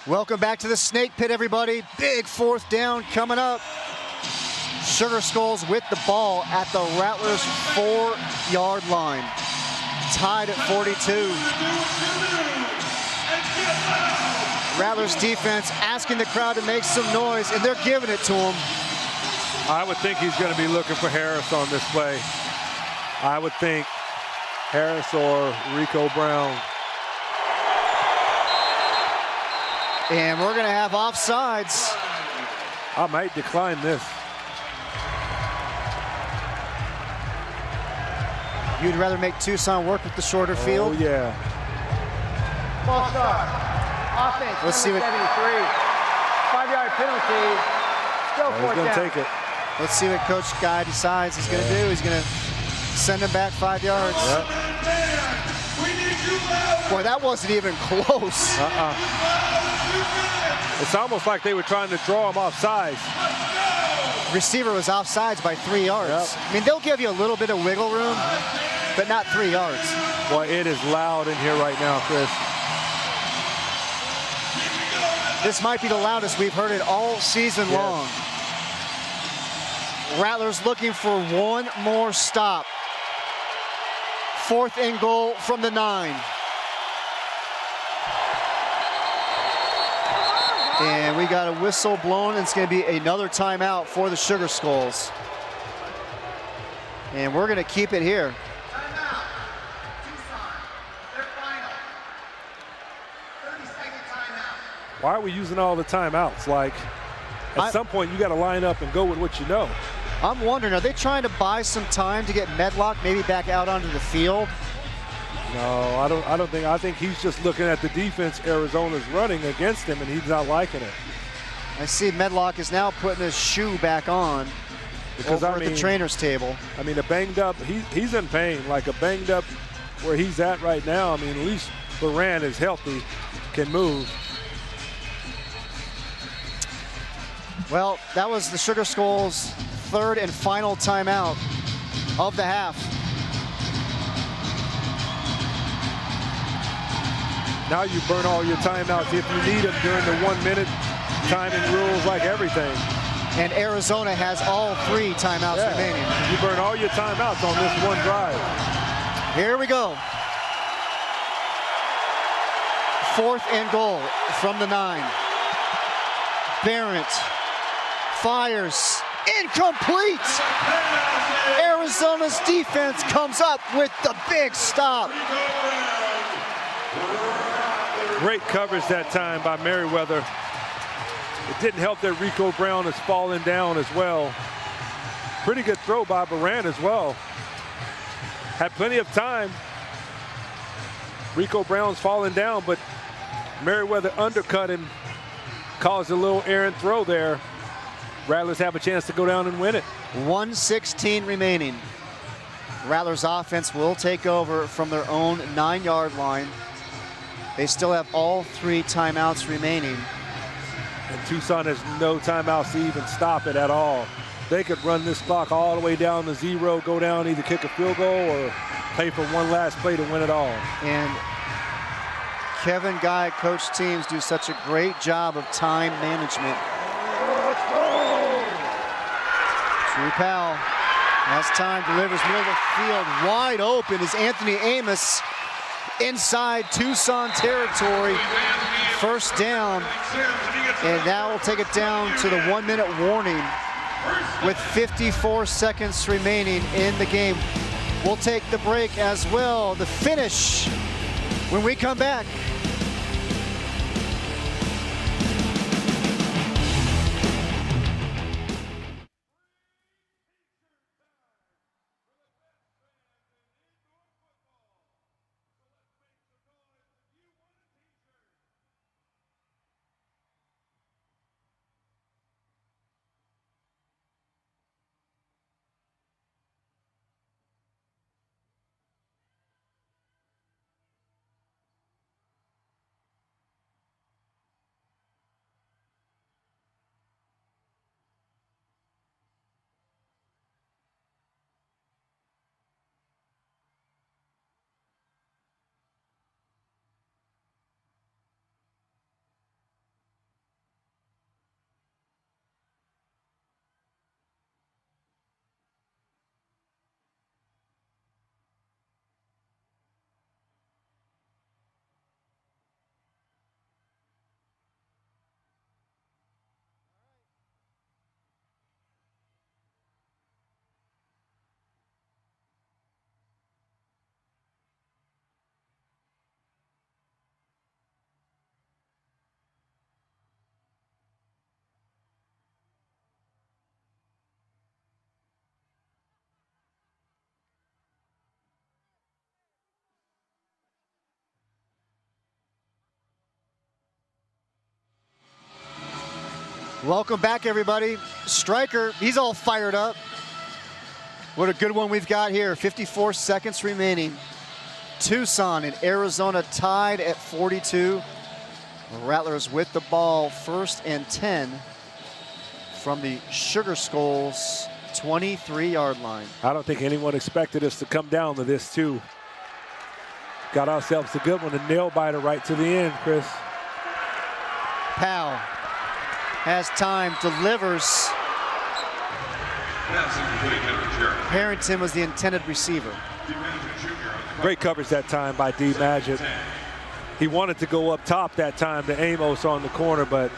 Speaker 1: Welcome back to the Snake Pit, everybody. Big 4th down coming up. Sugar Skulls with the ball at the Rattlers 4-yard line. Tied at 42. Rattlers defense asking the crowd to make some noise, and they're giving it to him.
Speaker 2: I would think he's going to be looking for Harris on this play. I would think Harris or Rico Brown.
Speaker 1: And we're going to have offsides.
Speaker 2: I might decline this.
Speaker 1: You'd rather make Tucson work with the shorter field?
Speaker 2: Oh, yeah.
Speaker 3: Ball start. Offense,
Speaker 1: Let's see what
Speaker 3: 73. 5-yard penalty. Still 4th
Speaker 2: He's going to
Speaker 3: down.
Speaker 2: take it.
Speaker 1: Let's see what Coach Guy decides he's going to do. He's going to send him back 5 yards.
Speaker 2: Yep.
Speaker 1: Boy, that wasn't even close.
Speaker 2: It's almost like they were trying to draw him off sides.
Speaker 1: Receiver was offsides by 3 yards.
Speaker 2: Yep.
Speaker 1: I mean, they'll give you a little bit of wiggle room, but not 3 yards.
Speaker 2: Boy, it is loud in here right now, Chris.
Speaker 1: This might be the loudest we've heard it all season long. Rattlers looking for one more stop. 4th and goal from the 9. And we got a whistle blown, and it's going to be another timeout for the Sugar Skulls. And we're going to keep it here.
Speaker 7: Timeout. Tucson, their final. 30-second timeout.
Speaker 2: Why are we using all the timeouts? Like, at some point, you got to line up and go with what you know.
Speaker 1: I'm wondering, are they trying to buy some time to get Medlock maybe back out onto the field?
Speaker 2: No, I don't think. I think he's just looking at the defense Arizona's running against him, and he's not liking it.
Speaker 1: I see Medlock is now putting his shoe back on
Speaker 2: Because
Speaker 1: over at the trainer's table.
Speaker 2: I mean, a banged up, he's in pain. Like a banged up where he's at right now. I mean, at least Baran is healthy, can move.
Speaker 1: Well, that was the Sugar Skulls' 3rd and final timeout of the half.
Speaker 2: Now you burn all your timeouts if you need them during the 1 minute timing rules, like everything.
Speaker 1: And Arizona has all 3 timeouts remaining.
Speaker 2: You burn all your timeouts on this one drive.
Speaker 1: Here we go. 4th and goal from the 9. Barrett fires. Incomplete. Arizona's defense comes up with the big stop.
Speaker 2: Great coverage that time by Merriweather. It didn't help that Rico Brown is falling down as well. Pretty good throw by Baran as well. Had plenty of time. Rico Brown's falling down, but Merriweather undercut him, caused a little errant throw there. Rattlers have a chance to go down and win it.
Speaker 1: 1:16 remaining. Rattlers offense will take over from their own 9-yard line. They still have all 3 timeouts remaining.
Speaker 2: And Tucson has no timeouts to even stop it at all. They could run this clock all the way down to 0, go down, either kick a field goal or play for one last play to win it all. And
Speaker 1: Kevin Guy, coach teams, do such a great job of time management. Drew Powell has time, delivers middle of the field, wide open is Anthony Amos inside Tucson territory. First down, and now we'll take it down to the 1-minute warning with 54 seconds remaining in the game. We'll take the break as well. The finish when we come back. Welcome back, everybody. Striker, he's all fired up. What a good one we've got here. 54 seconds remaining. Tucson and Arizona tied at 42. Rattlers with the ball, 1st and 10 from the Sugar Skulls 23-yard line.
Speaker 2: I don't think anyone expected us to come down to this, too. Got ourselves a good one, a nail-biter right to the end, Chris.
Speaker 1: Powell has time, delivers. Harrington was the intended receiver.
Speaker 2: Great coverage that time by D. Magic. He wanted to go up top that time to Amos on the corner, but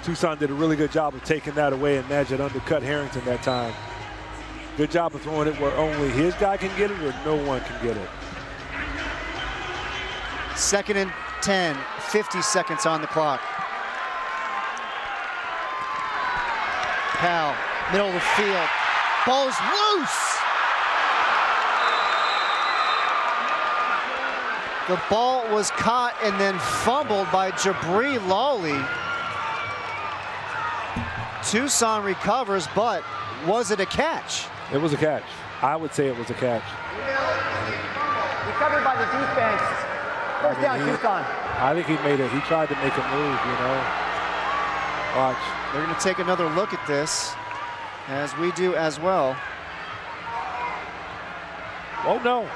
Speaker 2: Tucson did a really good job of taking that away, and Magic undercut Harrington that time. Good job of throwing it where only his guy can get it or no one can get it.
Speaker 1: 2nd and 10, 50 seconds on the clock. Powell, middle of the field. Ball is loose. The ball was caught and then fumbled by Jabri Lawley. Tucson recovers, but was it a catch?
Speaker 2: It was a catch. I would say it was a catch.
Speaker 3: Recovered by the defense. First down, Tucson.
Speaker 2: I think he tried to make a move, you know. Watch.
Speaker 1: They're going to take another look at this, as we do as well.
Speaker 2: Oh, no.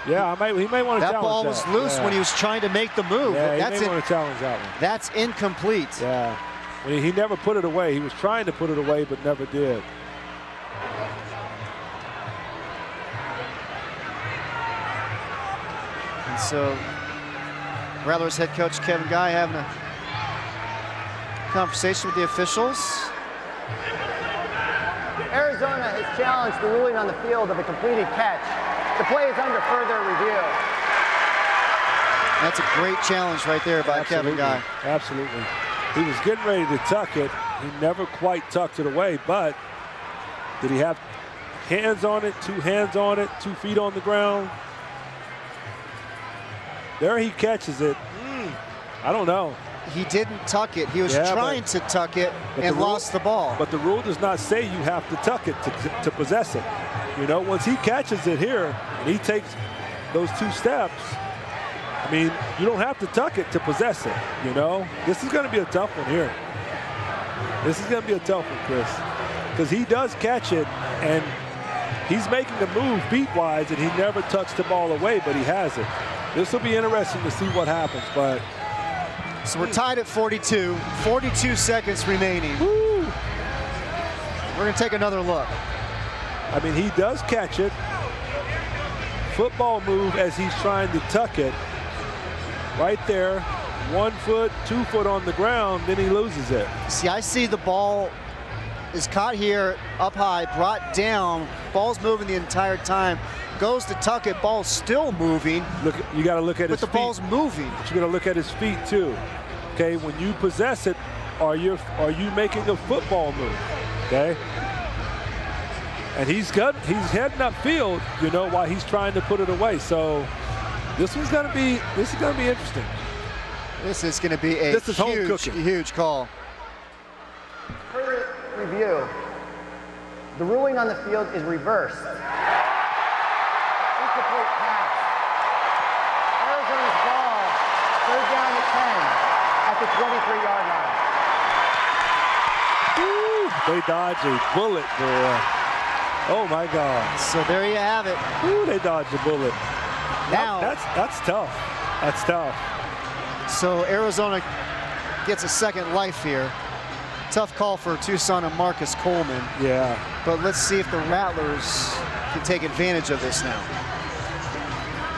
Speaker 2: Yeah, he may want to challenge that.
Speaker 1: That ball was loose when he was trying to make the move.
Speaker 2: Yeah, he may want to challenge that one.
Speaker 1: That's incomplete.
Speaker 2: Yeah. He never put it away. He was trying to put it away, but never did.
Speaker 1: And so, Rattlers head coach Kevin Guy having a conversation with the officials.
Speaker 3: Arizona has challenged the ruling on the field of a completed catch. The play is under further review.
Speaker 1: That's a great challenge right there by Kevin Guy.
Speaker 2: Absolutely. He was getting ready to tuck it. He never quite tucked it away, but did he have hands on it, 2 hands on it, 2 feet on the ground? There he catches it. I don't know.
Speaker 1: He didn't tuck it. He was trying to tuck it and lost the ball.
Speaker 2: But the rule does not say you have to tuck it to possess it. You know, once he catches it here and he takes those 2 steps, I mean, you don't have to tuck it to possess it, you know? This is going to be a tough one here. This is going to be a tough one, Chris, because he does catch it, and he's making the move feet-wise, and he never tucks the ball away, but he has it. This will be interesting to see what happens, but...
Speaker 1: So we're tied at 42, 42 seconds remaining.
Speaker 2: Woo.
Speaker 1: We're going to take another look.
Speaker 2: I mean, he does catch it. Football move as he's trying to tuck it. Right there, 1 foot, 2 foot on the ground, then he loses it.
Speaker 1: See, I see the ball is caught here, up high, brought down. Ball's moving the entire time. Goes to tuck it, ball's still moving.
Speaker 2: Look, you got to look at his feet.
Speaker 1: But the ball's moving.
Speaker 2: But you got to look at his feet too. Okay, when you possess it, are you making a football move? Okay. And he's heading upfield, you know, while he's trying to put it away. So this is going to be interesting.
Speaker 1: This is going to be a huge call.
Speaker 3: Further review. The ruling on the field is reversed. Incomplete pass. Arizona's ball, 3rd down and 10 at the 23-yard line.
Speaker 2: They dodge a bullet, boy. Oh my God.
Speaker 1: So there you have it.
Speaker 2: Ooh, they dodged a bullet.
Speaker 1: Now
Speaker 2: that's tough. That's tough.
Speaker 1: So Arizona gets a second life here. Tough call for Tucson and Marcus Coleman.
Speaker 2: Yeah.
Speaker 1: But let's see if the Rattlers can take advantage of this now.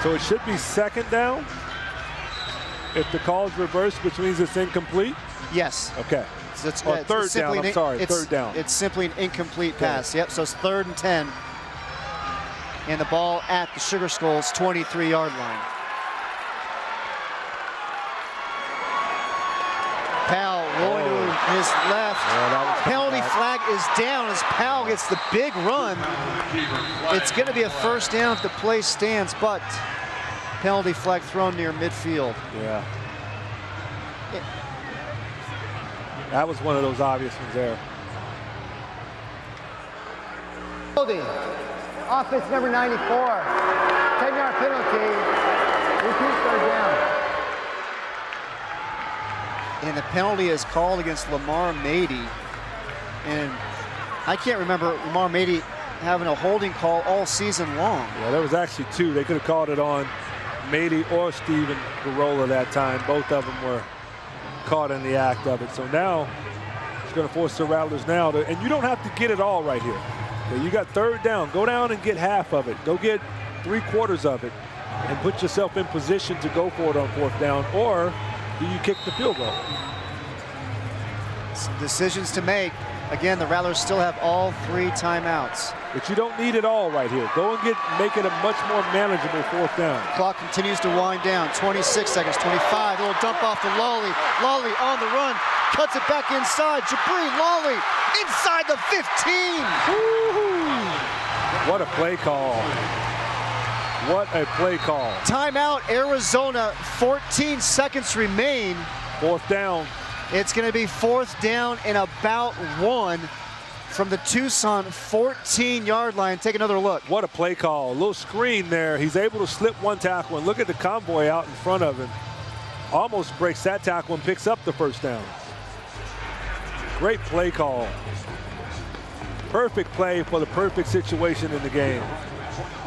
Speaker 2: So it should be 2nd down. If the call is reversed, which means it's incomplete?
Speaker 1: Yes.
Speaker 2: Okay.
Speaker 1: So it's,
Speaker 2: or 3rd down, I'm sorry, 3rd down.
Speaker 1: It's simply an incomplete pass. Yep, so it's 3rd and 10. And the ball at the Sugar Skulls 23-yard line. Powell rolling to his left. Penalty flag is down as Powell gets the big run. It's going to be a 1st down if the play stands, but penalty flag thrown near midfield.
Speaker 2: Yeah. That was one of those obvious ones there.
Speaker 3: Holding. Offense number 94. 10-yard penalty. Repeat 3rd down.
Speaker 1: And the penalty is called against Lamar Mady. And I can't remember Lamar Mady having a holding call all season long.
Speaker 2: Yeah, there was actually 2. They could have called it on Mady or Steven Garola that time. Both of them were caught in the act of it. So now it's going to force the Rattlers now to, and you don't have to get it all right here. Okay, you got 3rd down. Go down and get half of it. Go get 3/4 of it and put yourself in position to go for it on 4th down, or do you kick the field goal?
Speaker 1: Some decisions to make. Again, the Rattlers still have all 3 timeouts.
Speaker 2: But you don't need it all right here. Go and make it a much more manageable 4th down.
Speaker 1: Clock continues to wind down. 26 seconds, 25. A little dump off to Lawley. Lawley on the run. Cuts it back inside. Jabri Lawley inside the 15.
Speaker 2: What a play call. What a play call.
Speaker 1: Timeout, Arizona. 14 seconds remain.
Speaker 2: 4th down.
Speaker 1: It's going to be 4th down and about 1 from the Tucson 14-yard line. Take another look.
Speaker 2: What a play call. A little screen there. He's able to slip one tackle, and look at the convoy out in front of him. Almost breaks that tackle and picks up the 1st down. Great play call. Perfect play for the perfect situation in the game.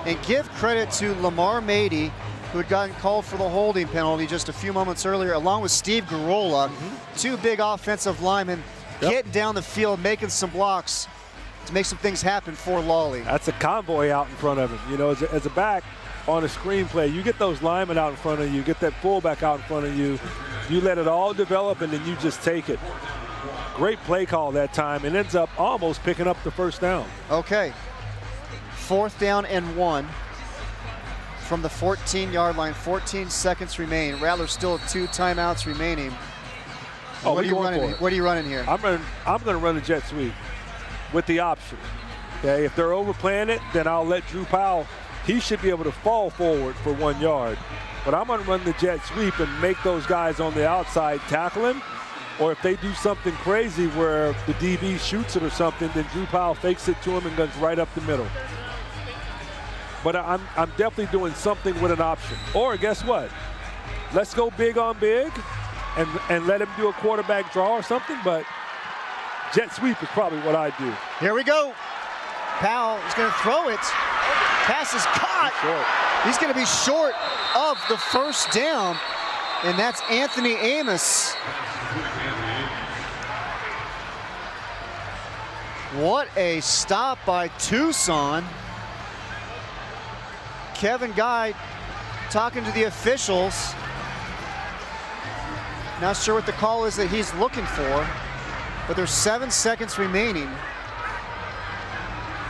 Speaker 1: And give credit to Lamar Mady, who had gotten called for the holding penalty just a few moments earlier, along with Steve Garola, two big offensive linemen, getting down the field, making some blocks to make some things happen for Lawley.
Speaker 2: That's a convoy out in front of him. You know, as a back on a screenplay, you get those linemen out in front of you, get that fullback out in front of you, you let it all develop, and then you just take it. Great play call that time, and ends up almost picking up the first down.
Speaker 1: Okay. 4th down and 1 from the 14-yard line. 14 seconds remain. Rattlers still have 2 timeouts remaining.
Speaker 2: Oh,
Speaker 1: What are you running? What are you running here?
Speaker 2: I'm going to run a jet sweep with the option. Okay, if they're overplaying it, then I'll let Drew Powell. He should be able to fall forward for 1 yard. But I'm going to run the jet sweep and make those guys on the outside tackle him. Or if they do something crazy where the DB shoots it or something, then Drew Powell fakes it to him and goes right up the middle. But I'm definitely doing something with an option. Or guess what? Let's go big on big and let him do a quarterback draw or something. But jet sweep is probably what I do.
Speaker 1: Here we go. Powell is going to throw it. Pass is caught. He's going to be short of the first down. And that's Anthony Amos. What a stop by Tucson. Kevin Guy talking to the officials. Not sure what the call is that he's looking for, but there's 7 seconds remaining.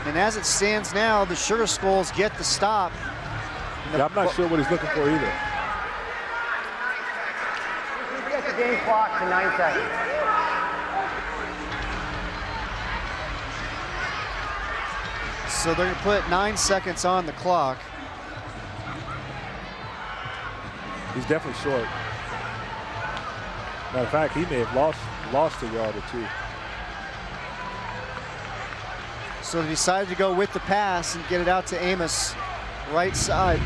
Speaker 1: And as it stands now, the Sugar Skulls get the stop.
Speaker 2: Yeah, I'm not sure what he's looking for either.
Speaker 3: Get the game clock to 9 seconds.
Speaker 1: So they're going to put 9 seconds on the clock.
Speaker 2: He's definitely short. Matter of fact, he may have lost a yard or 2.
Speaker 1: So they decided to go with the pass and get it out to Amos, right side.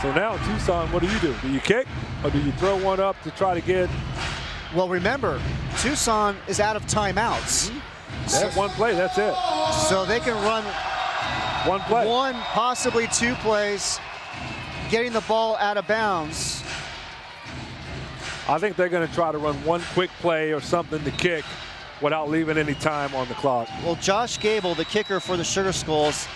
Speaker 2: So now, Tucson, what do? Do you kick or do you throw one up to try to get?
Speaker 1: Well, remember, Tucson is out of timeouts.
Speaker 2: They have 1 play, that's it.
Speaker 1: So they can run
Speaker 2: 1 play.
Speaker 1: 1, possibly 2 plays, getting the ball out of bounds.
Speaker 2: I think they're going to try to run 1 quick play or something to kick without leaving any time on the clock.
Speaker 1: Well, Josh Gable, the kicker for the Sugar Skulls,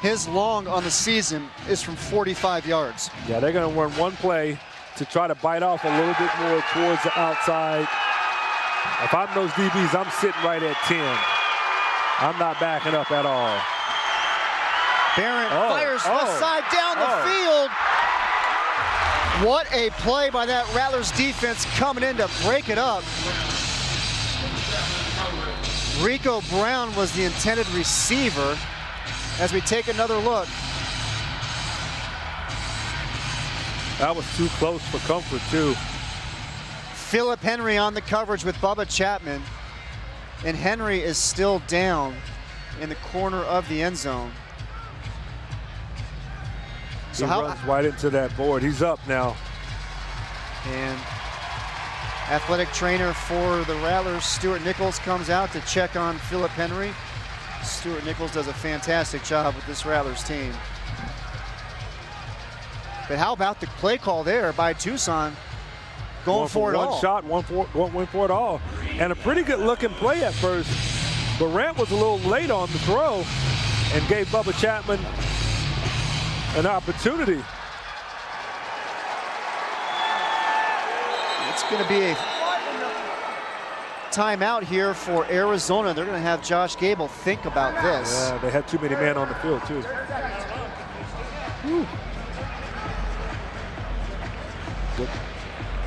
Speaker 1: his long on the season is from 45 yards.
Speaker 2: Yeah, they're going to run 1 play to try to bite off a little bit more towards the outside. If I'm those DBs, I'm sitting right at 10. I'm not backing up at all.
Speaker 1: Barron fires left side down the field. What a play by that Rattlers defense coming in to break it up. Rico Brown was the intended receiver. As we take another look.
Speaker 2: That was too close for comfort, too.
Speaker 1: Philip Henry on the coverage with Bubba Chapman. And Henry is still down in the corner of the end zone.
Speaker 2: So he runs right into that board. He's up now.
Speaker 1: And athletic trainer for the Rattlers, Stuart Nichols, comes out to check on Philip Henry. Stuart Nichols does a fantastic job with this Rattlers team. But how about the play call there by Tucson? Going for it all.
Speaker 2: One shot, went for it all. And a pretty good looking play at first. But Rant was a little late on the throw and gave Bubba Chapman an opportunity.
Speaker 1: It's going to be a timeout here for Arizona. They're going to have Josh Gable think about this.
Speaker 2: Yeah, they had too many men on the field, too.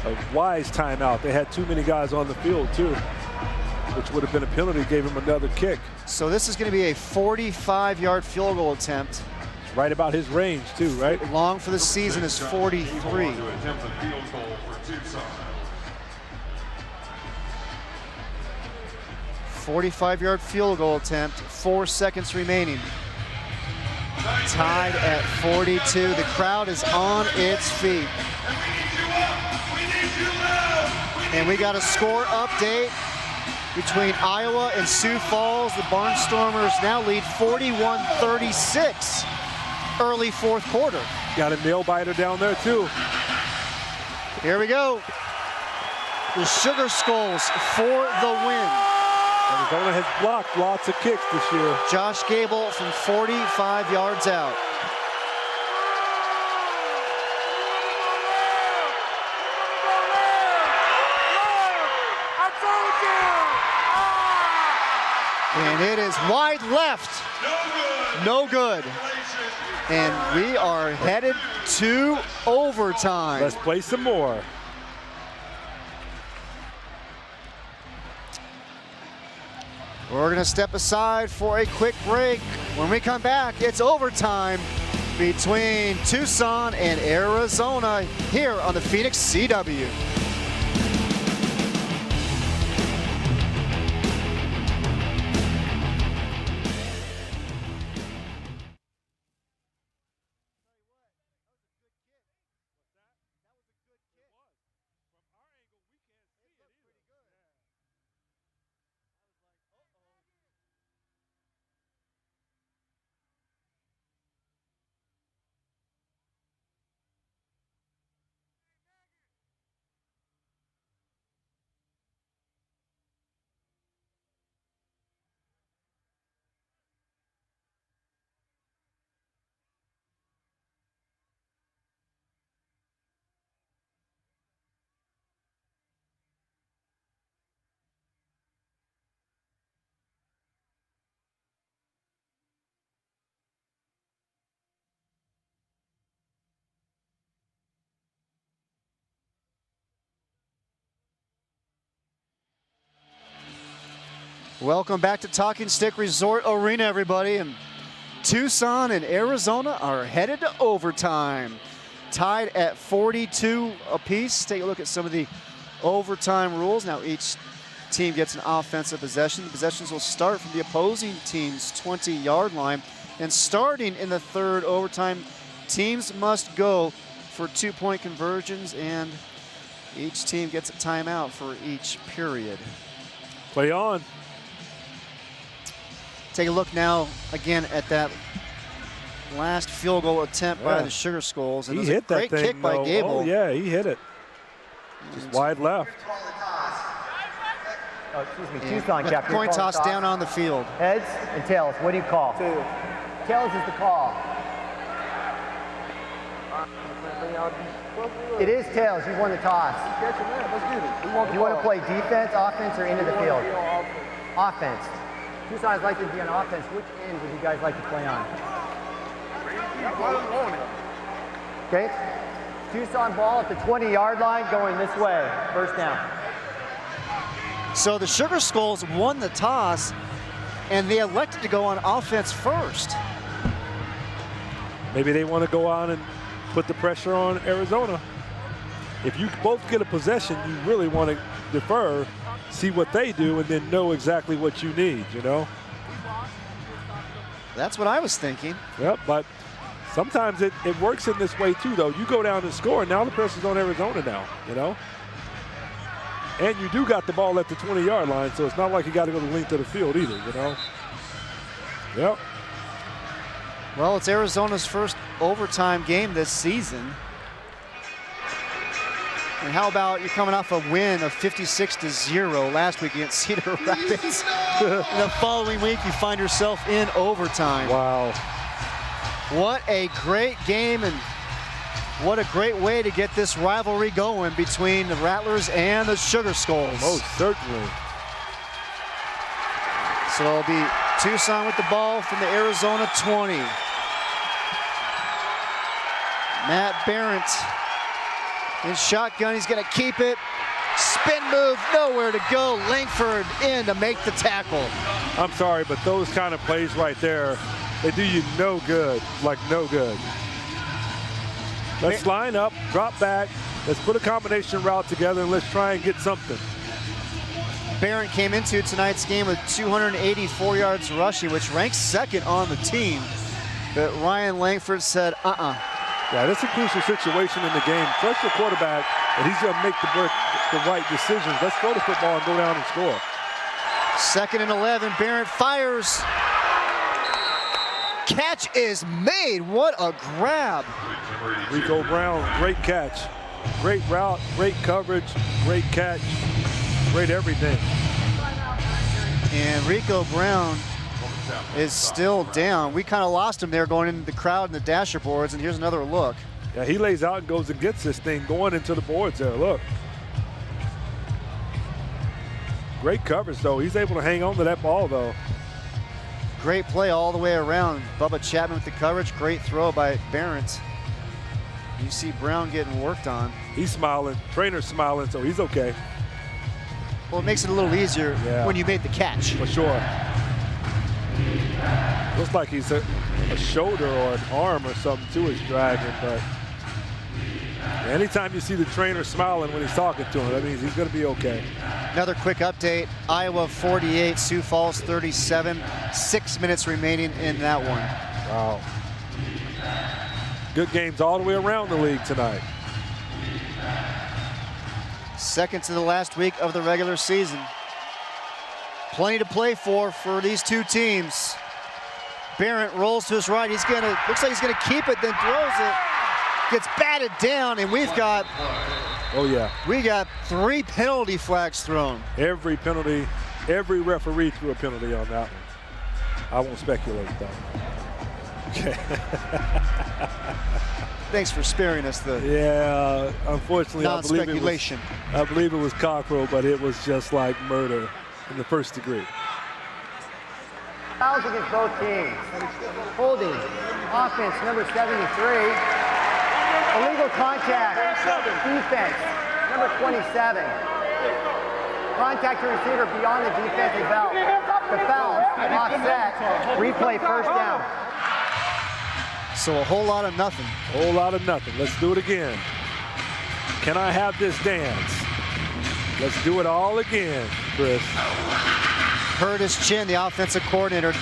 Speaker 2: A wise timeout. They had too many guys on the field, too, which would have been a penalty, gave him another kick.
Speaker 1: So this is going to be a 45-yard field goal attempt.
Speaker 2: It's right about his range, too, right?
Speaker 1: Long for the season is 43. 45-yard field goal attempt, 4 seconds remaining. Tied at 42. The crowd is on its feet. And we got a score update. between Iowa and Sioux Falls. The Barnstormers now lead 41-36 early fourth quarter.
Speaker 2: Got a nail biter down there too.
Speaker 1: Here we go. The Sugar Skulls for the win.
Speaker 2: Arizona has blocked lots of kicks this year.
Speaker 1: Josh Gable from 45 yards out. And it is wide left. No good. And we are headed to overtime.
Speaker 2: Let's play some more.
Speaker 1: We're going to step aside for a quick break. When we come back, it's overtime between Tucson and Arizona here on the Phoenix CW. Welcome back to Talking Stick Resort Arena, everybody. And Tucson and Arizona are headed to overtime. Tied at 42 apiece. Take a look at some of the overtime rules. Now each team gets an offensive possession. The possessions will start from the opposing team's 20-yard line. And starting in the third overtime, teams must go for 2-point conversions, and each team gets a timeout for each period.
Speaker 2: Play on.
Speaker 1: Take a look now again at that last field goal attempt by the Sugar Skulls. And
Speaker 2: He
Speaker 1: it was
Speaker 2: hit
Speaker 1: a great
Speaker 2: that thing,
Speaker 1: kick by
Speaker 2: though.
Speaker 1: Gable.
Speaker 2: Oh, yeah, he hit it. Just wide left.
Speaker 3: Oh, excuse me, Tucson captain.
Speaker 1: Coin toss down on the field.
Speaker 3: Heads and tails, what do you call? Tails is the call. It is tails, you won the toss. Do you want to play defense, offense, or into the field? Offense. Tucson is likely to be on offense. Which end would you guys like to play on? Okay. Tucson ball at the 20-yard line going this way. First down.
Speaker 1: So the Sugar Skulls won the toss, and they elected to go on offense first.
Speaker 2: Maybe they want to go on and put the pressure on Arizona. If you both get a possession, you really want to defer, see what they do, and then know exactly what you need, you know?
Speaker 1: That's what I was thinking.
Speaker 2: Yep, but sometimes it works in this way too, though. You go down and score, and now the pressure's on Arizona now, you know? And you do got the ball at the 20-yard line, so it's not like you got to go the length of the field either, you know? Yep.
Speaker 1: Well, it's Arizona's first overtime game this season. And how about you're coming off a win of 56-0 last week against Cedar Rapids. And the following week, you find yourself in overtime.
Speaker 2: Wow.
Speaker 1: What a great game, and what a great way to get this rivalry going between the Rattlers and the Sugar Skulls.
Speaker 2: Most certainly.
Speaker 1: So it'll be Tucson with the ball from the Arizona 20. Matt Barrett in shotgun, he's gonna keep it. Spin move, nowhere to go. Langford in to make the tackle.
Speaker 2: I'm sorry, but those kind of plays right there, they do you no good, like no good. Let's line up, drop back, let's put a combination route together, and let's try and get something.
Speaker 1: Barrett came into tonight's game with 284 yards rushing, which ranks second on the team. But Ryan Langford said,
Speaker 2: Yeah, that's a crucial situation in the game. Trust your quarterback, and he's going to make the right decisions. Let's throw the football and go down and score.
Speaker 1: 2nd and 11. Barrett fires. Catch is made. What a grab.
Speaker 2: Rico Brown, great catch. Great route, great coverage, great catch, great everything.
Speaker 1: And Rico Brown is still down. We kind of lost him there going into the crowd and the dasher boards, and here's another look.
Speaker 2: Yeah, he lays out and goes and gets this thing going into the boards there, look. Great coverage, though. He's able to hang on to that ball, though.
Speaker 1: Great play all the way around. Bubba Chapman with the coverage. Great throw by Barrett. You see Brown getting worked on.
Speaker 2: He's smiling. Trainer's smiling, so he's okay.
Speaker 1: Well, it makes it a little easier when you made the catch.
Speaker 2: For sure. Looks like he's a shoulder or an arm or something too is dragging, but anytime you see the trainer smiling when he's talking to him, that means he's going to be okay.
Speaker 1: Another quick update. Iowa 48, Sioux Falls 37. 6 minutes remaining in that one.
Speaker 2: Wow. Good games all the way around the league tonight.
Speaker 1: Second to the last week of the regular season. Plenty to play for these two teams. Barrett rolls to his right. Looks like he's gonna keep it, then throws it. Gets batted down, and we got 3 penalty flags thrown.
Speaker 2: Every penalty, every referee threw a penalty on that one. I won't speculate though. Okay.
Speaker 1: Thanks for sparing us the
Speaker 2: unfortunately,
Speaker 1: non-speculation.
Speaker 2: I believe it was Cockrell, but it was just like murder in the first degree.
Speaker 3: Fouls against both teams. Holding, offense number 73. Illegal contact, defense number 27. Contact your receiver beyond the defensive belt. The foul, offset, replay first down.
Speaker 1: So a whole lot of nothing.
Speaker 2: Whole lot of nothing. Let's do it again. Can I have this dance? Let's do it all again, Chris.
Speaker 1: Curtis Chin, the offensive coordinator.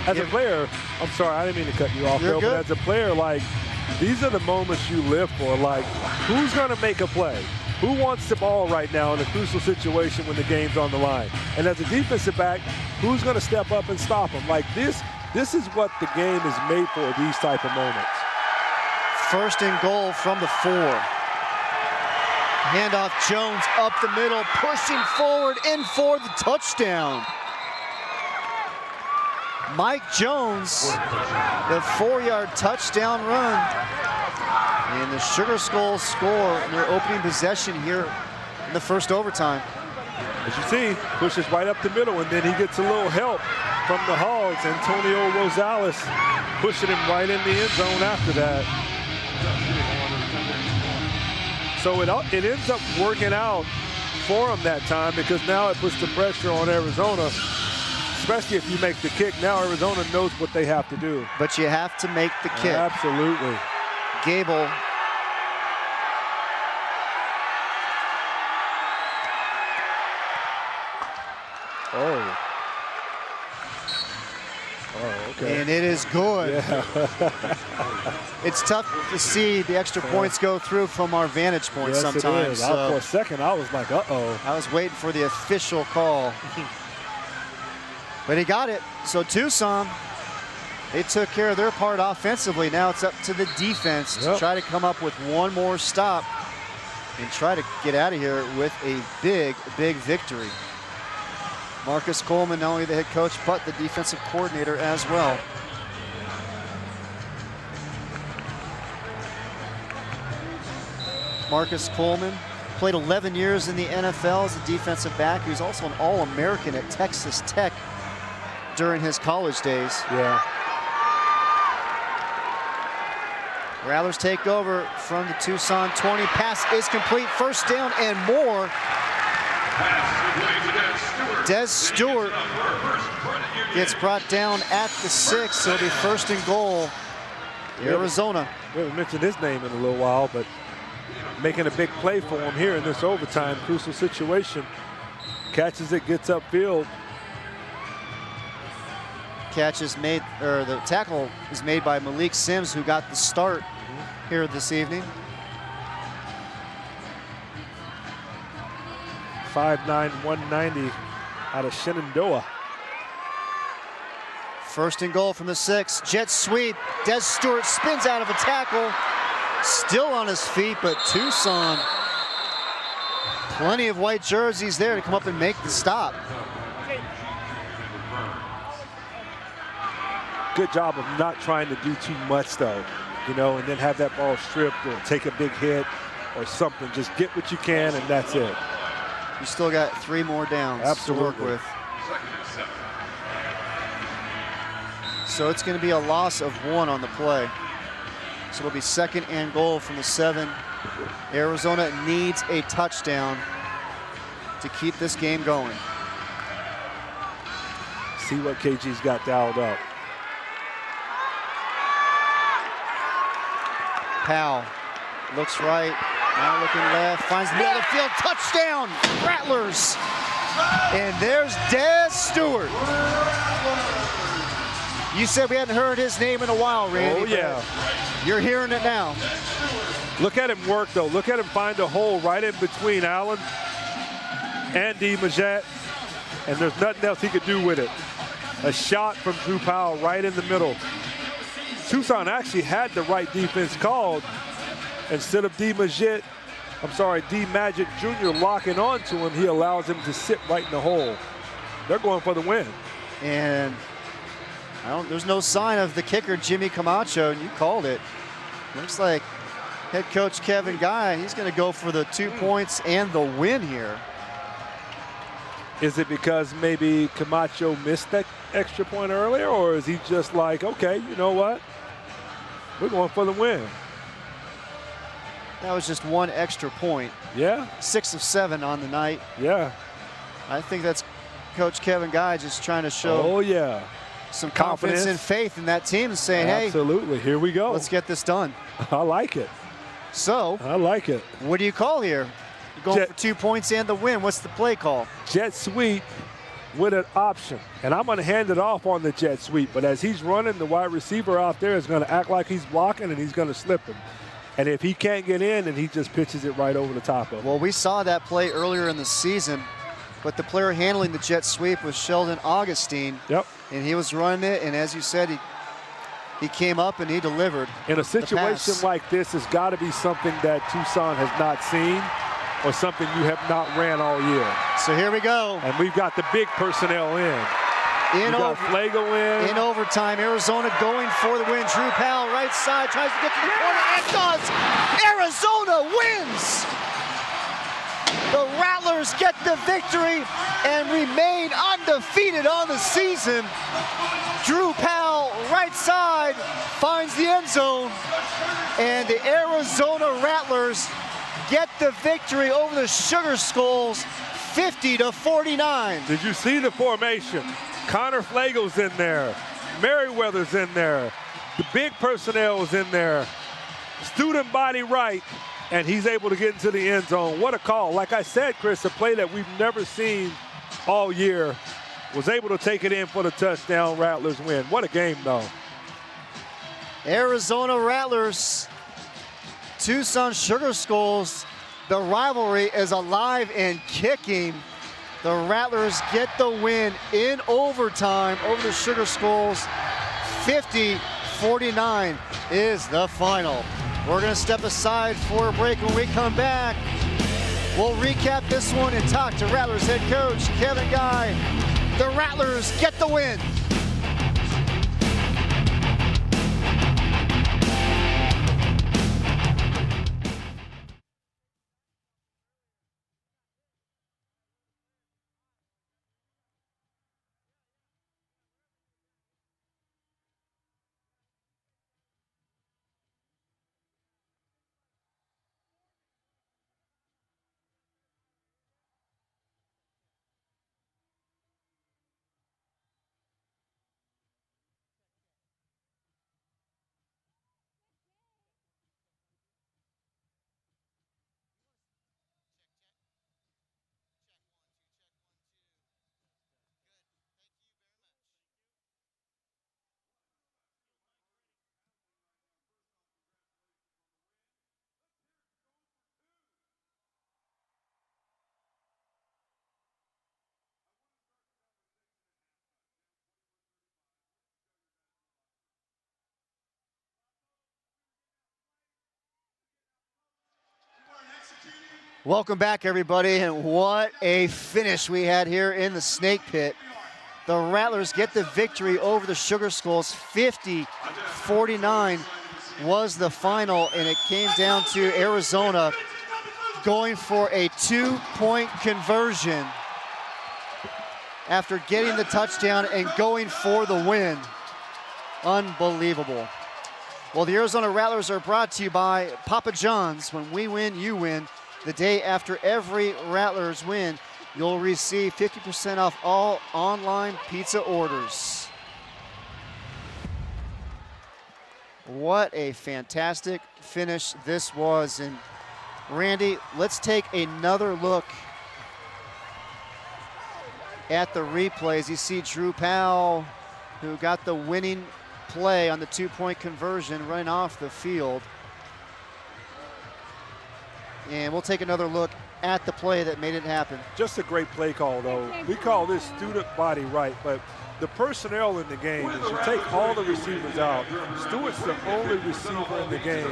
Speaker 2: As a player, I'm sorry, I didn't mean to cut you off,
Speaker 1: You're
Speaker 2: Bill,
Speaker 1: good.
Speaker 2: but as a player, like, these are the moments you live for. Like, who's going to make a play? Who wants the ball right now in a crucial situation when the game's on the line? And as a defensive back, who's going to step up and stop them? Like, this is what the game is made for, these type of moments.
Speaker 1: 1st and goal from the 4. Handoff Jones up the middle, pushing forward in for the touchdown. Mike Jones, the 4-yard touchdown run. And the Sugar Skulls score in their opening possession here in the first overtime.
Speaker 2: As you see, pushes right up the middle, and then he gets a little help from the Hogs. Antonio Rosales pushing him right in the end zone after that. So it ends up working out for him that time, because now it puts the pressure on Arizona, especially if you make the kick. Now Arizona knows what they have to do.
Speaker 1: But you have to make the kick.
Speaker 2: Absolutely.
Speaker 1: Gable.
Speaker 2: Oh, okay.
Speaker 1: And it is good.
Speaker 2: Yeah.
Speaker 1: It's tough to see the extra points go through from our vantage point
Speaker 2: Yes,
Speaker 1: sometimes.
Speaker 2: it is. For a second, I was like, uh-oh.
Speaker 1: I was waiting for the official call. But he got it. So Tucson, they took care of their part offensively. Now it's up to the defense to try to come up with one more stop and try to get out of here with a big, big victory. Marcus Coleman, not only the head coach, but the defensive coordinator as well. Marcus Coleman played 11 years in the NFL as a defensive back. He was also an All-American at Texas Tech during his college days.
Speaker 2: Yeah.
Speaker 1: Rattlers take over from the Tucson 20. Pass is complete. First down and more. Des Stewart gets brought down at the 6. It'll be 1st and goal. Arizona.
Speaker 2: We haven't mentioned his name in a little while, but making a big play for him here in this overtime crucial situation. Catches it, gets upfield.
Speaker 1: Catch is made, or the tackle is made by Malik Sims, who got the start here this evening.
Speaker 2: 5'9", 190 out of Shenandoah.
Speaker 1: First and goal from the 6. Jet sweep. Des Stewart spins out of a tackle. Still on his feet, but Tucson, plenty of white jerseys there to come up and make the stop.
Speaker 2: Good job of not trying to do too much, though, you know, and then have that ball stripped or take a big hit or something. Just get what you can, and that's it.
Speaker 1: You still got 3 more downs
Speaker 2: Absolutely.
Speaker 1: to work with. So it's going to be a loss of 1 on the play. So it'll be 2nd and goal from the 7. Arizona needs a touchdown to keep this game going.
Speaker 2: See what KG's got dialed up.
Speaker 1: Powell looks right, now looking left, finds the middle of the field, touchdown, Rattlers. And there's Des Stewart. You said we hadn't heard his name in a while, Randy.
Speaker 2: Oh, yeah.
Speaker 1: You're hearing it now.
Speaker 2: Look at him work, though. Look at him find a hole right in between Allen and DeMajette, and there's nothing else he could do with it. A shot from Drew Powell right in the middle. Tucson actually had the right defense called. Instead of DeMajette Jr. locking onto him, he allows him to sit right in the hole. They're going for the win.
Speaker 1: And there's no sign of the kicker, Jimmy Camacho, and you called it. Looks like head coach Kevin Guy, he's going to go for the 2 points and the win here.
Speaker 2: Is it because maybe Camacho missed that extra point earlier, or is he just like, okay, you know what? We're going for the win.
Speaker 1: That was just 1 extra point.
Speaker 2: Yeah.
Speaker 1: 6 of 7 on the night.
Speaker 2: Yeah.
Speaker 1: I think that's Coach Kevin Guy just trying to show some confidence and faith in that team and saying, hey,
Speaker 2: absolutely, here we go.
Speaker 1: Let's get this done.
Speaker 2: I like it.
Speaker 1: So,
Speaker 2: I like it.
Speaker 1: What do you call here? You're going for 2 points and the win. What's the play call?
Speaker 2: Jet sweep with an option. And I'm going to hand it off on the jet sweep. But as he's running, the wide receiver out there is going to act like he's blocking, and he's going to slip him. And if he can't get in, then he just pitches it right over the top of him.
Speaker 1: Well, we saw that play earlier in the season, but the player handling the jet sweep was Sheldon Augustine.
Speaker 2: Yep.
Speaker 1: And he was running it, and as you said, he came up and he delivered.
Speaker 2: In a situation like this, it's got to be something that Tucson has not seen or something you have not ran all year.
Speaker 1: So here we go.
Speaker 2: And we've got the big personnel in. We got Flego in.
Speaker 1: In overtime, Arizona going for the win. Drew Powell, right side, tries to get to the corner and does. Arizona wins. The Rattlers get the victory and remain undefeated on the season. Drew Powell, right side, finds the end zone. And the Arizona Rattlers get the victory over the Sugar Skulls, 50-49.
Speaker 2: Did you see the formation? Connor Flagel's in there. Merriweather's in there. The big personnel is in there. Student body right, and he's able to get into the end zone. What a call. Like I said, Chris, a play that we've never seen all year. Was able to take it in for the touchdown. Rattlers win. What a game, though.
Speaker 1: Arizona Rattlers, Tucson Sugar Skulls. The rivalry is alive and kicking. The Rattlers get the win in overtime over the Sugar Skulls. 50-49 is the final. We're going to step aside for a break. When we come back, we'll recap this one and talk to Rattlers head coach Kevin Guy. The Rattlers get the win. Welcome back, everybody, and what a finish we had here in the Snake Pit. The Rattlers get the victory over the Sugar Skulls. 50-49 was the final, and it came down to Arizona going for a 2-point conversion after getting the touchdown and going for the win. Unbelievable. Well, the Arizona Rattlers are brought to you by Papa John's. When we win, you win. The day after every Rattlers win, you'll receive 50% off all online pizza orders. What a fantastic finish this was. And Randy, let's take another look at the replays. You see Drew Powell, who got the winning play on the 2-point conversion, running off the field. And we'll take another look at the play that made it happen.
Speaker 2: Just a great play call, though. We call this student body right, but the personnel in the game is you take all the receivers out. Stewart's the only receiver in the game.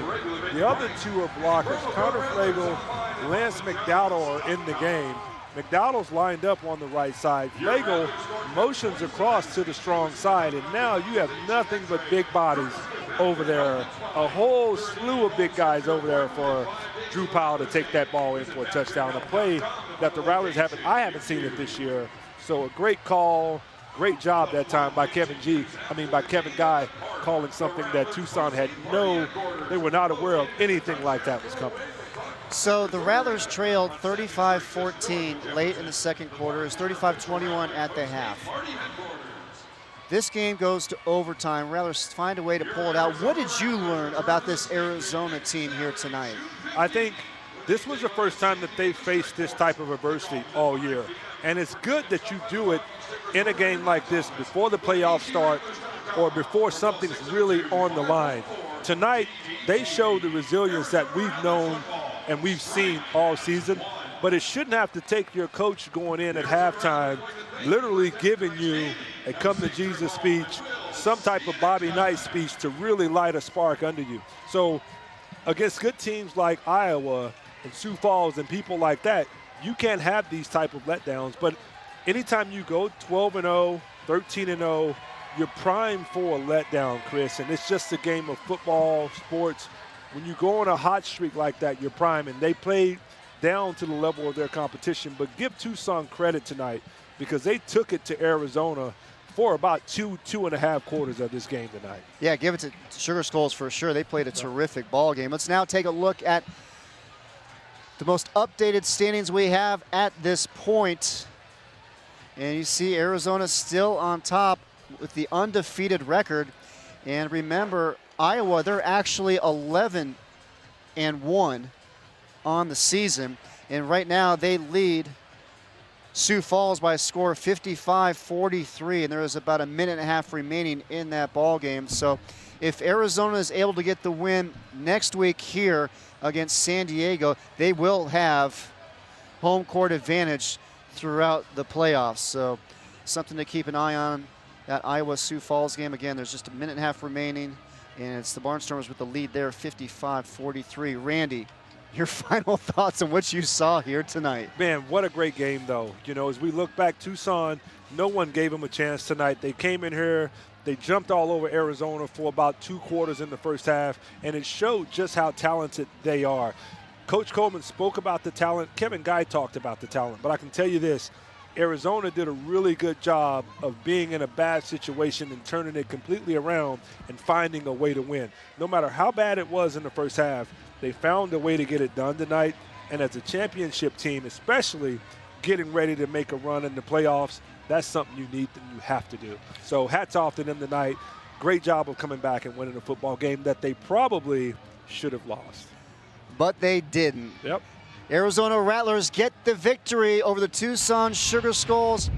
Speaker 2: The other two are blockers. Connor Flagel, Lance McDowell are in the game. McDowell's lined up on the right side. Flagel motions across to the strong side, and now you have nothing but big bodies over there. A whole slew of big guys over there for Drew Powell to take that ball in for a touchdown. A play that the Rattlers I haven't seen it this year. So a great call, great job that time by Kevin Guy, calling something that Tucson they were not aware of anything like that was coming.
Speaker 1: So the Rattlers trailed 35-14 late in the second quarter. It's 35-21 at the half. This game goes to overtime. Rattlers find a way to pull it out. What did you learn about this Arizona team here tonight?
Speaker 2: I think this was the first time that they faced this type of adversity all year. And it's good that you do it in a game like this before the playoffs start or before something's really on the line. Tonight, they showed the resilience that we've known and we've seen all season, but it shouldn't have to take your coach going in at halftime, literally giving you a come-to-Jesus speech, some type of Bobby Knight speech to really light a spark under you. So against good teams like Iowa and Sioux Falls and people like that, you can't have these type of letdowns. But anytime you go 12-0, 13-0, you're primed for a letdown, Chris, and it's just a game of football, sports. When you go on a hot streak like that, you're prime, and they played down to the level of their competition. But give Tucson credit tonight because they took it to Arizona for about two and a half quarters of this game tonight.
Speaker 1: Yeah, give it to Sugar Skulls for sure. They played a terrific ball game. Let's now take a look at the most updated standings we have at this point. And you see Arizona still on top with the undefeated record. And remember, Iowa, they're actually 11-1 on the season. And right now they lead Sioux Falls by a score of 55-43, and there is about a minute and a half remaining in that ball game. So if Arizona is able to get the win next week here against San Diego, they will have home court advantage throughout the playoffs. So something to keep an eye on, that Iowa-Sioux Falls game. Again, there's just a minute and a half remaining, and it's the Barnstormers with the lead there, 55-43. Randy, your final thoughts on what you saw here tonight.
Speaker 2: Man, what a great game, though. You know, as we look back, Tucson, no one gave them a chance tonight. They came in here, they jumped all over Arizona for about 2 quarters in the first half, and it showed just how talented they are. Coach Coleman spoke about the talent. Kevin Guy talked about the talent. But I can tell you this, Arizona did a really good job of being in a bad situation and turning it completely around and finding a way to win. No matter how bad it was in the first half, they found a way to get it done tonight. And as a championship team, especially getting ready to make a run in the playoffs, that's something you need and you have to do. So hats off to them tonight. Great job of coming back and winning a football game that they probably should have lost.
Speaker 1: But they didn't.
Speaker 2: Yep.
Speaker 1: Arizona Rattlers get the victory over the Tucson Sugar Skulls.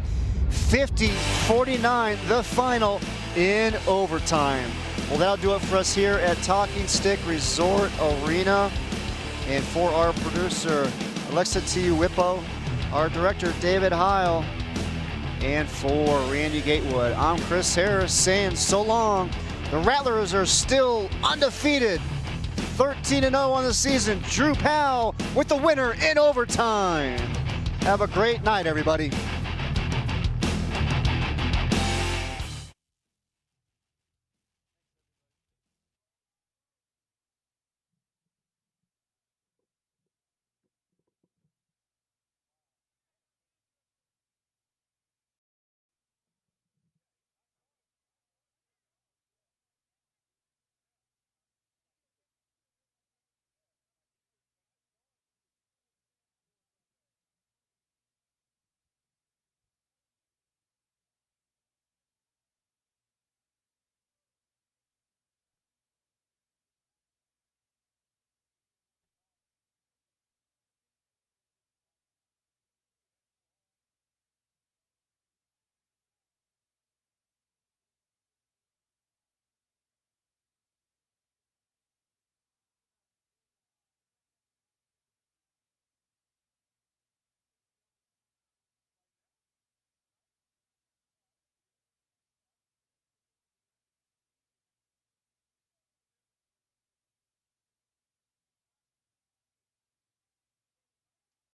Speaker 1: 50-49, the final in overtime. Well, that'll do it for us here at Talking Stick Resort Arena. And for our producer, Alexa T. Whippo, our director, David Heil, and for Randy Gatewood, I'm Chris Harris saying so long. The Rattlers are still undefeated. 13-0 on the season. Drew Powell with the winner in overtime. Have a great night, everybody.